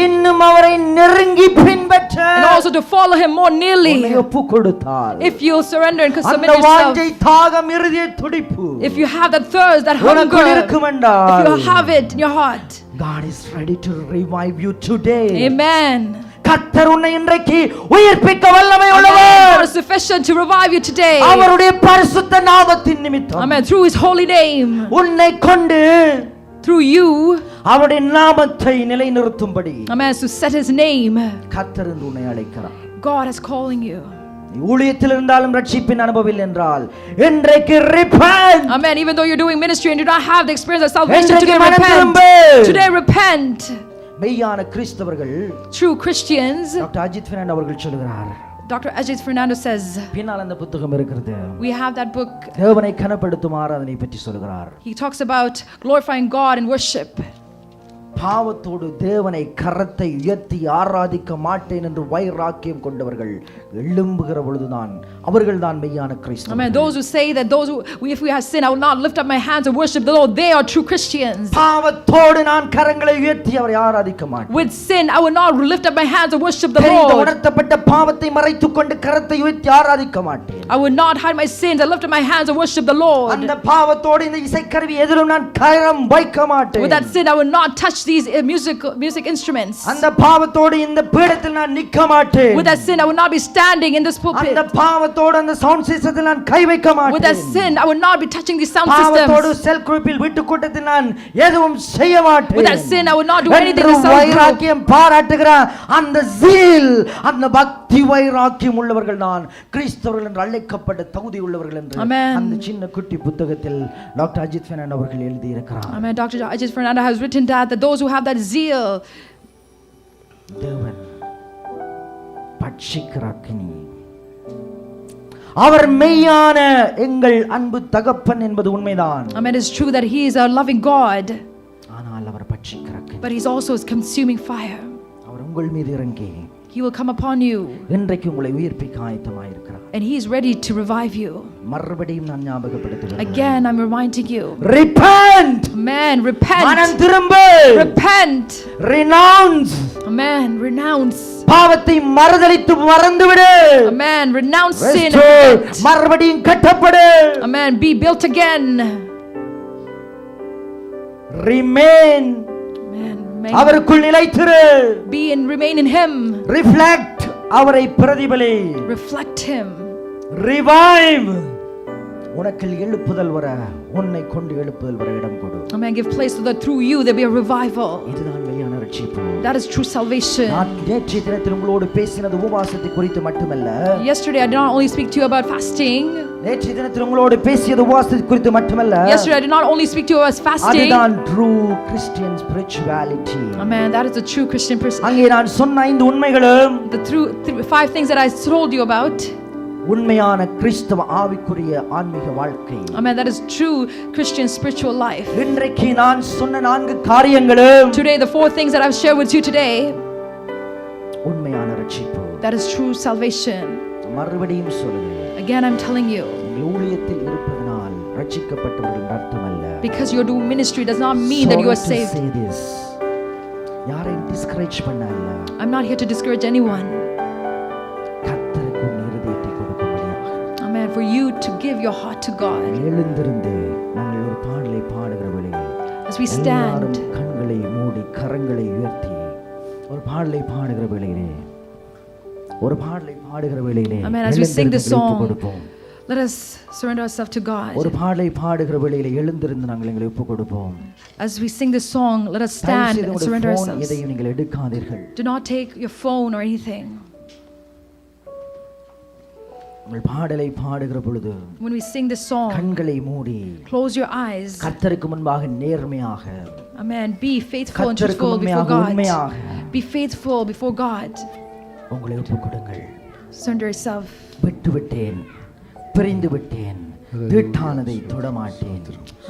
இன்னும் அவரை நெருங்கி பின்பற்ற. And also to follow him more nearly. உன்னை ஒப்புக் கொடுத்தால். If you surrender and submit அந்த yourself. வாஞ்சை தாகம் இருதய துடிப்பு. If you have that thirst, that hunger. If you have it in your heart. God is ready to revive you today. Amen. கர்த்தர் உன்னை இன்றைக்கு உயிர்ப்பிக்க வல்லமை உள்ளவர். God is sufficient to revive you today. அவருடைய பரிசுத்த நாமத்தின் நிமித்தம். Amen. Through his holy name. உன்னை கொண்டு through you. அவருடைய நாமத்தை நிலைநிறுத்தும்படி. Amen. To set his name. கர்த்தர் உன்னை அழைக்கிறார். God is calling you. ஊழியத்தில் இருந்தாலும் ரட்சிப்பின் அனுபவம் என்றால் இன்றைக்கு repent. Amen. Even though you're doing ministry and you do not have the experience of salvation, today repent. Today repent. மெய்யான கிறிஸ்தவர்கள், true Christians, doctor Ajith Fernando அவர்கள் சொல்கிறார். Dr. Ajit Fernando says, பின்னால் அந்த புத்தகம் இருக்கிறது. we have that book. தேவனை கனப்படுத்தும் ஆராதனை பற்றி சொல்கிறார். He talks about glorifying God in worship. பாவத்தோடு தேவனை கரத்தை உயர்த்தி ஆராதிக்க மாட்டேன் என்று வைராக்கியம் கொண்டவர்கள் எழும்புகிற பொழுதுதான் அவர்கள்தான் மெய்யான கிறிஸ்தவர்கள். Amen. Those who say that if we have sinned, I will not lift up my hands and worship the Lord, they are true Christians. பாவத்தோடு நான் கரங்களை உயர்த்தி அவரை ஆராதிக்க மாட்டேன். With sin, I will not lift up my hands and worship the Lord. உணர்த்தப்பட்ட பாவத்தை மறைத்துக்கொண்டு கரத்தை உயர்த்தி ஆராதிக்க மாட்டேன். I will not hide my sins and lift up my hands and worship the Lord. அந்த பாவத்தோடு இந்த இசைக்கருவி எதிலும் நான் கரம் வைக்க மாட்டேன். With that sin, I will not touch these music instruments. அந்த பாவத்தோடு இந்த பீடத்தில் நான் நிற்க மாட்டேன். With that sin, I will not be standing in this pulpit. அந்த பாவத்தோடு அந்த சவுண்ட் சிஸ்டத்தில் நான் கை வைக்க மாட்டேன். With that sin, I will not be touching these sound systems. பாவத்தோடு செல் குரூப்பில் வீட்டு கூட்டத்தில் நான் எதுவும் செய்ய மாட்டேன். With that sin, I will not do anything in the sound group. வைராக்கியம் பாராட்டுகிற அந்த zeal, அந்த பக்தி வைராக்கியம் உள்ளவர்கள் தான் கிறிஸ்தவர்கள் என்று அழைக்கப்பட்ட தகுதி உள்ளவர்கள் என்று அந்த சின்ன குட்டி புத்தகத்தில் டாக்டர் அஜித் ஃபெர்னாண்டோ அவர்கள் எழுதி இருக்கிறார். Amen. Dr. Ajit Fernando has written that those who have that zeal, தேவன் பட்சிக்கிற அக்கினி, அவர் மெய்யான எங்கள் அன்பு தகப்பன் என்பது உண்மைதான். Amen. It is true that he is a loving God, ஆனால் அவர் பட்சிக்கிற அக்கினி, but he is also a consuming fire. அவர் உங்கள் மீது இறங்கி he will come upon you, இன்றைக்கு உங்களை உயிர்ப்பிக்க ஆயத்தமாய் இருக்கிறார். and he is ready to revive you. மறுபடியும் நான் ஞாபகப்படுத்துகிறேன். Again I'm reminding you, repent. Amen. Repent. மனம் திரும்பு. Repent. renounce. Amen. Renounce. பாவத்தை மறுதலித்து மறந்துவிடு. Amen. Renounce sin. மறுபடியும் கட்டப்படு. Amen. Be built again. remain. Amen. அவருக்குள் நிலைத்திரு. Be and remain in him. reflect. அவரை பிரதிபலி. reflect him. revive. உனக்கு எழுப்புதல் வர, உன்னை கொண்டு எழுப்புதல் வர இடம் கொடு. Amen. Give place so that through you there be a revival. இதுதான் மெய்யான ரட்சிப்பு. That is true salvation. நான் நேற்றைய தினத்தில் உங்களோடு பேசினது உபவாசத்தை குறித்து மட்டுமல்ல. Yesterday I did not only speak to you about fasting. நேற்றைய தினத்தில் உங்களோடு பேசியது உபவாசத்தை குறித்து மட்டுமல்ல. Yesterday I did not only speak to you about fasting. அதுதான் true Christian spirituality. Amen. That is the true Christian person. அங்கே நான் சொன்ன 5 உண்மைகளும், the 5 things that I told you about. உண்மையான கிறிஸ்தவ ஆவிக்குரிய ஆன்மீக வாழ்க்கை. Amen. That is true Christian spiritual life. இன்றைக்கு நான் சொன்ன 4 காரியங்களும், today the 4 things that I've shared with you today, உண்மையான ரட்சிப்பு. that is true salvation. மறுபடியும் சொல்லுகிறேன். Again I'm telling you, ஊழியத்தில் இருப்பதனால் ரட்சிக்கப்பட்டவர்கள் அர்த்தமல்ல. because you do ministry does not mean that you are saved. யாரையும் டிஸ்கரேஜ் பண்ணல. I'm not here to discourage anyone. Amen. For you to give your heart to God. எழுந்திருந்து நாங்கள் ஒரு பாடலை பாடுகிற வேளையில், as we stand, கண்களை மூடி கரங்களை உயர்த்தி ஒரு பாடலை பாடுகிற வேளையிலே, ஒரு பாடலை பாடுகிற வேளையிலே, Amen. As we sing this song, let us surrender ourselves to God. ஒரு பாடலை பாடுகிற வேளையிலே எழுந்திருந்து நாங்கள் எங்களை ஒப்புக் கொடுப்போம். As we sing this song, let us stand and surrender ourselves. எதையும் நீங்கள் எடுக்காதீர்கள். Do not take your phone or anything. உங்கள் பாடலை பாடுகிற பொழுது, when we sing this song, கண்களை மூடி, close your eyes. கர்த்தருக்கு முன்பாக நேர்மையாக, Amen. Be faithful and truthful before God. உண்மையாக, be faithful before God. உங்களை ஒப்புக் கொடுங்கள். Surrender yourself. விட்டு விட்டேன், பிரிந்து விட்டேன், தீட்டானதை தொடமாட்டேன்.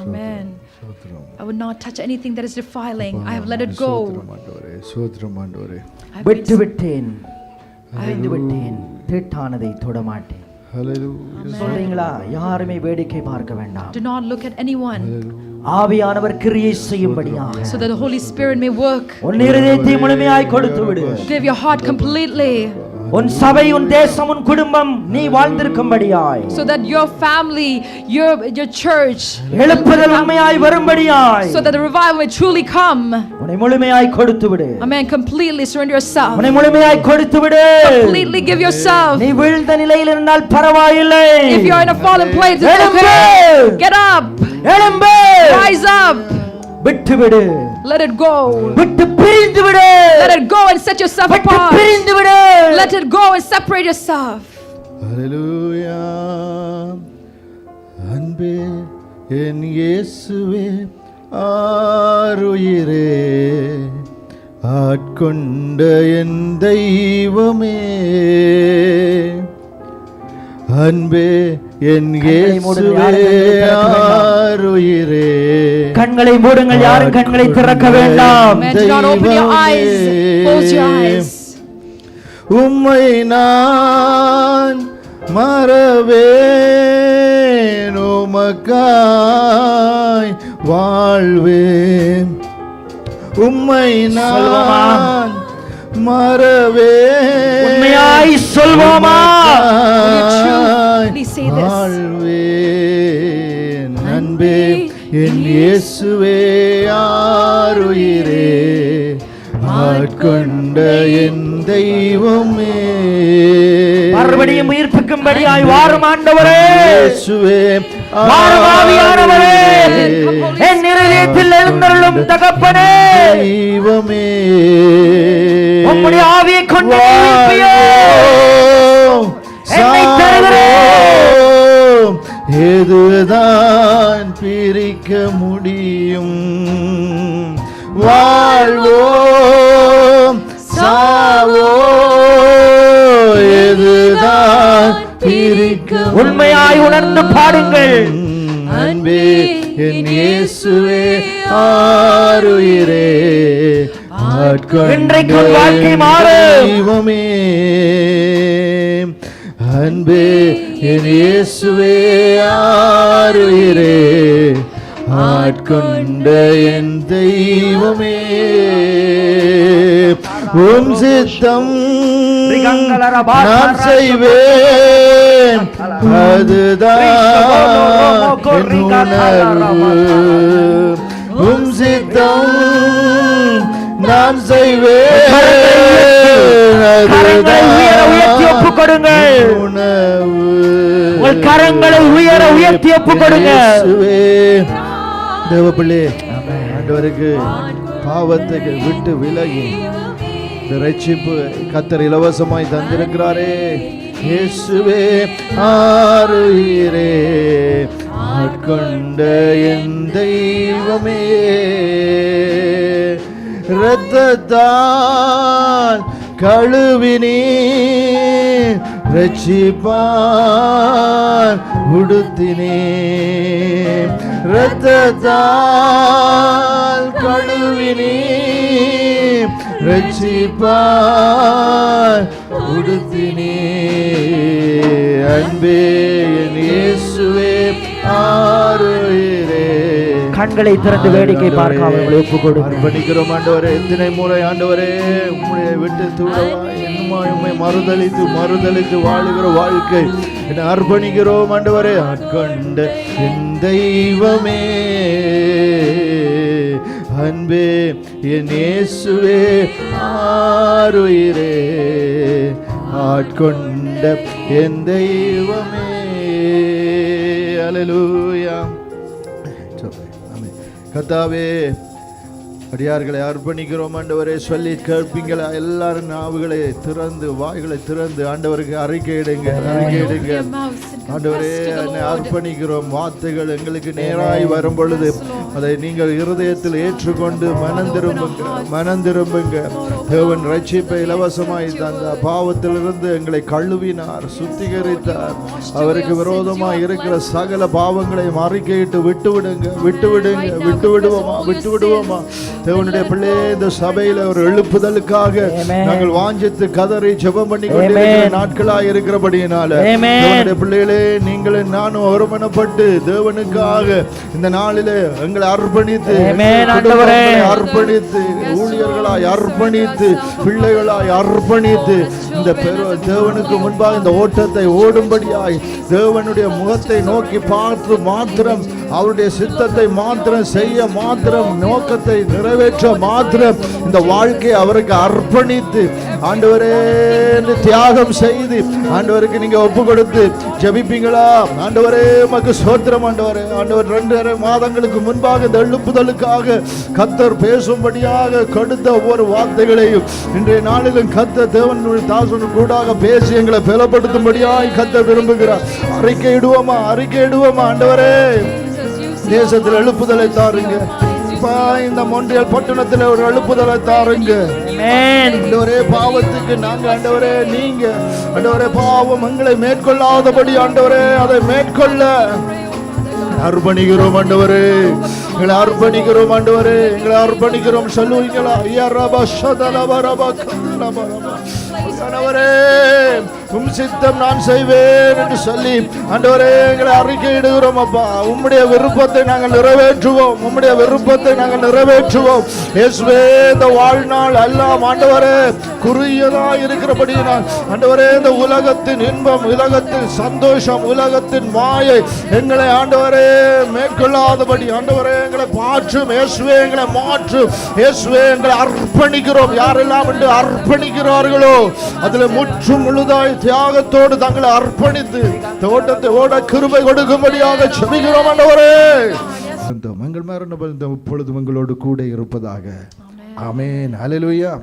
Amen. I would not touch anything that is defiling. I have let it go. விட்டு விட்டேன், பிரிந்து விட்டேன், தீட்டானதை தொடமாட்டேன். சொல்றீங்களா? யாருமே வேடிக்கை பார்க்க வேண்டாம். Do not look at anyone. ஆவியானவர் கிரியை செய்யும்படியா, so that the Holy Spirit may work. உன் இருதயத்தை முழுமையாய் கொடுத்து விடு. Give your heart completely. உன் சபை, உன் தேசம், உன் குடும்பம் நீ வாழ்ந்திருக்கும்படியாய், so that your family, your church, எழுப்புதல் உண்மையாய் வரும்படியாய், so that the revival may truly come. உன்னை முழுமையாய் கொடுத்து விடு. Amen. Completely surrender yourself. உன்னை முழுமையாய் கொடுத்து விடு. Completely give yourself. நீ விழுந்த நிலையில் இருந்தால் பரவாயில்லை. If you are in a fallen place, it's okay. Get up. எழும்பு. Rise up. விட்டு விடு. Let it go. விட்டு பிரிந்து விடு. Let it go and set yourself விட்டு apart. பிரிந்து விடு. Let it go and separate yourself. Hallelujah. அன்பே என் இயேசுவே, ஆருயிரே, ஆட்கொண்ட என் தெய்வமே, அன்பே என் இயேசுவே, ஆருயிரே. கண்களை மூடுங்கள், யாரும் கண்களை திறக்க வேண்டாம். Do not open your eyes. Close your eyes. உம்மை நான் மறவேன், உமக்காய் வாழ்வேன். உம்மை நான் மறவேன், உண்மையாய் சொல்வோமா? வாழ்வேன். அன்பே என் இயேசுவே, ஆருயிரே, ஆட்கொண்ட என் தெய்வமே. மறுபடியும் உயிர்ப்பிக்கும்படியாய் வாரும் ஆண்டவரே, இயேசுவே, வாரும் ஆவியானவரே, என் இருதயத்தில் எழுந்தருளும் தகப்பனே, தெய்வமே, உம்முடைய ஆவியை கொண்டு என்னை தருகிறேன். எதுதான் பிரிக்க முடியும்? வாழ்வோம் சாவோ, எதுதான் பிரிக்க? உண்மையாய் உணர்ந்து பாடுங்கள். அன்பே என் இயேசுவே, ஆருயிரே, இன்றைக்கு வாழ்க்கை மாறும். தெய்வமே, அன்பே என் இயேசுவே, ஆருயிரே, ஆட்கொண்ட என் தெய்வமே. உம் சித்தம் நான் செய்வேன், அதுதான் என் உணர்வு. உம் சித்தம் நான் செய்வேன், ஒப்பு கொடுங்கள். உங்கள் கரங்களை உயர உயர்த்தி ஒப்பு கொடுங்க. தேவப்பிள்ளை, ஆண்டவருக்கு பாவத்தை விட்டு விலகி இந்த ரட்சிப்பு கர்த்தர் இலவசமாய் தந்திருக்கிறாரே. இயேசுவே, ஆருயிரே, ஆட்கொண்ட என் தெய்வமே, இரத்தத்தால் கழுவினே, ரட்சிப்பார் உடுத்தினே. இரத்தத்தால் கழுவினே, ரட்சிப்பார் உடுத்தினே. அன்பே என் இயேசுவே, ஆருயிரே. கண்களை திறந்து வேடிக்கை பார்க்காமல் ஒப்பு கொடுங்க. அர்ப்பணிக்கிறோம் ஆண்டவரே. எத்தனை முறை ஆண்டவரே உம்முடைய விட்டு தூரவா உம்மை மறுதலித்து மறுதலித்து வாழுகிற வாழ்க்கை என அர்ப்பணிக்கிறோம் ஆண்டவரே. ஆட்கொண்ட என் தெய்வமே, அன்பே என் இயேசுவே, ஆருயிரே, ஆட்கொண்ட என் தெய்வமே. அல்லேலூயா. கர்த்தாவே, அடியார்களை அர்ப்பணிக்கிறோம் ஆண்டவரே. சொல்லி கேட்பீங்களா? எல்லாரும் நாவுகளை திறந்து வாய்களை திறந்து ஆண்டவருக்கு அறிக்கையிடுங்க, அறிக்கையிடுங்க. ஆண்டவரே என்னை அர்ப்பணிக்கிறோம். வார்த்தைகள் எங்களுக்கு நேராய் வரும் பொழுது அதை நீங்கள் இருதயத்தில் ஏற்றுக்கொண்டு மனம் திரும்புங்க. தேவன் ரட்சிப்பை இலவசமாய் தந்த பாவத்திலிருந்து எங்களை கழுவினார், சுத்திகரித்தார். அவருக்கு விரோதமாக இருக்கிற சகல பாவங்களையும் அறிக்கையிட்டு விட்டுவிடுவோமா? தேவனுடைய பிள்ளை இந்த சபையில ஒரு எழுப்புதலுக்காக நாங்கள் வாஞ்சித்து கதறி ஜெபம் பண்ணி கொண்டிருக்கிற நாட்களாக இருக்கிறபடியினால தேவனுடைய பிள்ளைகளே, நீங்களும் நானும் ஒருமனப்பட்டு தேவனுக்காக இந்த நாளிலே எங்களை அர்ப்பணித்து ஊழியர்களாய் அர்ப்பணித்து பிள்ளைகளாய் அர்ப்பணித்து இந்த தேவனுக்கு முன்பாக இந்த ஓட்டத்தை ஓடும்படியாய் தேவனுடைய முகத்தை நோக்கி பார்த்து மாத்திரம் அவருடைய சித்தத்தை மாத்திரம் செய்ய மாத்திரம் நோக்கத்தை நிறைவேற்ற மாத்திரம் இந்த வாழ்க்கையை அவருக்கு அர்ப்பணித்து ஆண்டவரே தியாகம் செய்து ஆண்டவருக்கு நீங்க ஒப்பு கொடுத்து ஜெபிப்பீங்களா? ஆண்டவரே உமக்கு ஸ்தோத்திரம். ஆண்டவரே 2 மாதங்களுக்கு முன்பாக இந்த எழுப்புதலுக்காக கர்த்தர் பேசும்படியாக கொடுத்த ஒவ்வொரு வார்த்தைகளையும் இன்றைய நாளிலும் கர்த்தர் தேவனுடைய தாசன் கூடாக பேசி எங்களை பலப்படுத்தும்படியாய் கர்த்தர் விரும்புகிறார். அறிக்கையிடுவோமா? ஆண்டவரே தேசத்தில் எழுப்புதலை தாருங்க. இந்த மொன்றியல் பட்டணத்தில் ஒரு எழுப்புதலை தாருங்க. ஆண்டவரே பாவத்துக்கு நாங்க ஆண்டவரே நீங்க ஆண்டவரே பாவம் எங்களை மேற்கொள்ளாதபடி ஆண்டவரே அதை மேற்கொள்ள அர்ப்பணிக்கிறோம். ஆண்டவரே எங்களை அர்ப்பணிக்கிறோம். ஆண்டவரே எங்களை அர்ப்பணிக்கிறோம் சொல்லுவீங்களா? ஆண்டவரே உம் சித்தம் நான் செய்வேன் என்று சொல்லி ஆண்டவரே எங்களை அறிக்கையிடுகிறோம். அப்பா உம்முடைய விருப்பத்தை நாங்கள் நிறைவேற்றுவோம். இயேசுவே இந்த வாழ்நாள் எல்லாம் ஆண்டவரே குறுகியதா இருக்கிறபடியினால் ஆண்டவரே இந்த உலகத்தின் இன்பம், உலகத்தின் சந்தோஷம், உலகத்தின் மாயை எங்களை ஆண்டவரே மேற்கொள்ளாதபடி ஆண்டவரே எங்களை மாற்றும். இயேசுவே எங்களை மாற்றும். இயேசுவே எங்களை அர்ப்பணிக்கிறோம். யாரெல்லாம் என்று அர்ப்பணிக்கிறார்களோ அதுல முற்றும் முழுதாய் தியாகத்தோடு தங்களை அர்ப்பணித்து தோட்டத்தை ஓட கிருபை கொடுக்கும்படியாக ஜெபிக்கிறோம். ஆண்டவரே எங்கள் மரண இப்பொழுது உங்களோடு கூட இருப்பதாக. ஆமென். ஹல்லேலூயா.